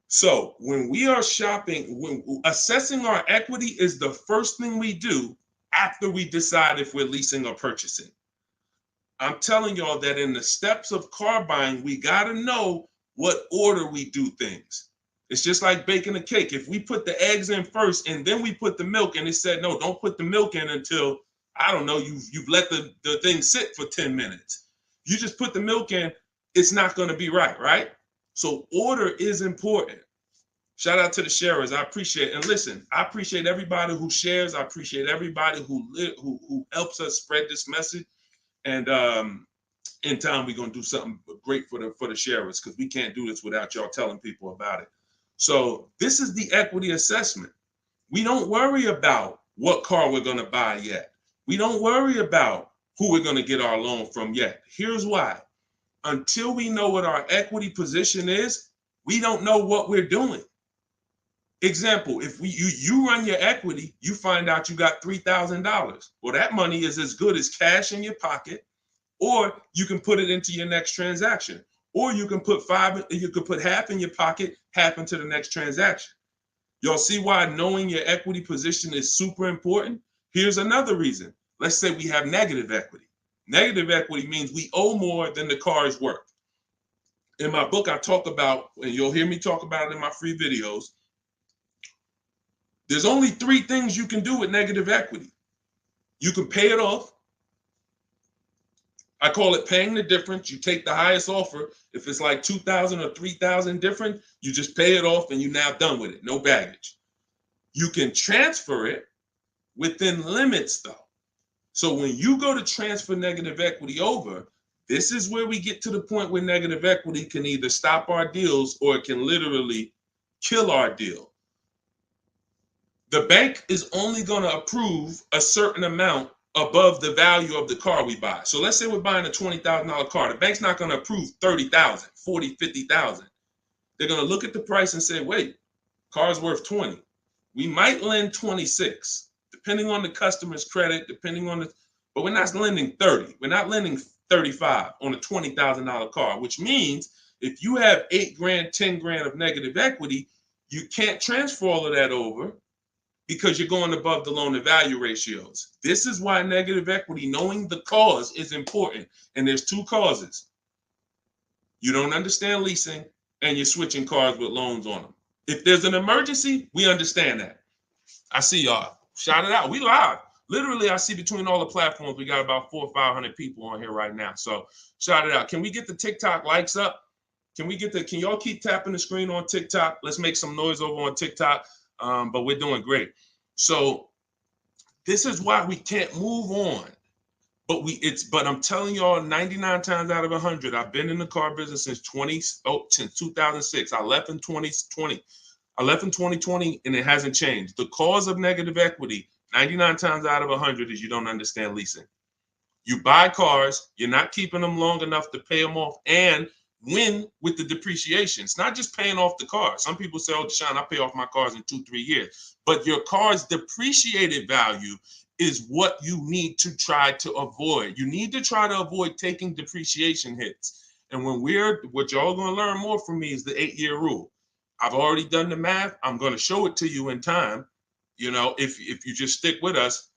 So when we are shopping, when assessing our equity is the first thing we do after we decide if we're leasing or purchasing. I'm telling y'all that in the steps of car buying, we got to know what order we do things. It's just like baking a cake. If we put the eggs in first and then we put the milk, and it said, no, don't put the milk in until, I don't know, you've let the thing sit for 10 minutes. You just put the milk in, it's not going to be right? So order is important. Shout out to the sharers. I appreciate it. And listen, I appreciate everybody who shares. I appreciate everybody who helps us spread this message. And in time, we're going to do something great for the sharers, because we can't do this without y'all telling people about it. So this is the equity assessment. We don't worry about what car we're going to buy yet. We don't worry about who we're going to get our loan from yet. Here's why. Until we know what our equity position is, we don't know what we're doing. Example, if you run your equity, you find out you got $3,000. Well, that money is as good as cash in your pocket, or you can put it into your next transaction, or you can put half in your pocket, half into the next transaction. Y'all see why knowing your equity position is super important? Here's another reason. Let's say we have negative equity. Negative equity means we owe more than the car is worth. In my book, I talk about, and you'll hear me talk about it in my free videos, there's only 3 things you can do with negative equity. You can pay it off. I call it paying the difference. You take the highest offer. If it's like 2,000 or 3,000 different, you just pay it off and you're now done with it. No baggage. You can transfer it within limits though. So when you go to transfer negative equity over, this is where we get to the point where negative equity can either stop our deals or it can literally kill our deal. The bank is only going to approve a certain amount above the value of the car we buy. So let's say we're buying a $20,000 car. The bank's not going to approve 30,000, 40, 50,000. They're going to look at the price and say, wait, car's worth 20. We might lend 26, depending on the customer's credit, but we're not lending 30. We're not lending 35 on a $20,000 car, which means if you have 8 grand, 10 grand of negative equity, you can't transfer all of that over because you're going above the loan to value ratios. This is why negative equity, knowing the cause, is important. And there's 2 causes. You don't understand leasing and you're switching cars with loans on them. If there's an emergency, we understand that. I see y'all. Shout it out. We live. Literally, I see between all the platforms, we got about 400 or 500 people on here right now. So shout it out. Can we get the TikTok likes up? Can y'all keep tapping the screen on TikTok? Let's make some noise over on TikTok. But we're doing great. So this is why we can't move on. But I'm telling y'all, 99 times out of 100, I've been in the car business since 2006. I left in 2020. I left in 2020 and it hasn't changed. The cause of negative equity, 99 times out of 100, is you don't understand leasing. You buy cars, you're not keeping them long enough to pay them off and win with the depreciation. It's not just paying off the car. Some people say, oh, Deshone, I pay off my cars in 2-3 years. But your car's depreciated value is what you need to try to avoid. You need to try to avoid taking depreciation hits. And what y'all going to learn more from me is the 8-year rule. I've already done the math. I'm going to show it to you in time, if you just stick with us.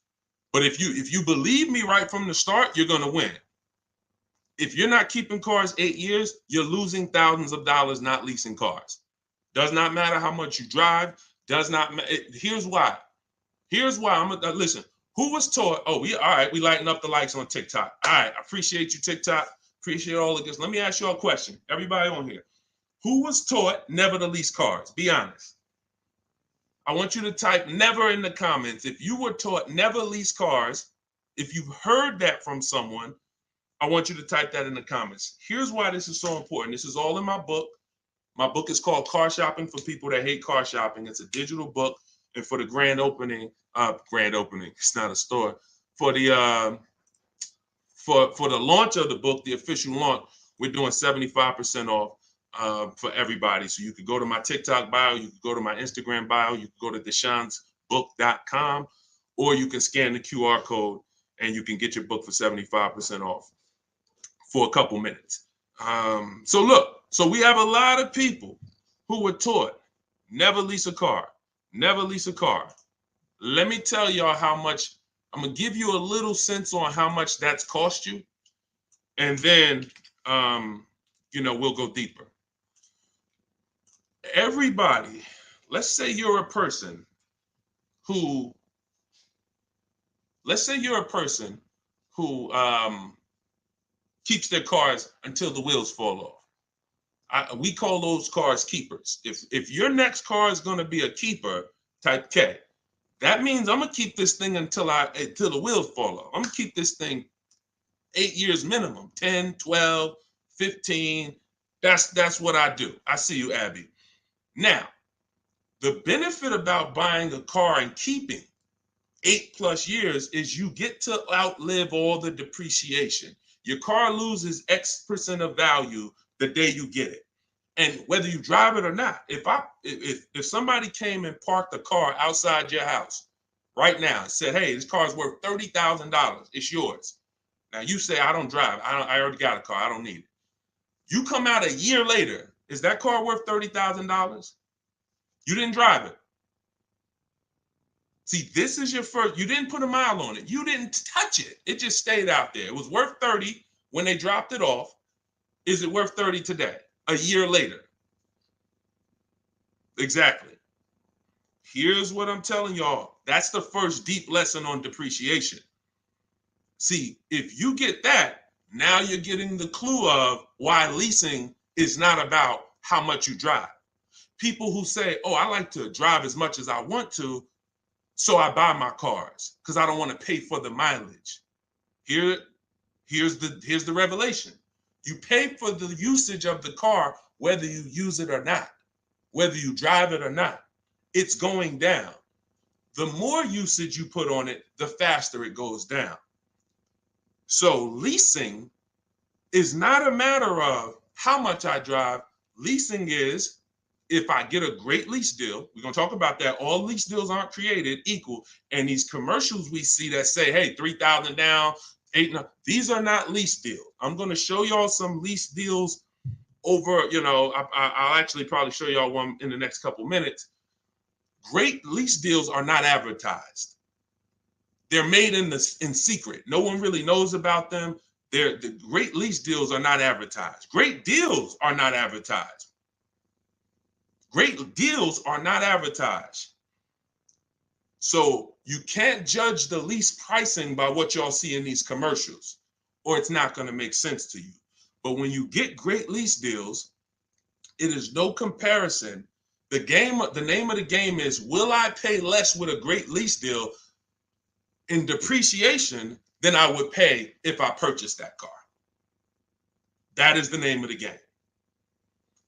But if you believe me right from the start, you're going to win. If you're not keeping cars 8 years, you're losing thousands of dollars not leasing cars. Does not matter how much you drive. Does not matter. Here's why. Listen. Who was taught? Oh, we lighten up the likes on TikTok. All right, I appreciate you, TikTok. Appreciate all of this. Let me ask you a question. Everybody on here. Who was taught never to lease cars? Be honest. I want you to type never in the comments. If you were taught never lease cars, if you've heard that from someone, I want you to type that in the comments. Here's why this is so important. This is all in my book. My book is called Car Shopping for People That Hate Car Shopping. It's a digital book. And for the grand opening, it's not a store. For the launch of the book, the official launch, we're doing 75% off for everybody. So you could go to my TikTok bio, you could go to my Instagram bio, you could go to deshonsbook.com, or you can scan the QR code and you can get your book for 75% off for a couple minutes. So we have a lot of people who were taught never lease a car. Never lease a car. Let me tell y'all how much. I'm going to give you a little sense on how much that's cost you. And then, we'll go deeper. Everybody, let's say you're a person who keeps their cars until the wheels fall off. We call those cars keepers. If your next car is going to be a keeper, type K. That means I'm going to keep this thing until the wheels fall off. I'm going to keep this thing 8 years minimum, 10, 12, 15. That's what I do. I see you, Abby. Now, the benefit about buying a car and keeping 8+ years is you get to outlive all the depreciation. Your car loses X% of value the day you get it. And whether you drive it or not, if somebody came and parked a car outside your house right now and said, "Hey, this car is worth $30,000. It's yours." Now you say, "I don't drive. I already got a car. I don't need it." You come out a year later, is that car worth $30,000? You didn't drive it. See, this is your first. You didn't put a mile on it. You didn't touch it. It just stayed out there. It was worth 30 when they dropped it off. Is it worth 30 today? A year later? Exactly. Here's what I'm telling y'all. That's the first deep lesson on depreciation. See, if you get that, now you're getting the clue of why leasing is not about how much you drive. People who say, "Oh, I like to drive as much as I want to, so I buy my cars because I don't want to pay for the mileage." Here's the revelation. You pay for the usage of the car whether you use it or not, whether you drive it or not. It's going down. The more usage you put on it, the faster it goes down. So leasing is not a matter of how much I drive. Leasing is, if I get a great lease deal, we're going to talk about that. All lease deals aren't created equal. And these commercials we see that say, "Hey, 3,000 down, 8," these are not lease deals. I'm going to show y'all some lease deals over, I'll actually probably show y'all one in the next couple minutes. Great lease deals are not advertised. They're made in secret. No one really knows about them. The great lease deals are not advertised. Great deals are not advertised. Great deals are not advertised. So you can't judge the lease pricing by what y'all see in these commercials, or it's not going to make sense to you. But when you get great lease deals, it is no comparison. The name of the game is, will I pay less with a great lease deal in depreciation than I would pay if I purchased that car? That is the name of the game.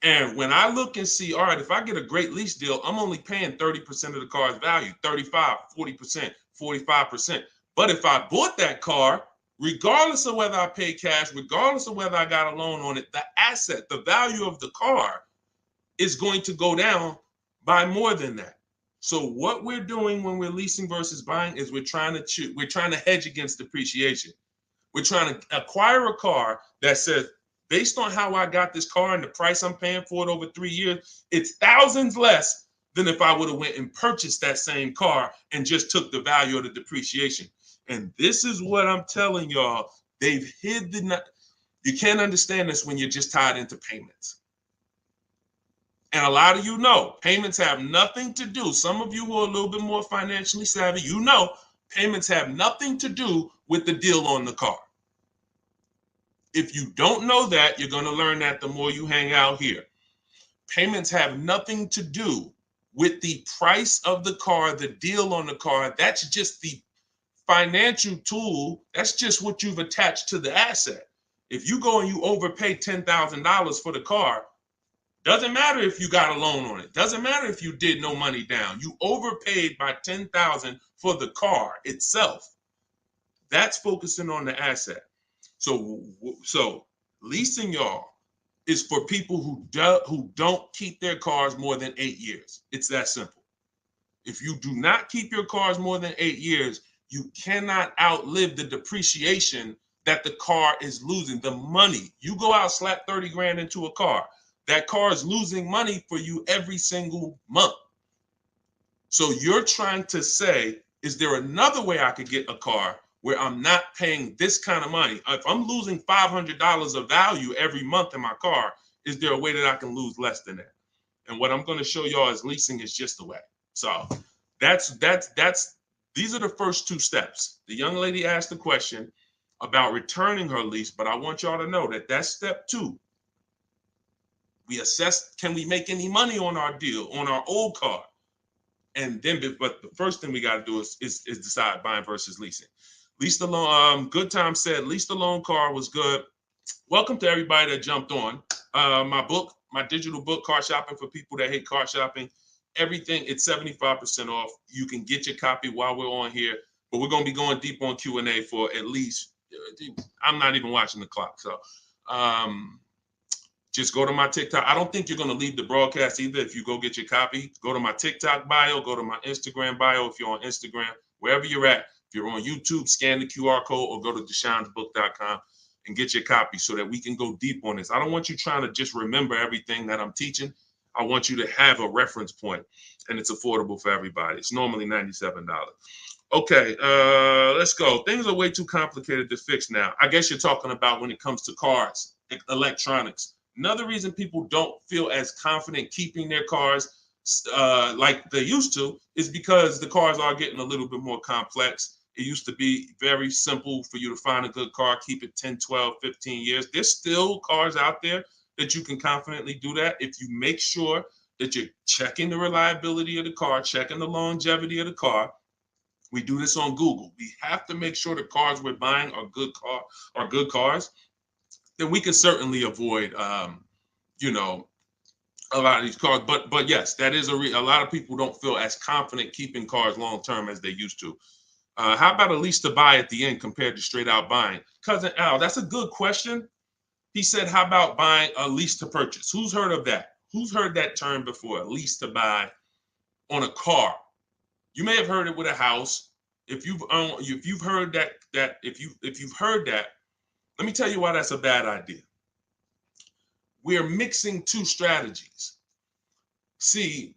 And when I look and see, all right, if I get a great lease deal, I'm only paying 30% of the car's value, 35, 40%, 45%. But if I bought that car, regardless of whether I pay cash, regardless of whether I got a loan on it, the asset, the value of the car is going to go down by more than that. So what we're doing when we're leasing versus buying is we're trying to hedge against depreciation. We're trying to acquire a car that says, based on how I got this car and the price I'm paying for it over 3 years, it's thousands less than if I would have went and purchased that same car and just took the value of the depreciation. And this is what I'm telling y'all. They've hid you can't understand this when you're just tied into payments. And a lot of you know, payments have nothing to do. Some of you who are a little bit more financially savvy, payments have nothing to do with the deal on the car. If you don't know that, you're going to learn that the more you hang out here. Payments have nothing to do with the price of the car, the deal on the car. That's just the financial tool. That's just what you've attached to the asset. If you go and you overpay $10,000 for the car, doesn't matter if you got a loan on it. Doesn't matter if you did no money down. You overpaid by $10,000 for the car itself. That's focusing on the asset. So leasing, y'all, is for people who don't keep their cars more than 8 years. It's that simple. If you do not keep your cars more than 8 years, you cannot outlive the depreciation that the car is losing. The money. You go out, slap 30 grand into a car. That car is losing money for you every single month. So you're trying to say, is there another way I could get a car where I'm not paying this kind of money? If I'm losing $500 of value every month in my car, is there a way that I can lose less than that? And what I'm going to show y'all is leasing is just the way. So these are the first two steps. The young lady asked the question about returning her lease, but I want y'all to know that that's step 2. We assess, can we make any money on our deal, on our old car? And then, but the first thing we got to do is decide buying versus leasing. Leased alone, Good Time said, leased alone car was good. Welcome to everybody that jumped on. My digital book, Car Shopping for People That Hate Car Shopping. Everything, it's 75% off. You can get your copy while we're on here, but we're going to be going deep on Q&A for at least, I'm not even watching the clock. So just go to my TikTok. I don't think you're going to leave the broadcast either. If you go get your copy, go to my TikTok bio, go to my Instagram bio. If you're on Instagram, wherever you're at, if you're on YouTube, scan the QR code or go to deshonebook.com and get your copy so that we can go deep on this. I don't want you trying to just remember everything that I'm teaching. I want you to have a reference point, and it's affordable for everybody. It's normally $97. Okay, let's go. Things are way too complicated to fix now. I guess you're talking about when it comes to cars, electronics. Another reason people don't feel as confident keeping their cars like they used to is because the cars are getting a little bit more complex. It used to be very simple for you to find a good car, keep it 10, 12, 15 years. There's still cars out there that you can confidently do that if you make sure that you're checking the reliability of the car, checking the longevity of the car. We do this on Google. We have to make sure the cars we're buying are good cars. Then we can certainly avoid, you know, a lot of these cars. But yes, that is a lot of people don't feel as confident keeping cars long term as they used to. How about a lease to buy at the end compared to straight out buying? Cousin Al, that's a good question. He said, how about buying a lease to purchase? Who's heard of that? Who's heard that term before? A lease to buy on a car. You may have heard it with a house. If you've heard that, if you've heard that, let me tell you why that's a bad idea. We're mixing two strategies. See,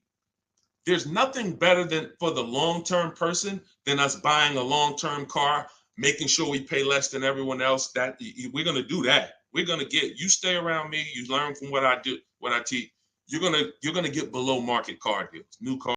there's nothing better than for the long-term person than us buying a long-term car, making sure we pay less than everyone else. That we're gonna do that. We're gonna get you stay around me. You learn from what I do, what I teach. You're gonna get below market car deals, new car.